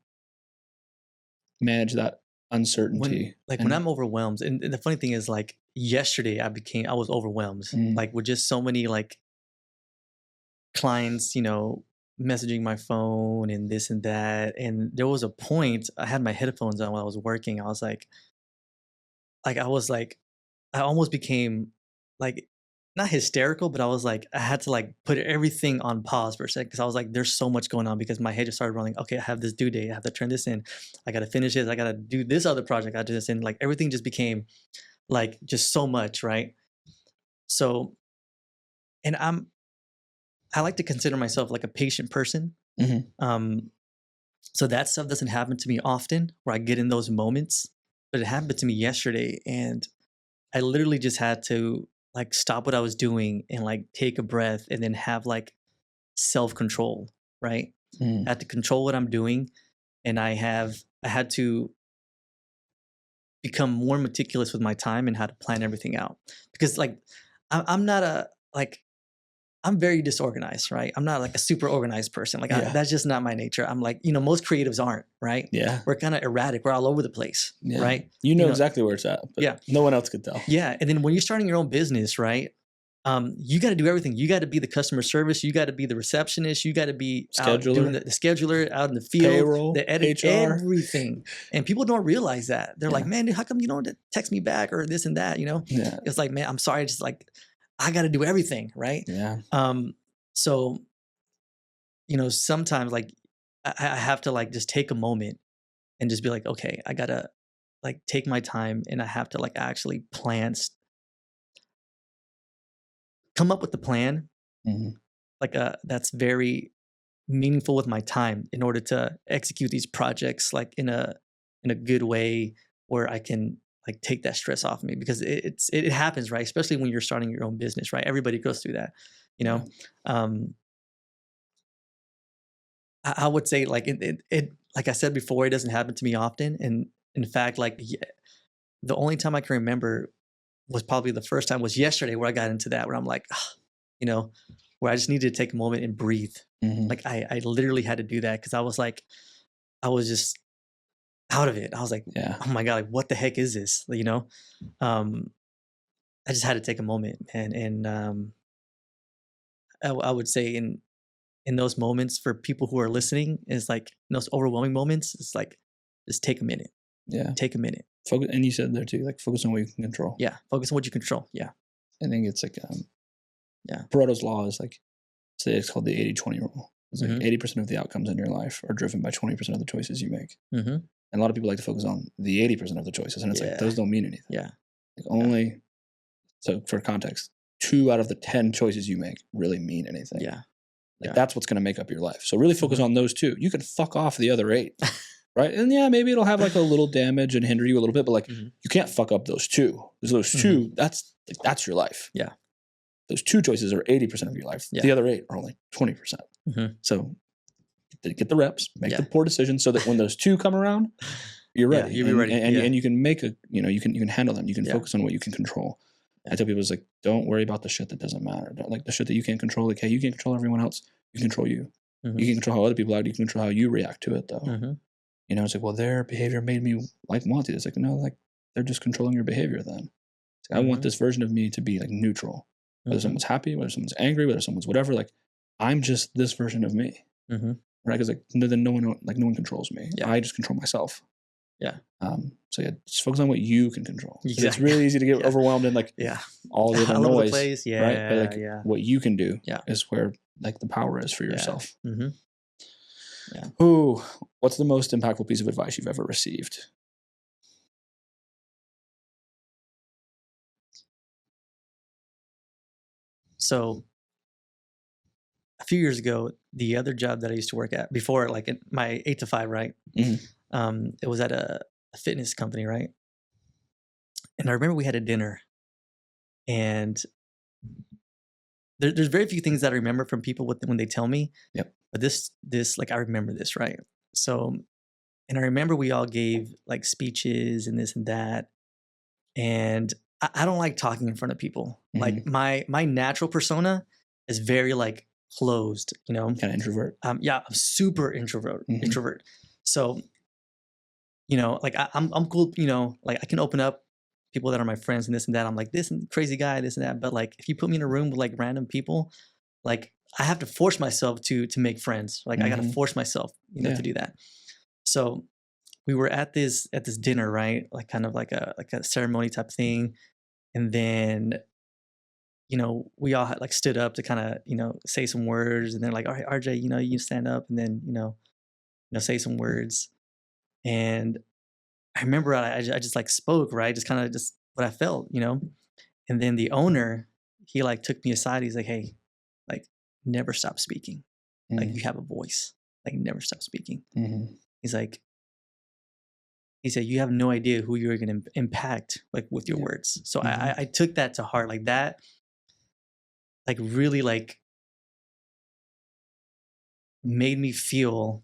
manage that uncertainty? When I'm overwhelmed, and the funny thing is, like yesterday, I was overwhelmed, like with just so many like clients, you know, messaging my phone and this and that. And there was a point I had my headphones on while I was working. I was like I almost became like not hysterical, but I was like, I had to like put everything on pause for a second because I was like, there's so much going on because my head just started running. Okay, I have this due date. I have to turn this in. I got to finish this. I got to do this other project. I got to do this. And like everything just became like just so much, right? So, and I like to consider myself like a patient person. So that stuff doesn't happen to me often where I get in those moments, but it happened to me yesterday. And I literally just had to like stop what I was doing and like take a breath and then have like self-control, right? I had to control what I'm doing. And I had to become more meticulous with my time and how to plan everything out. Because like, I'm not I'm very disorganized, right? I'm not like a super organized person. Like that's just not my nature. I'm like, you know, most creatives aren't, right? Yeah. We're kind of erratic. We're all over the place, right? You know exactly where it's at, but no one else could tell. Yeah. And then when you're starting your own business, right? You got to do everything. You got to be the customer service. You got to be the receptionist. You got to be out doing the scheduler, out in the field, payroll, the edit, HR. everything. And people don't realize that. They're like, man, dude, how come you don't text me back or this and that? You know, it's like, man, I'm sorry. Just like, I got to do everything. Right. Yeah. So, you know, sometimes like I have to like just take a moment and just be like, okay, I got to like take my time and I have to like actually come up with the plan, like that's very meaningful with my time in order to execute these projects like in a good way where I can like take that stress off of me because it happens, right? Especially when you're starting your own business, right? Everybody goes through that, you know. I would say like it like I said before, it doesn't happen to me often, and in fact, like the only time I can remember was probably the first time was yesterday where I got into that where I'm like, you know, where I just needed to take a moment and breathe. Like I literally had to do that because I was like, I was just out of it. I was like, oh my God, like what the heck is this? You know, I just had to take a moment, and I would say in those moments for people who are listening is like in those overwhelming moments, it's like just take a minute. Yeah, take a minute. Focus, and you said there too, like focus on what you can control. Yeah, focus on what you control. Yeah, I think it's like Pareto's law is like it's called the 80-20 rule. It's like 80% of the outcomes in your life are driven by 20% of the choices you make. And a lot of people like to focus on the 80% of the choices, and it's like those don't mean anything. Yeah, like only so for context, 2 out of the 10 choices you make really mean anything. Yeah, like that's what's going to make up your life. So really focus on those 2. You can fuck off the other 8. Right. And maybe it'll have like a little damage and hinder you a little bit, but like you can't fuck up those 2. Because those 2, that's your life. Yeah. Those 2 choices are 80% of your life. Yeah. The other 8 are only 20%. So get the reps, make the poor decisions so that when those 2 come around, you're ready. You'll be ready. And you can make you can handle them. You can focus on what you can control. I tell people it's like, don't worry about the shit that doesn't matter. Don't, like the shit that you can't control. Like, hey, you can't control everyone else. You control you. You can control how other people act. You can control how you react to it though. You know, it's like, well, their behavior made me like want to. It's like, no, like they're just controlling your behavior then. Like, I want this version of me to be like neutral. Whether someone's happy, whether someone's angry, whether someone's whatever, like I'm just this version of me. Right? Because like then no one controls me. I just control myself. Yeah. So just focus on what you can control. Exactly. It's really easy to get overwhelmed in like all the other noise. All over the place. Yeah. Right? But like what you can do is where like the power is for yourself. Yeah. Ooh, what's the most impactful piece of advice you've ever received? So a few years ago, the other job that I used to work at before, like my 8 to 5, right? It was at a fitness company, right? And I remember we had a dinner and there's very few things that I remember from people when they tell me. Yep. But this like I remember this, right? So, and I remember we all gave like speeches and this and that, and I don't like talking in front of people. Like my natural persona is very like closed, you know. Kind of introvert. Yeah, I'm super introvert. So, you know, like I'm cool, you know, like I can open up people that are my friends and this and that. I'm like this and crazy guy, this and that. But like if you put me in a room with like random people, like I have to force myself to make friends. Like I got to force myself, you know, to do that. So we were at this dinner, right? Like kind of like a ceremony type thing. And then, you know, we all had like stood up to kind of, you know, say some words, and they're like, all right, RJ, you know, you stand up and then, you know, say some words. And I remember I just like spoke, right? Just kind of just what I felt, you know? And then the owner, he like took me aside. He's like, hey, like never stop speaking. Like you have a voice, like never stop speaking. He's like, he said, you have no idea who you're going to impact like with your words. So I took that to heart, like that, like really like made me feel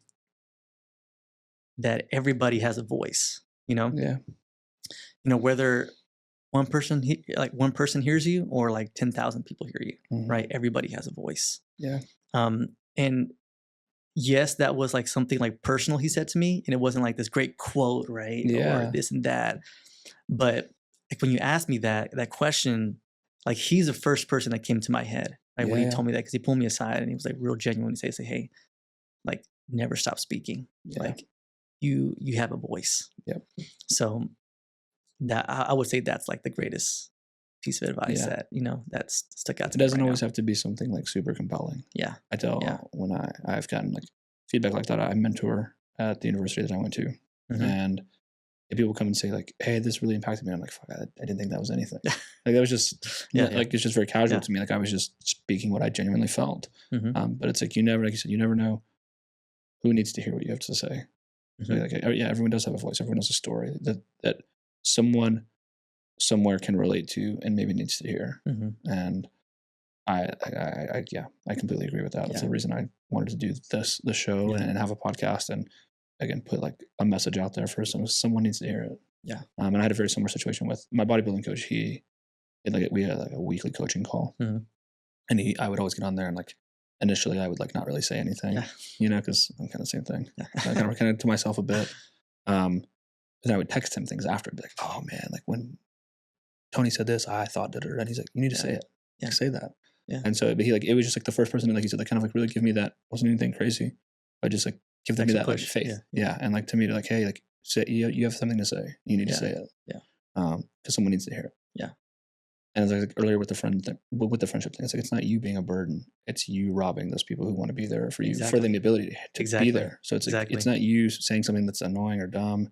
that everybody has a voice, you know? Yeah. You know, whether one person hears you or like 10,000 people hear you, right? Everybody has a voice. Yeah. And yes, that was like something like personal he said to me, and it wasn't like this great quote, right? Yeah. Or this and that. But like when you asked me that question, like he's the first person that came to my head, right? When he told me that, because he pulled me aside and he was like real genuine to say, hey, like never stop speaking. Like you have a voice. Yep. So that I would say that's like the greatest piece of advice that, you know, that's stuck out to me. It doesn't always have to be something like super compelling. Yeah. I tell when I've gotten like feedback like that. I mentor at the university that I went to, and if people come and say like, hey, this really impacted me, I'm like, fuck, I didn't think that was anything. Like that was just like it's just very casual to me. Like I was just speaking what I genuinely felt. But it's like like you said, you never know who needs to hear what you have to say. So like, everyone does have a voice. Everyone has a story that someone somewhere can relate to and maybe needs to hear. And I completely agree with that. That's the reason I wanted to do the show and have a podcast, and again put like a message out there for someone needs to hear it. And I had a very similar situation with my bodybuilding coach. We had like a weekly coaching call, and I would always get on there and like initially I would like not really say anything, you know, because I'm kind of the same thing. I kind of to myself a bit. And I would text him things after and be like, oh man, like when Tony said this, I thought that, and he's like, you need to say it. Like, say that. And so, but it was just like the first person, like he said, that kind of like really give me that, wasn't anything crazy, but just like give me that like faith. And like to me, like, hey, like say, you have something to say. You need to say it. Because someone needs to hear it. And it's like earlier with the friendship thing, it's like, it's not you being a burden. It's you robbing those people who want to be there for you, for them the ability to be there. So it's like, it's not you saying something that's annoying or dumb.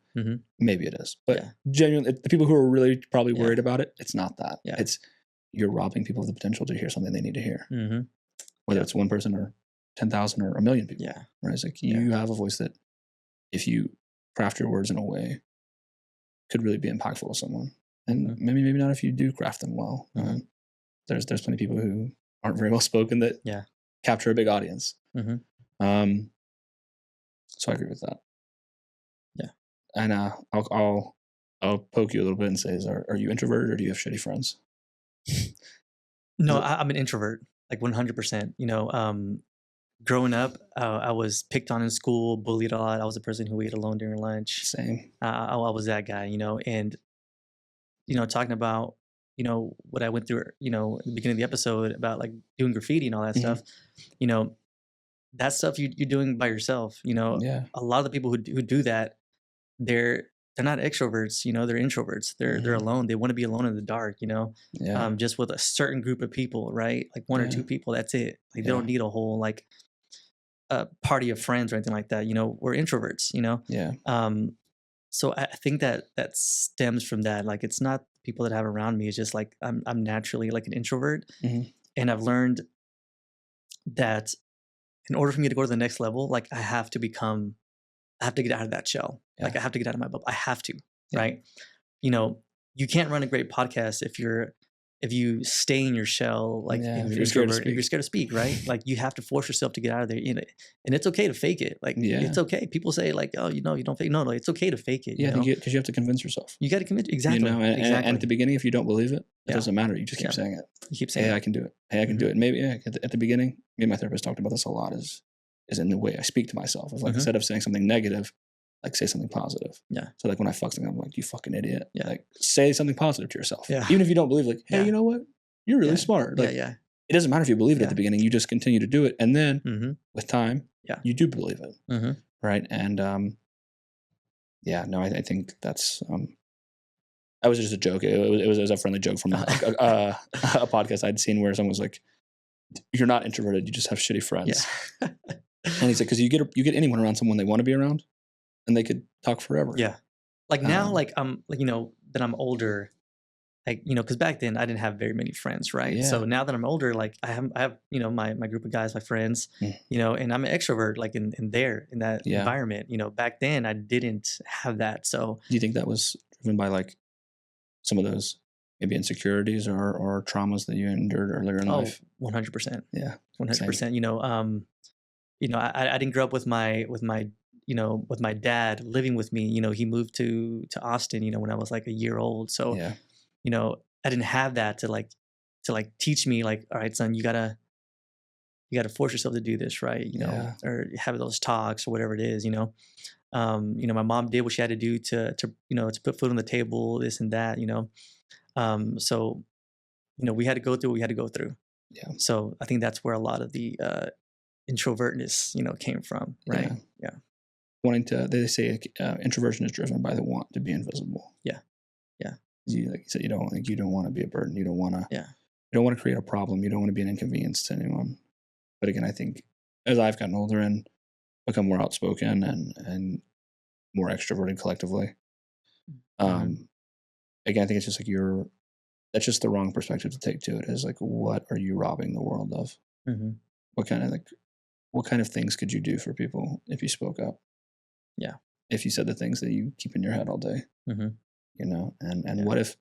Maybe it is, but genuinely, the people who are really probably worried about it, it's not that. It's you're robbing people of the potential to hear something they need to hear. Whether it's one person or 10,000 or a million people. Right? It's like you have a voice that, if you craft your words in a way, could really be impactful to someone. And maybe not if you do craft them well. There's plenty of people who aren't very well spoken that capture a big audience. So I agree with that. And I'll poke you a little bit and say, are you introverted or do you have shitty friends? No, I'm an introvert, like 100%. You know, growing up, I was picked on in school, bullied a lot. I was a person who ate alone during lunch. Same. I was that guy, you know, and you know, talking about, you know, what I went through, you know, in the beginning of the episode about like doing graffiti and all that stuff, you know, that stuff you're doing by yourself, you know. A lot of the people who do that, they're not extroverts, you know, they're introverts. They're alone. They want to be alone in the dark, you know, just with a certain group of people, right? Like one or two people, that's it. Like they don't need a whole like a party of friends or anything like that. You know, we're introverts, you know? So I think that stems from that. Like, it's not people that I have around me. It's just like, I'm naturally like an introvert. And I've learned that in order for me to go to the next level, like I have to get out of that shell. Like I have to get out of my bubble. I have to, right? You know, you can't run a great podcast if you're if you stay in your shell, like if you're introvert, if you're scared to speak, right? Like you have to force yourself to get out of there. And it's okay to fake it. Like it's okay. People say like, oh, you don't fake. No, it's okay to fake it. Yeah, because you have to convince yourself. You got to convince. Exactly. And at the beginning, if you don't believe it, it doesn't matter. You just keep saying it. You keep saying, hey, I can do it. Hey, I can do it. Maybe at the beginning, me and my therapist talked about this a lot. Is in the way I speak to myself. It's like instead of saying something negative, like say something positive. Yeah. So like when I fuck something, I'm like, you fucking idiot. Yeah. Like say something positive to yourself. Yeah. Even if you don't believe, like, hey, you know what? You're really smart. Like, it doesn't matter if you believe it at the beginning. You just continue to do it, and then with time, you do believe it, right? And I think that's. That was just a joke. It was a friendly joke from a podcast I'd seen where someone was like, "You're not introverted. You just have shitty friends." Yeah. And he's like, "Because you get anyone around someone they want to be around, and they could talk forever." Yeah. Like now, like I'm like that I'm older. Like, because back then I didn't have very many friends, right? Yeah. So now that I'm older, like I have my group of guys, my friends, and I'm an extrovert, like in that environment. Back then I didn't have that. So do you think that was driven by like some of those maybe insecurities or traumas that you endured earlier in life? 100%. Yeah, 100%. I didn't grow up with my dad living with me. He moved to Austin, when I was like a year old. So I didn't have that to teach me like, all right, son, you gotta force yourself to do this, right? Or have those talks or whatever it is, my mom did what she had to do to put food on the table, this and that, so, we had to go through what we had to go through. Yeah. So I think that's where a lot of the introvertness, came from, right? Yeah. They say introversion is driven by the want to be invisible. Yeah. Yeah. You said you don't want to be a burden. You don't want to. Yeah. You don't want to create a problem. You don't want to be an inconvenience to anyone. But again, I think as I've gotten older and become more outspoken and more extroverted collectively, again, I think it's just like that's just the wrong perspective to take to it. Is like, what are you robbing the world of? What kind of things could you do for people if you spoke up? Yeah. If you said the things that you keep in your head all day. And what if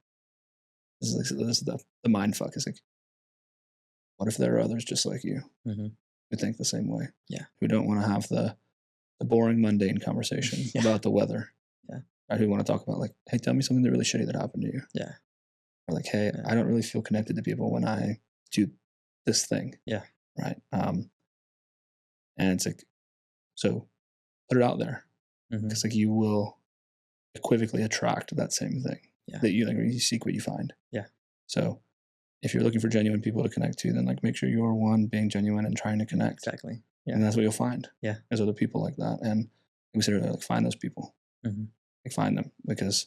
this is the mind fuck is like, what if there are others just like you who think the same way? Yeah. Who don't want to have the boring, mundane conversation about the weather. Yeah. Right? Who want to talk about like, hey, tell me something that really shitty that happened to you. Yeah. Or like, hey, I don't really feel connected to people when I do this thing. Yeah. Right. And it's like, so put it out there. Because like you will equivocally attract that same thing that you seek what you find. Yeah. So if you're looking for genuine people to connect to, then like make sure you're one being genuine and trying to connect. Exactly. Yeah. And that's what you'll find. Yeah. There's other people like that. And consider like find those people. Like find them because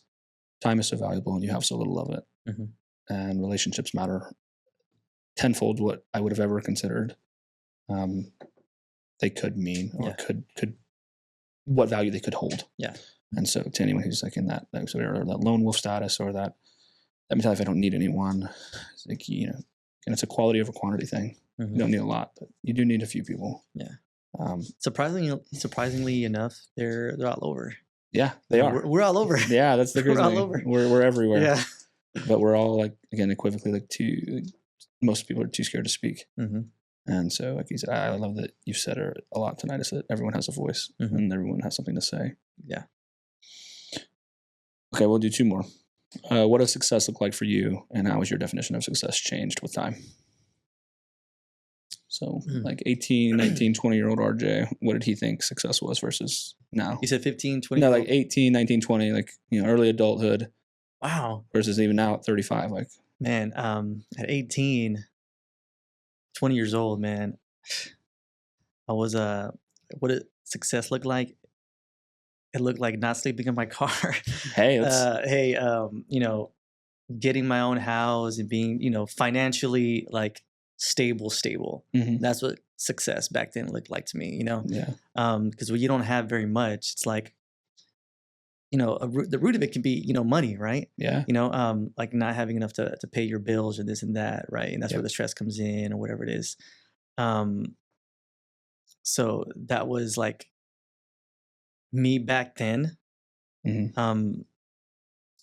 time is so valuable and you have so little of it. And relationships matter tenfold what I would have ever considered they could mean or could what value they could hold. Yeah. And so to anyone who's like in that lone wolf status or that mentality, if I don't need anyone, it's like, and it's a quality over quantity thing. You don't need a lot, but you do need a few people. Yeah. Surprisingly enough, they're all over. Yeah, they are. We're all over. Yeah, that's the crazy thing. We're all over. We're everywhere. Yeah. But we're all like, again, equivocally most people are too scared to speak. And so, like you said, I love that you've said a lot tonight is that everyone has a voice and everyone has something to say. Yeah. Okay, we'll do two more. What does success look like for you, and how has your definition of success changed with time? So, like 18, 19, 20-year-old RJ, what did he think success was versus now? You said 15, 20? No, like 18, 19, 20, like, early adulthood. Wow. Versus even now at 35, like. Man, at 18, 20 years old, man, I was, what did success look like? It looked like not sleeping in my car. Hey, getting my own house and being, financially like stable. That's what success back then looked like to me, Yeah. Because when you don't have very much, it's like, the root of it can be, money, right? Yeah. Like not having enough to pay your bills or this and that, right? And that's where the stress comes in or whatever it is. So that was like me back then. It's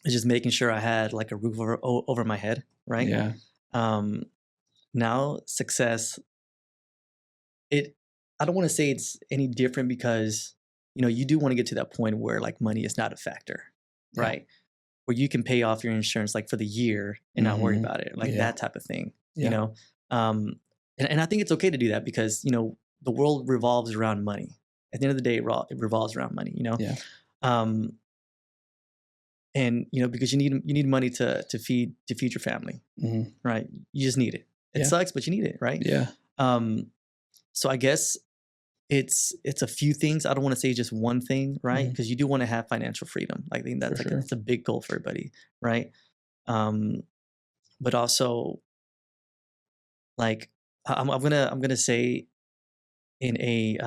just making sure I had like a roof over my head, right? Yeah. Now success, I don't want to say it's any different because, you do want to get to that point where like money is not a factor, Yeah. right? Where you can pay off your insurance like for the year and not worry about it, like Yeah. that type of thing, Yeah. And I think it's okay to do that because, the world revolves around money. At the end of the day, it revolves around money, Yeah. And because you need money to feed your family, right? You just need it. It sucks, but you need it, right? Yeah. So I guess it's a few things. I don't want to say just one thing, right? Because you do want to have financial freedom. I think that's it's a big goal for everybody, right? But also, like I'm gonna say, in a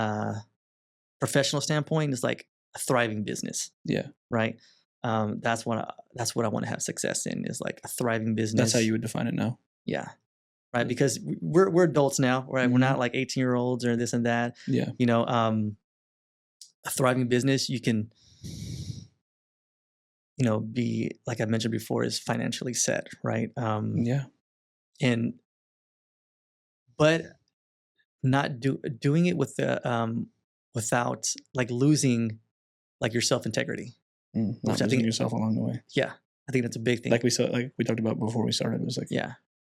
professional standpoint, it's like a thriving business. Yeah. Right. That's what I want to have success in, is like a thriving business. That's how you would define it now. Yeah. Right. Because we're adults now, right? We're not like 18-year-olds or this and that. Yeah. A thriving business, you can, be, like I mentioned before, is financially set, right? Yeah. But not doing it with the without like losing like your self-integrity. Not losing yourself along the way. Yeah. I think that's a big thing. Like we talked about before we started, it was like,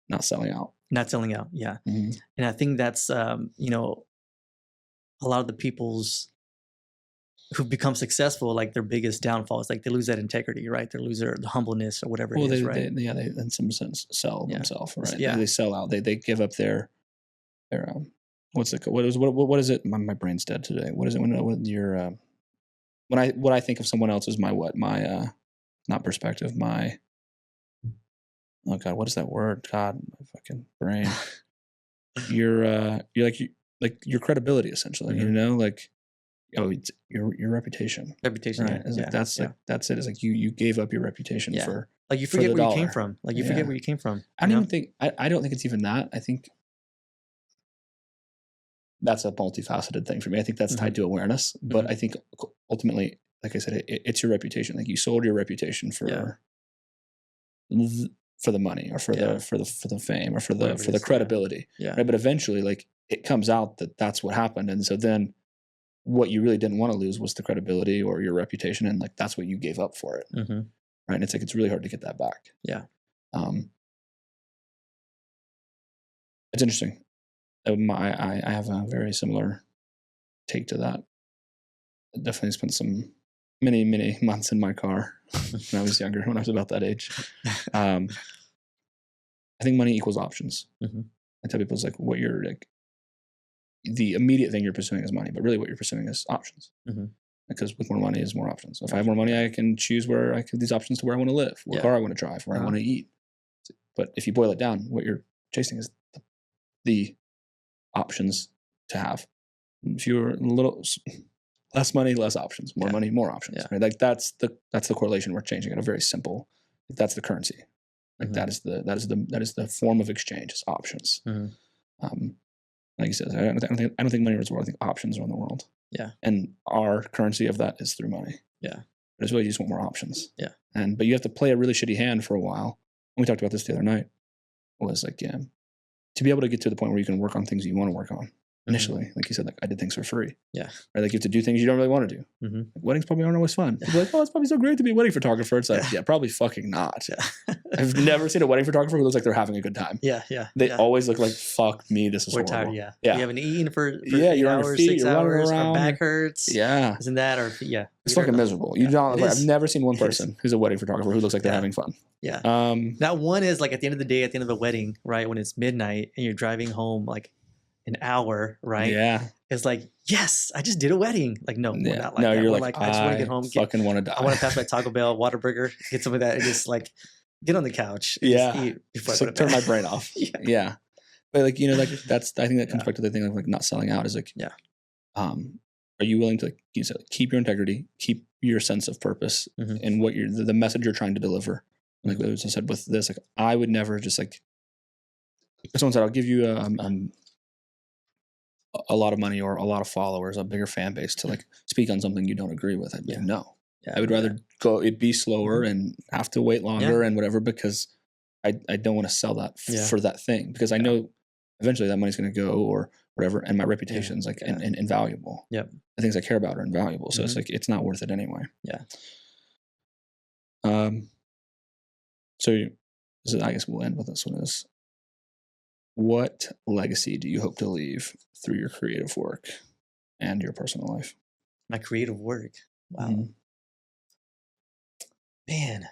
not selling out. Not selling out. Yeah. And I think that's, a lot of the people's who've become successful, like their biggest downfall is like they lose that integrity, right? They lose the humbleness or whatever it is, right? They in some sense sell themselves, right? Yeah. They sell out. They give up their what is it? My brain's dead today. What is it when you're what I think of someone else is my not perspective, my, oh God, what is that word? God, my fucking brain. You're like your credibility, essentially, like, it's your reputation. Reputation, right? Yeah. That's it. It's like you gave up your reputation for, like, you forget where you came from. Like, you forget where you came from. I don't think it's even that. I think that's a multifaceted thing for me. I think that's tied to awareness, but I think ultimately, like I said, it's your reputation. Like, you sold your reputation for the money, or for the fame, or for the credibility. Right? But eventually, like, it comes out that that's what happened, and so then what you really didn't want to lose was the credibility or your reputation, and like that's what you gave up for it. Right? And it's like it's really hard to get that back. Yeah. It's interesting. I have a very similar take to that. I definitely spent some many months in my car when I was younger, when I was about that age. I think money equals options. I tell people, it's like, what you're like, the immediate thing you're pursuing is money, but really what you're pursuing is options. Because with more money is more options. If I have more money, I can choose where I can these options to where I want to live, what car I want to drive, where I want to eat. But if you boil it down, what you're chasing is the options to have. If you're a little less money, less options. More money, more options. Right? Like that's the correlation we're changing at a very simple. That's the currency. Like that is the form of exchange. Is options. Like you said, I don't think money rules the world. I think options run the world. Yeah. And our currency of that is through money. Yeah. But it's really, you just want more options. Yeah. But you have to play a really shitty hand for a while. And we talked about this the other night. Was like, to be able to get to the point where you can work on things you want to work on initially. Like you said, like, I did things for free. Yeah. Or like, you have to do things you don't really want to do. Like, weddings probably aren't always fun. People are like, oh, it's probably so great to be a wedding photographer. It's like, probably fucking not. I've never seen a wedding photographer who looks like they're having a good time. They always look like, fuck me, this is horrible. Tired, You haven't eaten for you're on your feet, 6 you're hours, running around. our back hurts. Isn't that, or it's fucking miserable. I've never seen one person who's a wedding photographer who looks like they're having fun. That one is like, at the end of the day, at the end of the wedding, right, when it's midnight and you're driving home like an hour, right? Yeah. It's like, yes, I just did a wedding. Like, no, we're not like that. You're like, I just want to get home. Fucking want to die. I want to pass my Taco Bell Whataburger, get some of that, and just like get on the couch. And just eat before just, like, turn my brain off. But like, like that's, I think that comes back to the thing of like not selling out, is like, are you willing to, like you said, keep your integrity, keep your sense of purpose and what the message you're trying to deliver. Like I said with this, like, I would never just like, if someone said, I'll give you a lot of money or a lot of followers, a bigger fan base to like speak on something you don't agree with, I'd be like, no. I would rather it'd be slower and have to wait longer and whatever, because I don't want to sell that Yeah. for that thing, because I know eventually that money's going to go or whatever, and my reputation's like invaluable. Yep. The things I care about are invaluable, so it's like it's not worth it anyway. Yeah. So I guess we'll end with this one: is what legacy do you hope to leave through your creative work and your personal life? My creative work. Wow. Mhm. Man.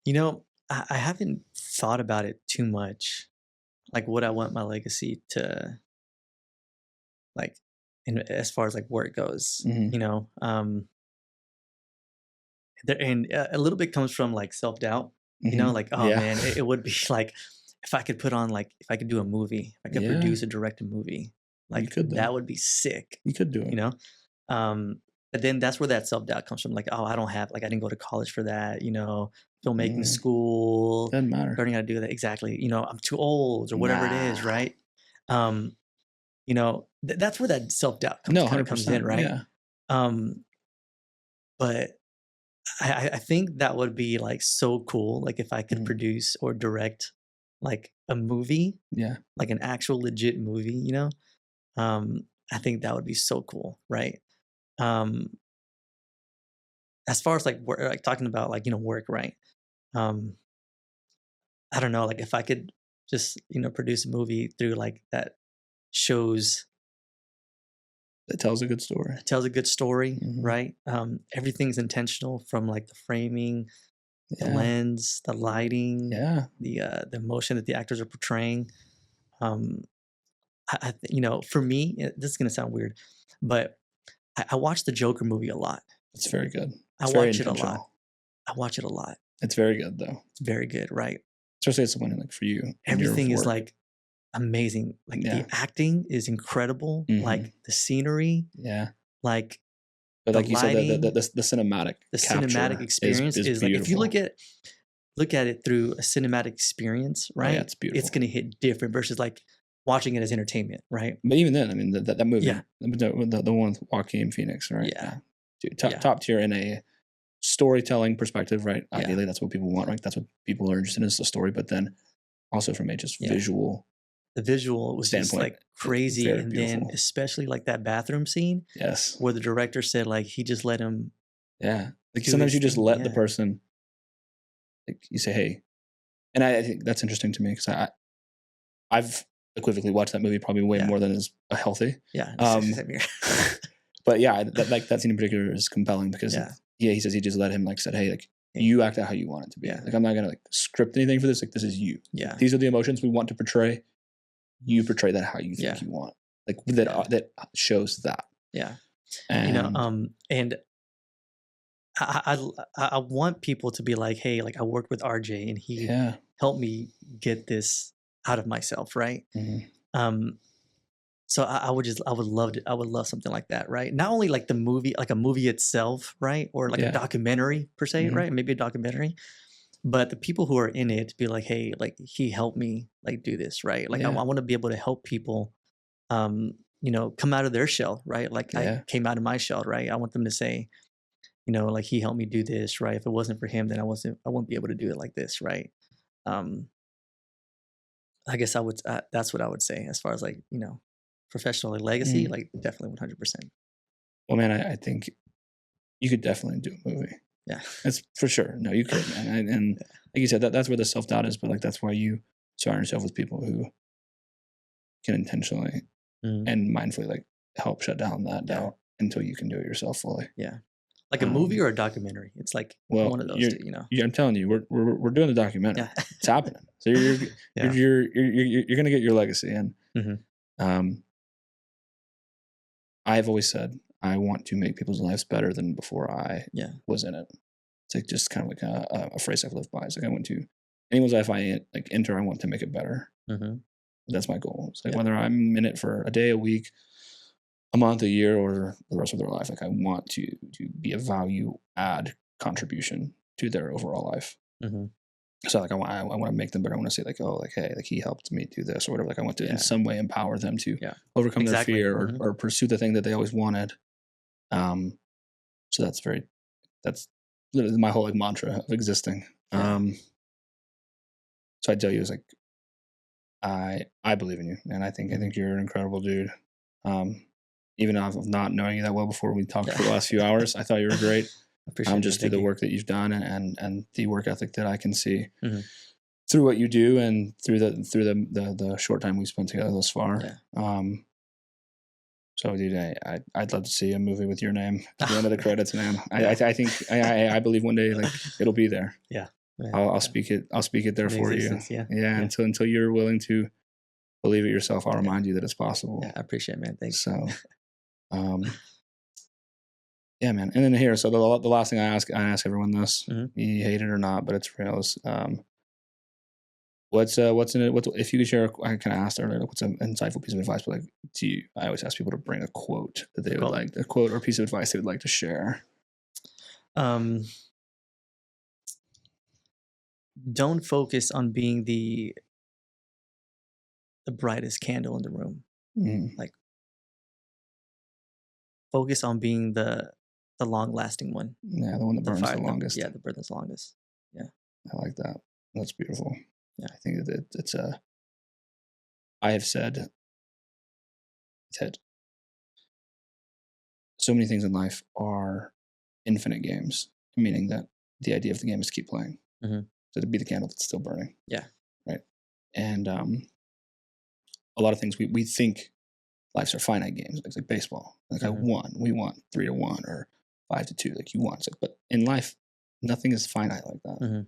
You know, I haven't thought about it too much, like what I want my legacy to, like, as far as like where it goes, Mhm. you know. And a little bit comes from like self-doubt, you know, Mhm. like, oh Yeah. man, it would be like if I could put on, like, if I could do a movie, if I could Yeah. produce or direct a movie, like could, though. that would be sick, You could do it. you know. But then that's where that self-doubt comes from, like, oh, I don't have, like, I didn't go to college for that, you know, filmmaking school, Doesn't matter. learning how to do that. Exactly, you know, I'm too old or whatever it is, Nah. right? You know, that's where that self-doubt No, kind of comes in, 100%. right? Yeah. But I think that would be like so cool, like if I could produce or direct like a movie, Yeah. like an actual legit movie, you know. I think that would be so cool, right? As far as like work, like talking about like, you know, work, right? um I don't know, like if I could just, you know, produce a movie through like that shows, It tells a good story. tells a good story, Mhm. right? Everything's intentional, from like the framing, the Yeah. lens, the lighting, Yeah. the emotion that the actors are portraying. Um, you know, for me, this is gonna sound weird, but I watch the Joker movie a lot. It's very good. I It's very watch it a lot. intentional. I watch it a lot. It's very good, though. It's very good, right? Especially as someone like for you. and your Everything is work. like amazing. Like Yeah. the acting is incredible. Mhm. Like the scenery, Yeah. like But the like you said, lighting, the cinematic the capture cinematic experience is like, if you beautiful. look at it through a cinematic experience, Oh, right? yeah, it's beautiful. It's gonna hit different versus like watching it as entertainment, right? But even then, I mean, that movie, Yeah. the one with Joaquin Phoenix, right? Yeah. Dude, Yeah. top tier in a storytelling perspective, right? Yeah. Ideally, that's what people want, right? That's what people are interested in, is the story. But then also from a just Yeah. visual The visual was just standpoint, like crazy, very and then beautiful. especially like that bathroom scene Yes. where the director said like he just let him. Yeah. Like do sometimes his you just thing, let the yeah. person, like you say, hey, and I think that's interesting to me, because I've equivocally watched that movie probably way Yeah. more than is healthy. Yeah. Same here. But yeah, that scene in particular is compelling, because Yeah. he says he just let him, like, said, hey, like, Yeah. you act out how you want it to be. Yeah. Like, I'm not gonna like script anything for this. Like, this is you. Yeah. These are the emotions we want to portray. You portray that how you think Yeah. you want. Like that Yeah. that shows that. Yeah. And You know, and I want people to be like, hey, like I worked with RJ and he yeah. helped me get this out of myself, right? Mhm. So I would love something like that, right? Not only like the movie, like a movie itself, right? Or like Yeah. a documentary per se, Mhm. right? Maybe a documentary, but the people who are in it to be like, hey, like he helped me like do this, right? Like I Yeah. want to be able to help people, you know, come out of their shell, right? Like Yeah. I came out of my shell, right? I want them to say, you know, like he helped me do this, right? If it wasn't for him, then I wouldn't be able to do it like this, right? Um, I guess that's what I would say as far as like, you know, professional legacy, Mhm. like definitely 100%. Well, man, I think you could definitely do a movie. Yeah. That's for sure. No, you could, man. And Yeah. like you said, that's where the self doubt is. But like that's why you surround yourself with people who can intentionally Mhm. and mindfully like help shut down that Yeah. doubt until you can do it yourself fully. Yeah. Like a movie Um, or a documentary. It's like Well, one of those two, you know. I'm telling you, we're doing the documentary. Yeah. It's happening. So Yeah. you're gonna get your legacy. And Mhm. I've always said I want to make people's lives better than before I Yeah. was in it. It's like just kind of like a phrase I've lived by. It's like I want to anyone's life I like enter, I want to make it better. Mhm. That's my goal. It's like Yeah. whether I'm in it for a day, a week, a month, a year, or the rest of their life, like I want to be a value add contribution to their overall life. Mhm. So like I want to make them better. I want to say like, oh, like, hey, like he helped me do this or whatever. Like I want to Yeah. in some way empower them to Yeah. overcome Exactly. their fear Mhm. or pursue the thing that they always wanted. So that's literally my whole like mantra of existing. Yeah. So I tell you, it's like, I believe in you, and I think you're an incredible dude. Even off of not knowing you that well before we talked for the last few hours, I thought you were great. Appreciate Just it. through the work that you've done and the work ethic that I can see through what you do and through the short time we spent together thus far. Yeah. So, dude, I'd love to see a movie with your name at the end of the credits, man. I think I believe one day like it'll be there. Yeah. I'll speak it there for you. Yeah. Until you're willing to believe it yourself, I'll remind you that it's possible. Yeah, I appreciate it, man. Thanks. So, yeah, man. And then here, so the last thing I ask everyone this, you hate it or not, but it's real. Is, what's in it? If you could share? I kind of asked earlier, what's an insightful piece of advice? But like, I always ask people to bring a quote that they would like, a quote or a piece of advice they would like to share. Don't focus on being the brightest candle in the room. Like, focus on being the long-lasting one. Yeah, the one that burns the longest. Yeah, the burns the longest. Yeah, I like that. That's beautiful. Yeah, I think that it's a. I have said that so many things in life are infinite games, meaning that the idea of the game is to keep playing. So to be the candle that's still burning. Yeah. Right. And a lot of things we think lives are finite games. It's like baseball. Like we won 3-1 or 5-2. Like you won. It's like, but in life, nothing is finite like that.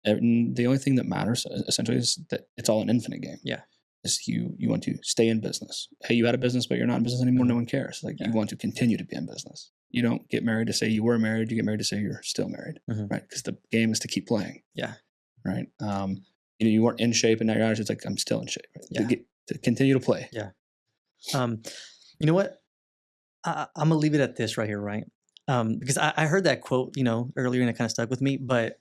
And the only thing that matters essentially is that it's all an infinite game. Yeah. Is you want to stay in business. Hey, you had a business, but you're not in business anymore. No one cares. Like you want to continue to be in business. You don't get married to say you were married. You get married to say you're still married, right? Because the game is to keep playing. Yeah. Right. You weren't in shape, and now you're out. It's like I'm still in shape. Right? Yeah. To continue to play. Yeah. You know what? I'm gonna leave it at this right here, right? Because I heard that quote, earlier, and it kind of stuck with me. But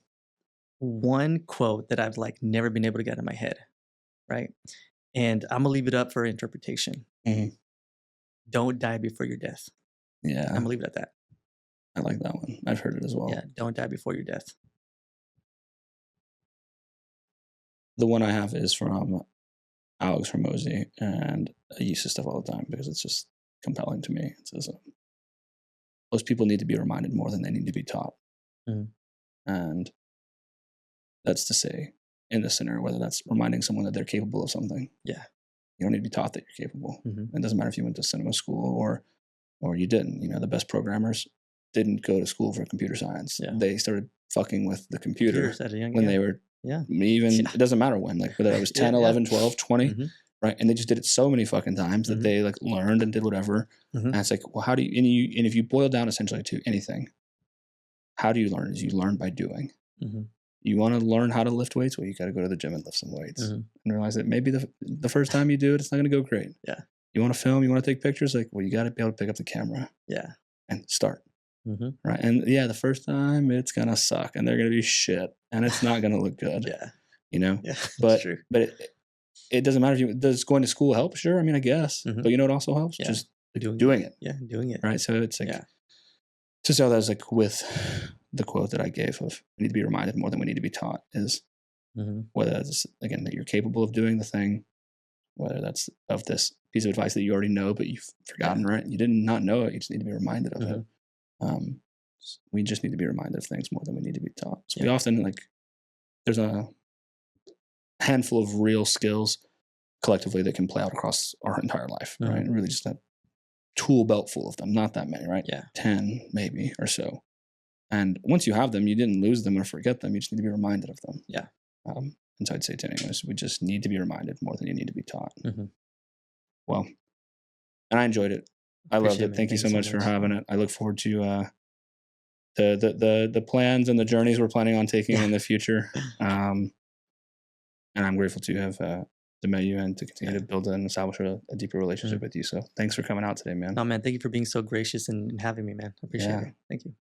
one quote that I've like never been able to get out of my head, right? And I'm gonna leave it up for interpretation. Don't die before your death. Yeah. I'm gonna leave it at that. I like that one. I've heard it as well. Yeah. Don't die before your death. The one I have is from Alex Hormozy, and I use this stuff all the time because it's just compelling to me. It says, most people need to be reminded more than they need to be taught. And that's to say, in this scenario, whether that's reminding someone that they're capable of something. Yeah. You don't need to be taught that you're capable. It doesn't matter if you went to cinema school or you didn't. The best programmers didn't go to school for computer science. Yeah. They started fucking with the computer when they were it doesn't matter when, like whether it was 10, 11, 12, 20, right? And they just did it so many fucking times that they like learned and did whatever. And it's like, well, how do you, and if you boil down essentially to anything, how do you learn? Is you learn by doing. You want to learn how to lift weights? Well, you got to go to the gym and lift some weights and realize that maybe the first time you do it, it's not going to go great. Yeah. You want to film, you want to take pictures? Like, well, you got to be able to pick up the camera. Yeah. And start. Right. And the first time it's going to suck and they're going to be shit and it's not going to look good. Yeah. Yeah. But it doesn't matter if does going to school help? Sure. I mean, I guess, but it also helps just doing it. Yeah. Doing it. Right. So it's like, just how that's like with the quote that I gave of we need to be reminded more than we need to be taught is whether that's, again, that you're capable of doing the thing, whether that's of this piece of advice that you already know, but you've forgotten, right? You did not know it. You just need to be reminded of it. We just need to be reminded of things more than we need to be taught. So we often there's a handful of real skills collectively that can play out across our entire life, right? And really just that tool belt full of them, not that many, right? Yeah. 10 maybe or so. And once you have them, you didn't lose them or forget them. You just need to be reminded of them. Yeah. And so I'd say to anyone, we just need to be reminded more than you need to be taught. Well, and I enjoyed it. I loved it. Thank you so much for having it. I look forward to the plans and the journeys we're planning on taking in the future. And I'm grateful to have met you and to continue to build and establish a deeper relationship with you. So thanks for coming out today, man. Oh, man. Thank you for being so gracious and having me, man. I appreciate it. Thank you.